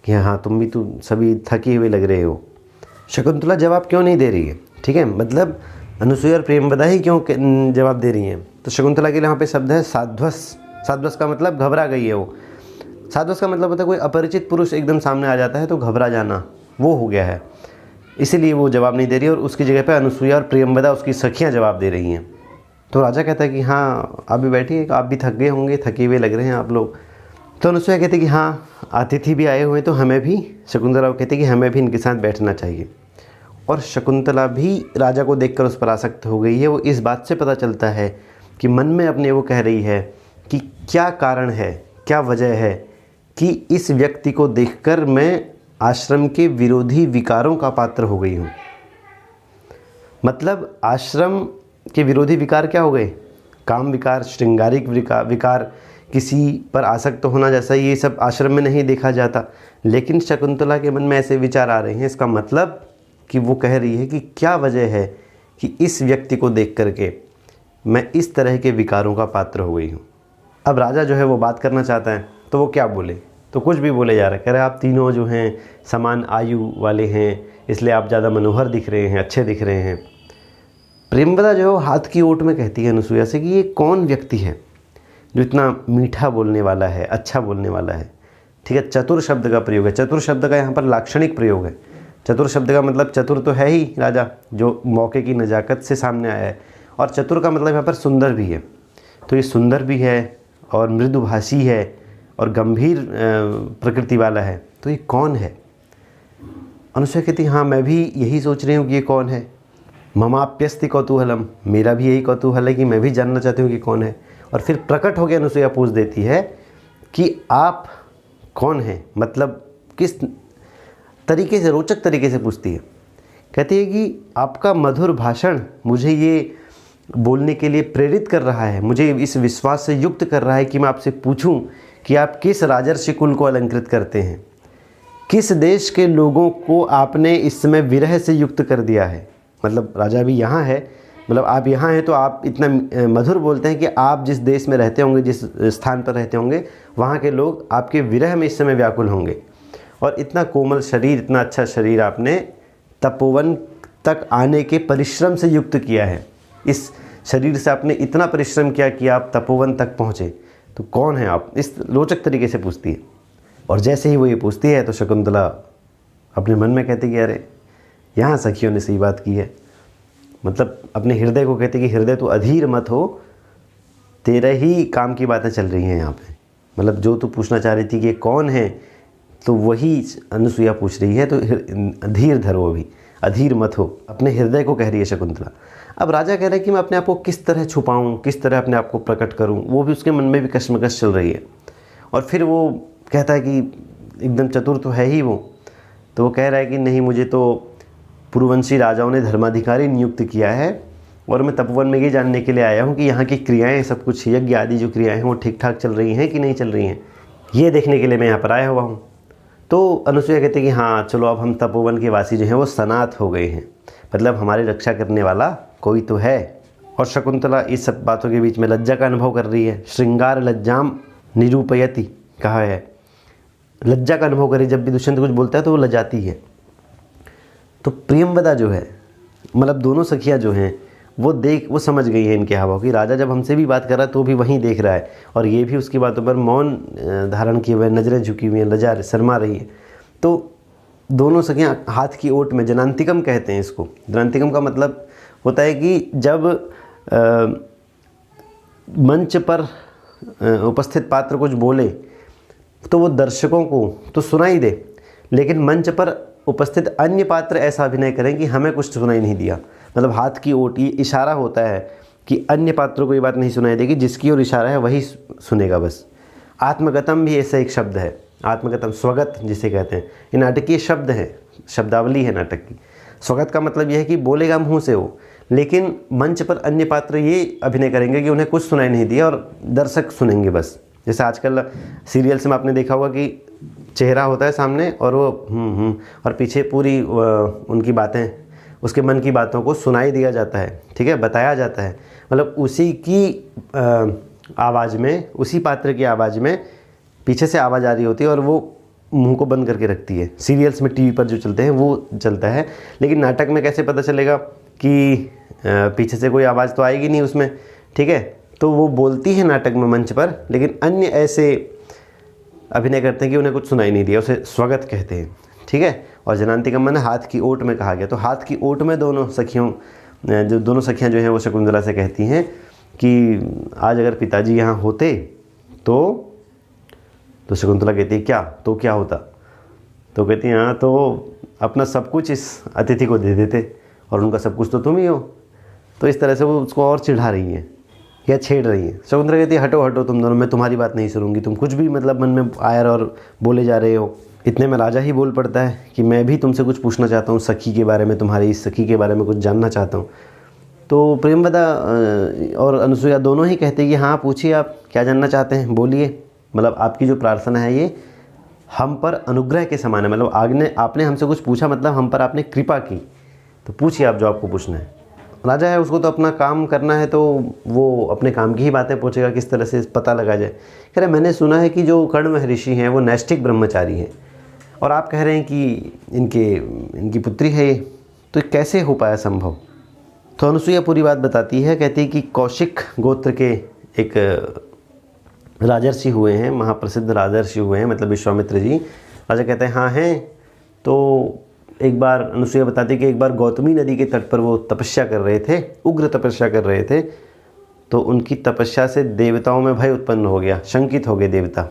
कि हाँ तुम भी सभी थकी हुई लग रहे हो। शकुंतला जवाब क्यों नहीं दे रही है, ठीक है, मतलब अनुसुईया और प्रियंवदा ही क्यों जवाब दे रही हैं? तो शकुंतला के लिए यहाँ पे शब्द है साध्वस। साध्वस का मतलब घबरा गई है वो। साध्वस का मतलब होता है कोई अपरिचित पुरुष एकदम सामने आ जाता है तो घबरा जाना, वो हो गया है, इसीलिए वो जवाब नहीं दे रही और उसकी जगह पे अनुसुईया और प्रियंवदा उसकी सखियाँ जवाब दे रही हैं। तो राजा कहता है कि हाँ आप भी बैठिए, आप भी थक गए होंगे, थके हुए लग रहे हैं आप लोग। तो अनुसुईया कहती है कि हाँ अतिथि भी आए हुए तो हमें भी, शकुंतला कहती है कि हमें भी इनके साथ बैठना चाहिए। और शकुंतला भी राजा को देखकर उस पर आसक्त हो गई है। वो इस बात से पता चलता है कि मन में अपने वो कह रही है कि क्या कारण है, क्या वजह है कि इस व्यक्ति को देखकर मैं आश्रम के विरोधी विकारों का पात्र हो गई हूँ। मतलब आश्रम के विरोधी विकार क्या हो गए? काम विकार, श्रृंगारिक विकार, किसी पर आसक्त होना, जैसा ये सब आश्रम में नहीं देखा जाता, लेकिन शकुंतला के मन में ऐसे विचार आ रहे हैं। इसका मतलब कि वो कह रही है कि क्या वजह है कि इस व्यक्ति को देख करके मैं इस तरह के विकारों का पात्र हो गई हूँ। अब राजा जो है वो बात करना चाहता है तो वो क्या बोले, तो कुछ भी बोले जा रहा है। कह रहे आप तीनों जो हैं समान आयु वाले हैं, इसलिए आप ज़्यादा मनोहर दिख रहे हैं, अच्छे दिख रहे हैं। प्रियंवदा जो है हाथ की ओट में कहती है अनुसुईया से कि ये कौन व्यक्ति है जो इतना मीठा बोलने वाला है, अच्छा बोलने वाला है, ठीक है। चतुर शब्द का प्रयोग है, चतुर शब्द का यहाँ पर लाक्षणिक प्रयोग है। चतुर शब्द का मतलब चतुर तो है ही राजा, जो मौके की नज़ाकत से सामने आया है, और चतुर का मतलब यहाँ पर सुंदर भी है। तो ये सुंदर भी है और मृदुभाषी है और गंभीर प्रकृति वाला है, तो ये कौन है? अनुसुईया कहती हाँ मैं भी यही सोच रही हूँ कि ये कौन है। ममाप्यस्ति कौतूहलम, मेरा भी यही कौतूहल है कि मैं भी जानना चाहती हूँ कि कौन है। और फिर प्रकट होकर अनुसुईया पूछ देती है कि आप कौन हैं, मतलब किस तरीके से, रोचक तरीके से पूछती है। कहती है कि आपका मधुर भाषण मुझे ये बोलने के लिए प्रेरित कर रहा है, मुझे इस विश्वास से युक्त कर रहा है कि मैं आपसे पूछूं कि आप किस राजर्षि कुल को अलंकृत करते हैं, किस देश के लोगों को आपने इस समय विरह से युक्त कर दिया है। मतलब राजा भी यहाँ है, मतलब आप यहाँ हैं तो आप इतना मधुर बोलते हैं कि आप जिस देश में रहते होंगे, जिस स्थान पर रहते होंगे, वहाँ के लोग आपके विरह में इस समय व्याकुल होंगे। और इतना कोमल शरीर, इतना अच्छा शरीर आपने तपोवन तक आने के परिश्रम से युक्त किया है। इस शरीर से आपने इतना परिश्रम किया कि आप तपोवन तक पहुँचे, तो कौन है आप? इस रोचक तरीके से पूछती है। और जैसे ही वो ये पूछती है तो शकुंतला अपने मन में कहती कि अरे यहाँ सखियों ने सही बात की है। मतलब अपने हृदय को कहती कि हृदय तो अधीर मत हो, तेरे ही काम की बातें चल रही हैं यहाँ पे। मतलब जो तू पूछना चाह रही थी कि कौन है, तो वही अनुसुईया पूछ रही है, तो धीर धरो, अभी अधीर मत हो, अपने हृदय को कह रही है शकुंतला। अब राजा कह रहा है कि मैं अपने आप को किस तरह छुपाऊं, किस तरह अपने आप को प्रकट करूं, वो भी उसके मन में भी कश्मकश चल रही है। और फिर वो कहता है कि एकदम चतुर तो है ही वो, तो वो कह रहा है कि नहीं, मुझे तो पूर्ववंशी राजाओं ने धर्माधिकारी नियुक्त किया है और मैं तपोवन में ये जानने के लिए आया हूँ कि यहाँ की क्रियाएँ, सब कुछ यज्ञ आदि जो क्रियाएँ हैं वो ठीक ठाक चल रही हैं कि नहीं चल रही हैं, ये देखने के लिए मैं यहाँ पर आया हुआ हूँ। तो अनुसुईया कहती है कि हाँ चलो, अब हम तपोवन के वासी जो हैं वो सनात हो गए हैं, मतलब हमारी रक्षा करने वाला कोई तो है। और शकुंतला इस सब बातों के बीच में लज्जा का अनुभव कर रही है। श्रृंगार लज्जाम निरूपयति कहा है, लज्जा का अनुभव करे, जब भी दुष्यंत कुछ बोलता है तो वो लजाती है। तो प्रियंवदा जो है मतलब दोनों सखियाँ जो हैं वो समझ गई है इनके हावभाव की। राजा जब हमसे भी बात कर रहा है तो भी वहीं देख रहा है, और ये भी उसकी बातों पर मौन धारण किए हुए, नज़रें झुकी हुई हैं, लजा शर्मा रही है। तो दोनों सखियाँ हाथ की ओट में, जनांतिकम कहते हैं इसको। जनांतिकम का मतलब होता है कि जब मंच पर उपस्थित पात्र कुछ बोले तो वो दर्शकों को तो सुनाई दे, लेकिन मंच पर उपस्थित अन्य पात्र ऐसा अभिनय करें कि हमें कुछ सुनाई नहीं दिया। मतलब हाथ की ओट ये इशारा होता है कि अन्य पात्रों को ये बात नहीं सुनाई देगी, जिसकी ओर इशारा है वही सुनेगा बस। आत्मगतम भी ऐसा एक शब्द है, आत्मगतम, स्वगत जिसे कहते हैं। ये नाटकीय शब्द है, शब्दावली है नाटक की। स्वगत का मतलब यह है कि बोलेगा मुँह से वो, लेकिन मंच पर अन्य पात्र ये अभिनय करेंगे कि उन्हें कुछ सुनाई नहीं दिया और दर्शक सुनेंगे बस। जैसे आजकल सीरियल्स में आपने देखा होगा कि चेहरा होता है सामने और वो और पीछे पूरी उनकी बातें, उसके मन की बातों को सुनाई दिया जाता है, ठीक है, बताया जाता है। मतलब उसी की आवाज़ में, उसी पात्र की आवाज़ में पीछे से आवाज़ आ रही होती है और वो मुंह को बंद करके रखती है। सीरियल्स में टीवी पर जो चलते हैं वो चलता है, लेकिन नाटक में कैसे पता चलेगा कि पीछे से कोई आवाज़ तो आएगी नहीं उसमें, ठीक है। तो वो बोलती है नाटक में मंच पर, लेकिन अन्य ऐसे अभिनय करते हैं कि उन्हें कुछ सुनाई नहीं दिया, उसे स्वगत कहते हैं, ठीक है। और जनांतिकम माने हाथ की ओट में कहा गया। तो हाथ की ओट में दोनों सखियाँ जो हैं वो शकुंतला से कहती हैं कि आज अगर पिताजी यहाँ होते तो शकुंतला कहती है क्या, तो क्या होता? तो कहती हैं हाँ, तो अपना सब कुछ इस अतिथि को दे देते, और उनका सब कुछ तो तुम ही हो। तो इस तरह से वो उसको और चिढ़ा रही हैं या छेड़ रही हैं। शकुंतला कहती है हटो हटो तुम दोनों, मैं तुम्हारी बात नहीं सुनूंगी, तुम कुछ भी मतलब मन में आयर और बोले जा रहे हो। इतने में राजा ही बोल पड़ता है कि मैं भी तुमसे कुछ पूछना चाहता हूँ, सखी के बारे में, तुम्हारी इस सखी के बारे में कुछ जानना चाहता हूँ। तो प्रेमवदा और अनसुईया दोनों ही कहते हैं कि हाँ पूछिए, आप क्या जानना चाहते हैं, बोलिए। मतलब आपकी जो प्रार्थना है ये हम पर अनुग्रह के समान है। मतलब आपने हमसे कुछ पूछा, मतलब हम पर आपने कृपा की, तो पूछिए आप जो आपको पूछना है। राजा है, उसको तो अपना काम करना है, तो वो अपने काम की ही बातें पूछेगा, किस तरह से पता लगा जाए। कह रहे मैंने सुना है कि जो कर्ण महर्षि हैं वो नैष्ठिक ब्रह्मचारी हैं, और आप कह रहे हैं कि इनकी पुत्री है ये, तो कैसे हो पाया संभव? तो अनुसुईया पूरी बात बताती है, कहती है कि कौशिक गोत्र के एक राजर्षि हुए हैं, महाप्रसिद्ध राजर्षि हुए हैं, मतलब विश्वामित्र जी। राजा कहते हैं हाँ हैं। तो एक बार अनुसुईया बताती है कि एक बार गौतमी नदी के तट पर वो तपस्या कर रहे थे, उग्र तपस्या कर रहे थे। तो उनकी तपस्या से देवताओं में भय उत्पन्न हो गया, शंकित हो गए देवता।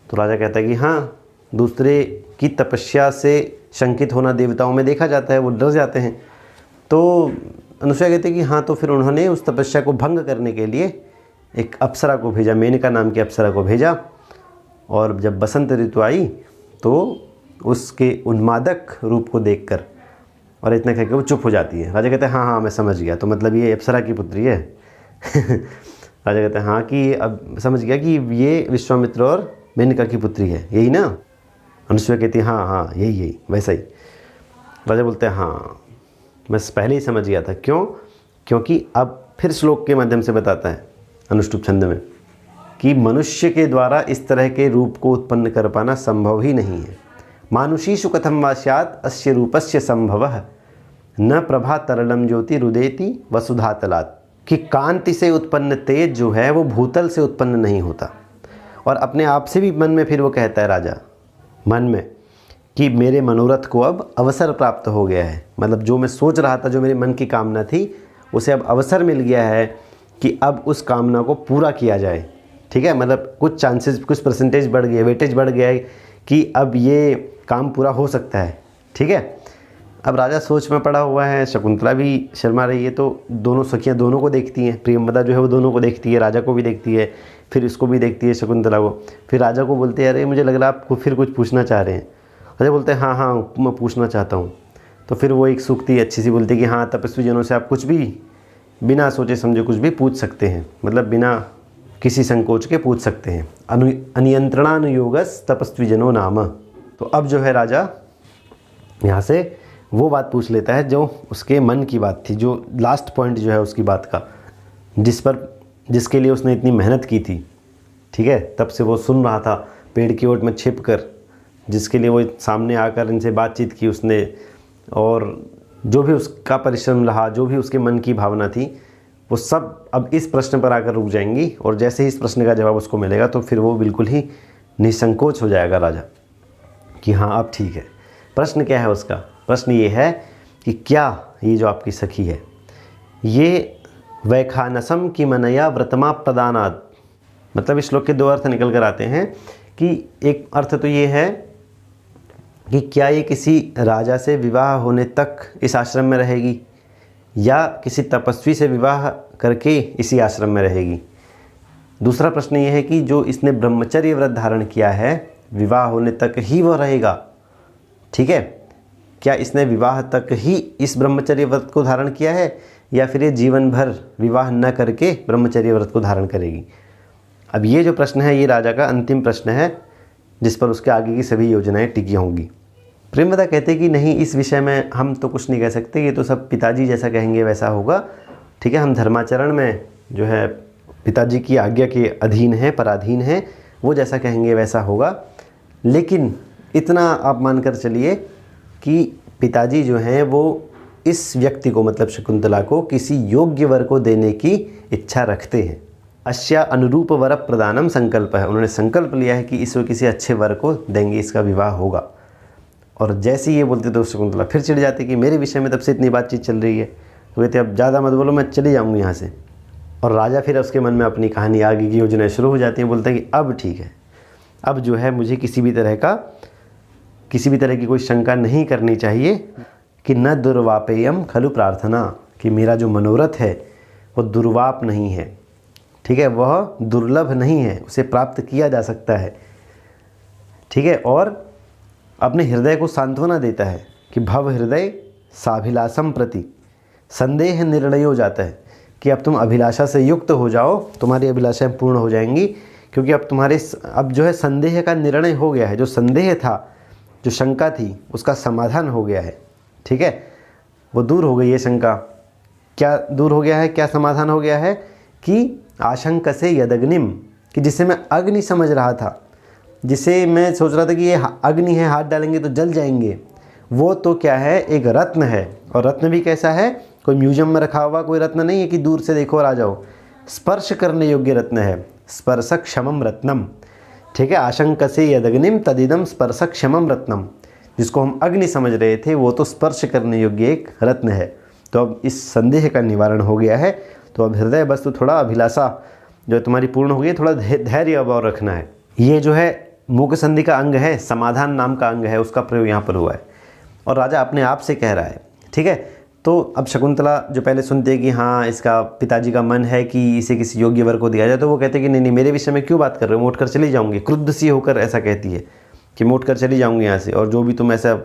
तो राजा कहता है कि हाँ, दूसरे की तपस्या से शंकित होना देवताओं में देखा जाता है, वो डर जाते हैं। तो अनुसुईया कहती है कि हाँ, तो फिर उन्होंने उस तपस्या को भंग करने के लिए एक अप्सरा को भेजा, मेनका नाम की अप्सरा को भेजा। और जब बसंत ऋतु आई तो उसके उन्मादक रूप को देखकर और इतना कहकर वो चुप हो जाती है। राजा कहते हैं हाँ हाँ मैं समझ गया, तो मतलब ये अप्सरा की पुत्री है। राजा कहते हैं हाँ, कि अब समझ गया कि ये विश्वामित्र और मेनका की पुत्री है, यही ना? अनुसुईया कहती है हाँ हाँ यही वैसा ही। राजा बोलते हैं हाँ मैं पहले ही समझ गया था। क्यों? क्योंकि अब फिर श्लोक के माध्यम से बताता है अनुष्टुप छंद में कि मनुष्य के द्वारा इस तरह के रूप को उत्पन्न कर पाना संभव ही नहीं है। मानुषीषु कथम वा स्यात् अस्य रूपस्य संभवः न प्रभा तरलम ज्योति रुदेति वसुधातलात्। कि कांति से उत्पन्न तेज जो है वो भूतल से उत्पन्न नहीं होता। और अपने आप से भी मन में फिर वो कहता है राजा मन में कि मेरे मनोरथ को अब अवसर प्राप्त हो गया है। मतलब जो मैं सोच रहा था, जो मेरे मन की कामना थी, उसे अब अवसर मिल गया है कि अब उस कामना को पूरा किया जाए, ठीक है। मतलब कुछ चांसेस, कुछ परसेंटेज बढ़ गया, वेटेज बढ़ गया है कि अब ये काम पूरा हो सकता है, ठीक है। अब राजा सोच में पड़ा हुआ है, शकुंतला भी शर्मा रही है। तो दोनों सखियाँ दोनों को देखती हैं, प्रियंवदा जो है वो दोनों को देखती है, राजा को भी देखती है, फिर इसको भी देखती है शकुंतला को। फिर राजा को बोलते हैं अरे मुझे लग रहा है आपको फिर कुछ पूछना चाह रहे हैं। राजा बोलते हैं हाँ हाँ मैं पूछना चाहता हूँ। तो फिर वो एक सूक्ति अच्छी सी बोलती है कि हाँ, तपस्वी जनों से आप कुछ भी बिना सोचे समझे कुछ भी पूछ सकते हैं, मतलब बिना किसी संकोच के पूछ सकते हैं। अनियंत्रणानुयोगस तपस्वी जनों नाम। तो अब जो है राजा यहाँ से वो बात पूछ लेता है जो उसके मन की बात थी, जो लास्ट पॉइंट जो है उसकी बात का, जिसके लिए उसने इतनी मेहनत की थी, ठीक है। तब से वो सुन रहा था पेड़ की ओट में छिप कर, जिसके लिए वो सामने आकर इनसे बातचीत की उसने, और जो भी उसका परिश्रम रहा, जो भी उसके मन की भावना थी, वो सब अब इस प्रश्न पर आकर रुक जाएंगी। और जैसे ही इस प्रश्न का जवाब उसको मिलेगा तो फिर वो बिल्कुल ही निसंकोच हो जाएगा राजा कि हाँ अब ठीक है। प्रश्न क्या है उसका? प्रश्न ये है कि क्या ये जो आपकी सखी है ये वैखानसम की मनया व्रतमा प्रदानाद, मतलब इस श्लोक के दो अर्थ निकल कर आते हैं कि एक अर्थ तो ये है कि क्या ये किसी राजा से विवाह होने तक इस आश्रम में रहेगी या किसी तपस्वी से विवाह करके इसी आश्रम में रहेगी। दूसरा प्रश्न ये है कि जो इसने ब्रह्मचर्य व्रत धारण किया है विवाह होने तक ही वो रहेगा, ठीक है, क्या इसने विवाह तक ही इस ब्रह्मचर्य व्रत को धारण किया है या फिर ये जीवन भर विवाह न करके ब्रह्मचर्य व्रत को धारण करेगी। अब ये जो प्रश्न है ये राजा का अंतिम प्रश्न है जिस पर उसके आगे की सभी योजनाएं टिकी होंगी। प्रेमवदा कहते कि नहीं, इस विषय में हम तो कुछ नहीं कह सकते, ये तो सब पिताजी जैसा कहेंगे वैसा होगा, ठीक है, हम धर्माचरण में जो है पिताजी की आज्ञा के अधीन है, पराधीन है, वो जैसा कहेंगे वैसा होगा। लेकिन इतना आप मानकर चलिए कि पिताजी जो हैं वो इस व्यक्ति को मतलब शकुंतला को किसी योग्य वर को देने की इच्छा रखते हैं। अस्या अनुरूप वर प्रदानम संकल्प है, उन्होंने संकल्प लिया है कि इसको किसी अच्छे वर को देंगे, इसका विवाह होगा। और जैसे ही ये बोलते तो शकुंतला फिर चिढ़ जाती कि मेरे विषय में तब से इतनी बातचीत चल रही है, तो कहते अब ज़्यादा मत बोलो, मैं चली जाऊँगी यहाँ से। और राजा फिर उसके मन में अपनी कहानी आगे की योजनाएं शुरू हो जाती हैं, बोलता है कि अब ठीक है, अब जो है मुझे किसी भी तरह की कोई शंका नहीं करनी चाहिए कि न दुर्वापेयम खलु प्रार्थना, कि मेरा जो मनोरथ है वो दुर्वाप नहीं है, ठीक है, वह दुर्लभ नहीं है, उसे प्राप्त किया जा सकता है, ठीक है। और अपने हृदय को सांत्वना देता है कि भव हृदय साभिलाषम प्रति, संदेह निर्णय हो जाता है कि अब तुम अभिलाषा से युक्त हो जाओ, तुम्हारी अभिलाषाएं पूर्ण हो जाएंगी, क्योंकि अब जो है संदेह का निर्णय हो गया है, जो संदेह था, जो शंका थी, उसका समाधान हो गया है, ठीक है, वो दूर हो गई है शंका। क्या दूर हो गया है, क्या समाधान हो गया है कि आशंक से यदग्निम, कि जिसे मैं अग्नि समझ रहा था, जिसे मैं सोच रहा था कि ये अग्नि है, हाथ डालेंगे तो जल जाएंगे, वो तो क्या है, एक रत्न है। और रत्न भी कैसा है, कोई म्यूजियम में रखा हुआ कोई रत्न नहीं है कि दूर से देखो और आ जाओ, स्पर्श करने योग्य रत्न है, स्पर्शक क्षमम रत्नम, ठीक है। आशंक से यदग्निम तदिदम स्पर्शक क्षमम रत्नम, जिसको हम अग्नि समझ रहे थे वो तो स्पर्श करने योग्य एक रत्न है। तो अब इस संदेह का निवारण हो गया है, तो अब हृदय बस तो थोड़ा अभिलाषा जो तुम्हारी पूर्ण हो गई, थोड़ा धैर्य अब और रखना है। ये जो है मूक संधि का अंग है, समाधान नाम का अंग है, उसका प्रयोग यहाँ पर हुआ है और राजा अपने आप से कह रहा है, ठीक है। तो अब शकुंतला जो पहले सुनते हैं कि हाँ इसका पिताजी का मन है कि इसे किसी योग्य वर को दिया जाए, तो वो कहते हैं कि नहीं नहीं, मेरे विषय में क्यों बात कर रहे हो, मैं उठकर चली जाऊँगी। क्रुद्ध सी होकर ऐसा कहती है कि मैं उठकर चली जाऊँगी यहाँ से, और जो भी तुम ऐसा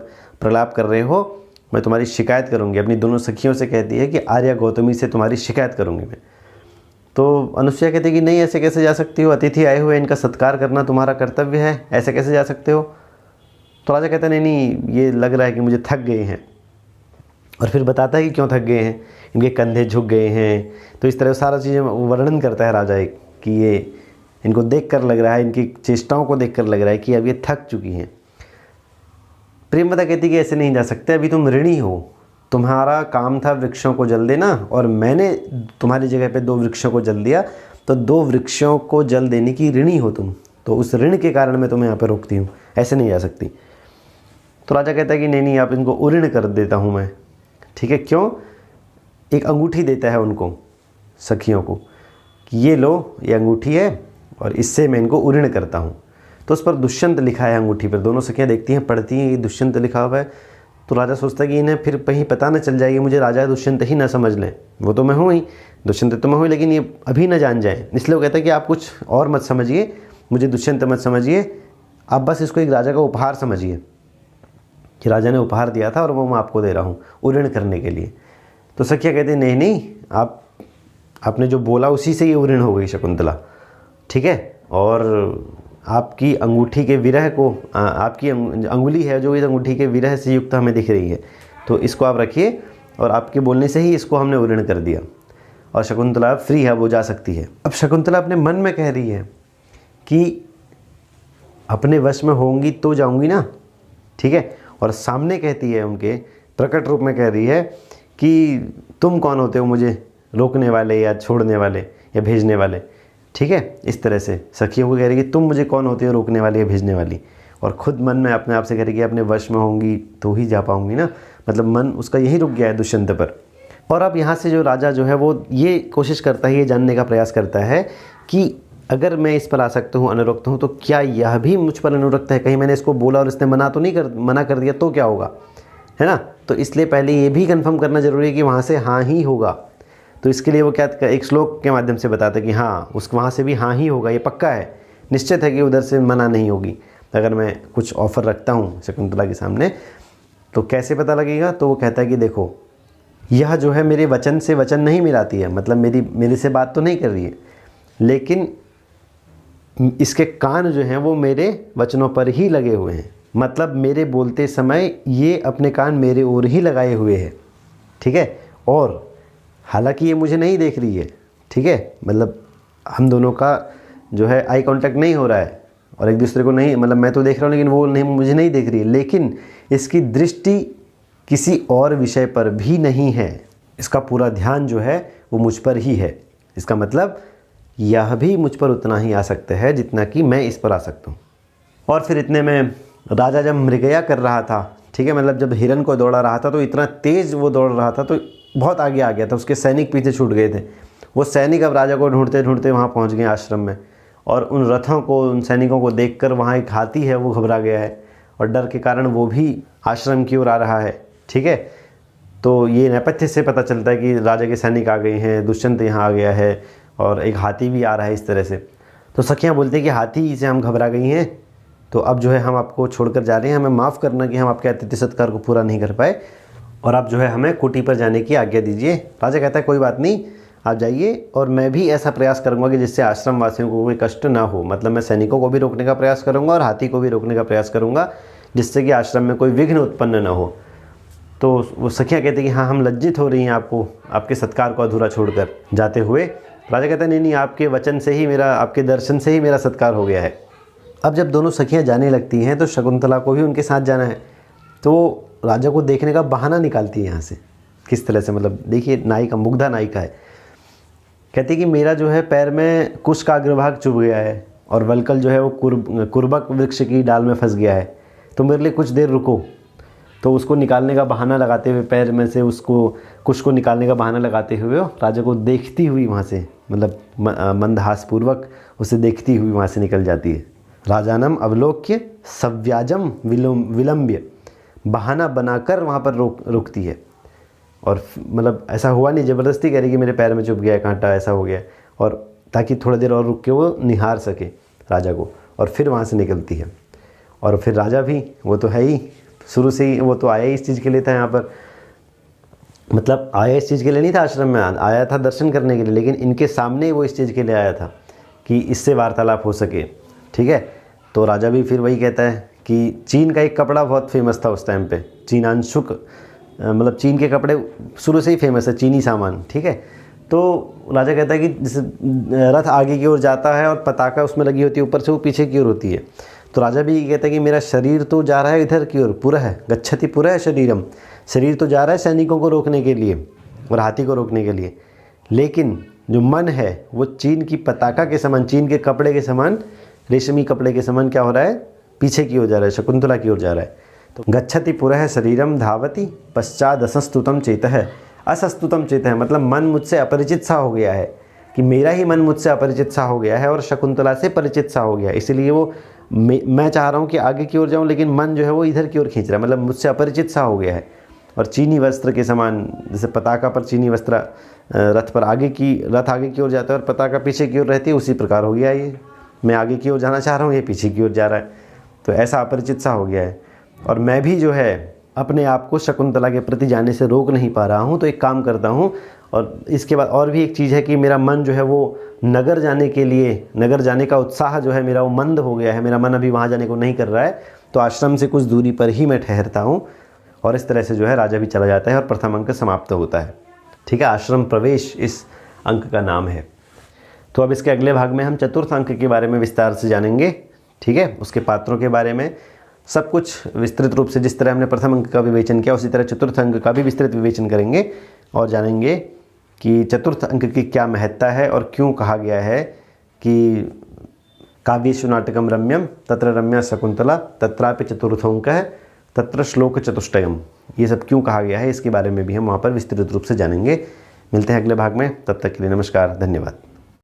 प्रलाप कर रहे हो मैं तुम्हारी शिकायत करूँगी। अपनी दोनों सखियों से कहती है कि आर्या गौतमी से तुम्हारी शिकायत करूँगी मैं। तो अनुसुईया कहती है कि नहीं, ऐसे कैसे जा सकती हो, अतिथि आए हुए, इनका सत्कार करना तुम्हारा कर्तव्य है, ऐसे कैसे जा सकते हो। तो राजा कहता है नहीं, ये लग रहा है कि मुझे थक गए हैं, और फिर बताता है कि क्यों थक गए हैं, इनके कंधे झुक गए हैं। तो इस तरह सारा चीज़ें वर्णन करता है राजा एक कि ये इनको देखकर लग रहा है, इनकी चेष्टाओं को देखकर लग रहा है कि अब ये थक चुकी हैं। प्रेमवदा कहती कि ऐसे नहीं जा सकते, अभी तुम ऋणी हो, तुम्हारा काम था वृक्षों को जल देना और मैंने तुम्हारी जगह पे 2 वृक्षों को जल दिया, तो 2 वृक्षों को जल देने की ऋणी हो तुम, तो उस ऋण के कारण मैं तुम्हें यहाँ पे रोकती हूँ, ऐसे नहीं जा सकती। तो राजा कहता है कि नहीं नहीं, आप इनको उऋण कर देता हूँ मैं, ठीक है। क्यों? एक अंगूठी देता है उनको, सखियों को, कि ये लो, ये अंगूठी है और इससे मैं इनको उऋण करता हूँ। तो उस पर दुष्यंत लिखा है अंगूठी पर। दोनों सखियाँ देखती हैं, पढ़ती हैं, ये दुष्यंत लिखा हुआ है। तो राजा सोचता है कि इन्हें फिर कहीं पता न चल जाएगी, मुझे राजा दुष्यंत ही ना समझ लें, वो तो मैं हूँ ही, दुष्यंत तो मैं हूँ, लेकिन ये अभी न जान जाएँ। इसलिए वो कहता है कि आप कुछ और मत समझिए, मुझे दुष्यंत मत समझिए, आप बस इसको एक राजा का उपहार समझिए कि राजा ने उपहार दिया था और वो मैं आपको दे रहा हूँ उऋण करने के लिए। तो सखिया कहते हैं नहीं नहीं, आपने जो बोला उसी से ये उऋण हो गई शकुंतला, ठीक है। और आपकी अंगूठी के विरह को, आपकी अंगुली है जो इस अंगूठी के विरह से युक्त हमें दिख रही है, तो इसको आप रखिए, और आपके बोलने से ही इसको हमने उऋण कर दिया। और शकुंतला फ्री है, वो जा सकती है। अब शकुंतला अपने मन में कह रही है कि अपने वश में होंगी तो जाऊंगी ना, ठीक है। और सामने कहती है उनके प्रकट रूप में कह रही है कि तुम कौन होते हो मुझे रोकने वाले या छोड़ने वाले या भेजने वाले। ठीक है, इस तरह से सखियों को कह रही है कि तुम मुझे कौन होते हो रोकने वाले या भेजने वाली, और ख़ुद मन में अपने आप से कह रही है कि अपने वश में होंगी तो ही जा पाऊंगी ना। मतलब मन उसका यही रुक गया है दुष्यंत पर। और अब यहाँ से जो राजा जो है वो ये कोशिश करता है, ये जानने का प्रयास करता है कि अगर मैं इस पर आसक्त हूँ, अनुरक्त हूँ, तो क्या यह भी मुझ पर अनुरक्त है? कहीं मैंने इसको बोला और इसने मना कर दिया तो क्या होगा, है ना। तो इसलिए पहले ये भी कंफर्म करना ज़रूरी है कि वहाँ से हाँ ही होगा। तो इसके लिए वो क्या एक श्लोक के माध्यम से बताते कि हाँ वहाँ से भी हाँ ही होगा, ये पक्का है, निश्चित है कि उधर से मना नहीं होगी। अगर मैं कुछ ऑफ़र रखता हूँ शकुंतला के सामने तो कैसे पता लगेगा? तो वो कहता है कि देखो यह जो है मेरे वचन से वचन नहीं मिलाती है, मतलब मेरे से बात तो नहीं कर रही है, लेकिन इसके कान जो हैं वो मेरे वचनों पर ही लगे हुए हैं। मतलब मेरे बोलते समय ये अपने कान मेरे ओर ही लगाए हुए हैं। ठीक है, और हालांकि ये मुझे नहीं देख रही है, ठीक है, मतलब हम दोनों का जो है आई कांटेक्ट नहीं हो रहा है और एक दूसरे को नहीं, मतलब मैं तो देख रहा हूँ लेकिन वो नहीं, मुझे नहीं देख रही है, लेकिन इसकी दृष्टि किसी और विषय पर भी नहीं है। इसका पूरा ध्यान जो है वो मुझ पर ही है। इसका मतलब यह भी मुझ पर उतना ही आसक्त है जितना कि मैं इस पर आसक्त हूँ। और फिर इतने में राजा जब मृगया कर रहा था, ठीक है, मतलब जब हिरन को दौड़ा रहा था तो इतना तेज़ वो दौड़ रहा था तो बहुत आगे आ गया था, उसके सैनिक पीछे छूट गए थे। वो सैनिक अब राजा को ढूंढते ढूंढते वहाँ पहुँच गए आश्रम में, और उन रथों को, उन सैनिकों को देखकर वहाँ एक हाथी है वो घबरा गया है और डर के कारण वो भी आश्रम की ओर आ रहा है। ठीक है, तो ये नेपथ्य से पता चलता है कि राजा के सैनिक आ गए हैं, दुष्यंत यहाँ आ गया है और एक हाथी भी आ रहा है इस तरह से। तो सखियाँ बोलती हैं कि हाथी से हम घबरा गई हैं, तो अब जो है हम आपको छोड़कर जा रहे हैं, हमें माफ़ करना कि हम आपके अतिथि सत्कार को पूरा नहीं कर पाए, और आप जो है हमें कुटी पर जाने की आज्ञा दीजिए। राजा कहता है कोई बात नहीं, आप जाइए, और मैं भी ऐसा प्रयास करूंगा कि जिससे आश्रम वासियों को कोई कष्ट ना हो। मतलब मैं सैनिकों को भी रोकने का प्रयास करूंगा और हाथी को भी रोकने का प्रयास करूंगा, जिससे कि आश्रम में कोई विघ्न उत्पन्न ना हो। तो वो सखियाँ कहती कि हाँ हम लज्जित हो रही हैं आपको, आपके सत्कार को अधूरा छोड़कर जाते हुए। राजा कहता है नहीं, आपके वचन से ही मेरा, आपके दर्शन से ही मेरा सत्कार हो गया है। अब जब दोनों सखियाँ जाने लगती हैं तो शकुंतला को भी उनके साथ जाना है, तो राजा को देखने का बहाना निकालती है यहाँ से। किस तरह से? मतलब देखिए, नायिका, मुग्धा नायिका है, कहती कि मेरा जो है पैर में कुश का अग्रभाग चुभ गया है और वल्कल जो है वो कुर्बक वृक्ष की डाल में फंस गया है, तो मेरे लिए कुछ देर रुको। तो उसको निकालने का बहाना लगाते हुए, पैर में से उसको कुश को निकालने का बहाना लगाते हुए राजा को देखती हुई वहाँ से, मतलब मंदहासपूर्वक उसे देखती हुई वहाँ से निकल जाती है। राजानम अवलोक्य सव्याजम विलंब्य, बहाना बनाकर वहाँ पर रुकती है। और मतलब ऐसा हुआ नहीं, ज़बरदस्ती कह रही कि मेरे पैर में चुभ गया है कांटा, ऐसा हो गया, और ताकि थोड़ा देर और रुक के वो निहार सके राजा को, और फिर वहाँ से निकलती है। और फिर राजा भी, वो तो है ही शुरू से ही, वो तो आया ही इस चीज़ के लिए था यहाँ पर, मतलब आया इस चीज़ के लिए नहीं था, आश्रम में आया था दर्शन करने के लिए, लेकिन इनके सामने वो इस चीज़ के लिए आया था कि इससे वार्तालाप हो सके। ठीक है, तो राजा भी फिर वही कहता है कि चीन का एक कपड़ा बहुत फेमस था उस टाइम पे, चीनांशुक, मतलब चीन के कपड़े शुरू से ही फेमस है, चीनी सामान। ठीक है, तो राजा कहता है कि जैसे रथ आगे की ओर जाता है और पताका उसमें लगी होती है, ऊपर से वो पीछे की ओर होती है, तो राजा भी कहता है कि मेरा शरीर तो जा रहा है इधर की ओर, पूरा है, गच्छति पूरा है शरीरम, शरीर तो जा रहा है सैनिकों को रोकने के लिए और हाथी को रोकने के लिए, लेकिन जो मन है वो चीन की पताका के समान, चीन के कपड़े के समान, रेशमी कपड़े के समान क्या हो रहा है, पीछे की ओर जा रहा है, शकुंतला की ओर जा रहा है। तो गच्छति पुरः शरीरम धावति पश्चाद असस्तुतम चेतः, असस्तुतम चेतः मतलब मन मुझसे अपरिचित सा हो गया है, कि मेरा ही मन मुझसे अपरिचित सा हो गया है और शकुंतला से परिचित सा हो गया, इसलिए वो मैं चाह रहा हूँ कि आगे की ओर जाऊँ, लेकिन मन जो है वो इधर की ओर खींच रहा है, मतलब मुझसे अपरिचित सा हो गया है। और चीनी वस्त्र के समान, जैसे पताका पर चीनी वस्त्र रथ पर रथ आगे की ओर जाता है और पताका पीछे की ओर रहती है, उसी प्रकार हो गया ये, मैं आगे की ओर जाना चाह रहा हूँ, ये पीछे की ओर जा रहा है, तो ऐसा अपरिचित सा हो गया है। और मैं भी जो है अपने आप को शकुंतला के प्रति जाने से रोक नहीं पा रहा हूँ, तो एक काम करता हूँ। और इसके बाद और भी एक चीज़ है कि मेरा मन जो है वो नगर जाने के लिए, नगर जाने का उत्साह जो है मेरा वो मंद हो गया है, मेरा मन अभी वहाँ जाने को नहीं कर रहा है, तो आश्रम से कुछ दूरी पर ही मैं ठहरता हूँ। और इस तरह से जो है राजा भी चला जाता है और प्रथम अंक समाप्त होता है। ठीक है, आश्रम प्रवेश इस अंक का नाम है। तो अब इसके अगले भाग में हम चतुर्थ अंक के बारे में विस्तार से जानेंगे। ठीक है, उसके पात्रों के बारे में, सब कुछ विस्तृत रूप से, जिस तरह हमने प्रथम अंक का विवेचन किया उसी तरह चतुर्थ अंक का भी विस्तृत विवेचन करेंगे और जानेंगे कि चतुर्थ अंक की क्या महत्ता है और क्यों कहा गया है कि काव्येषु नाटकम रम्यम तत्र रम्या शकुंतला तत्रापि चतुर्थोंकः तत्र श्लोक चतुष्टयम। ये सब क्यों कहा गया है इसके बारे में भी हम वहाँ पर विस्तृत रूप से जानेंगे। मिलते हैं अगले भाग में, तब तक के लिए नमस्कार, धन्यवाद।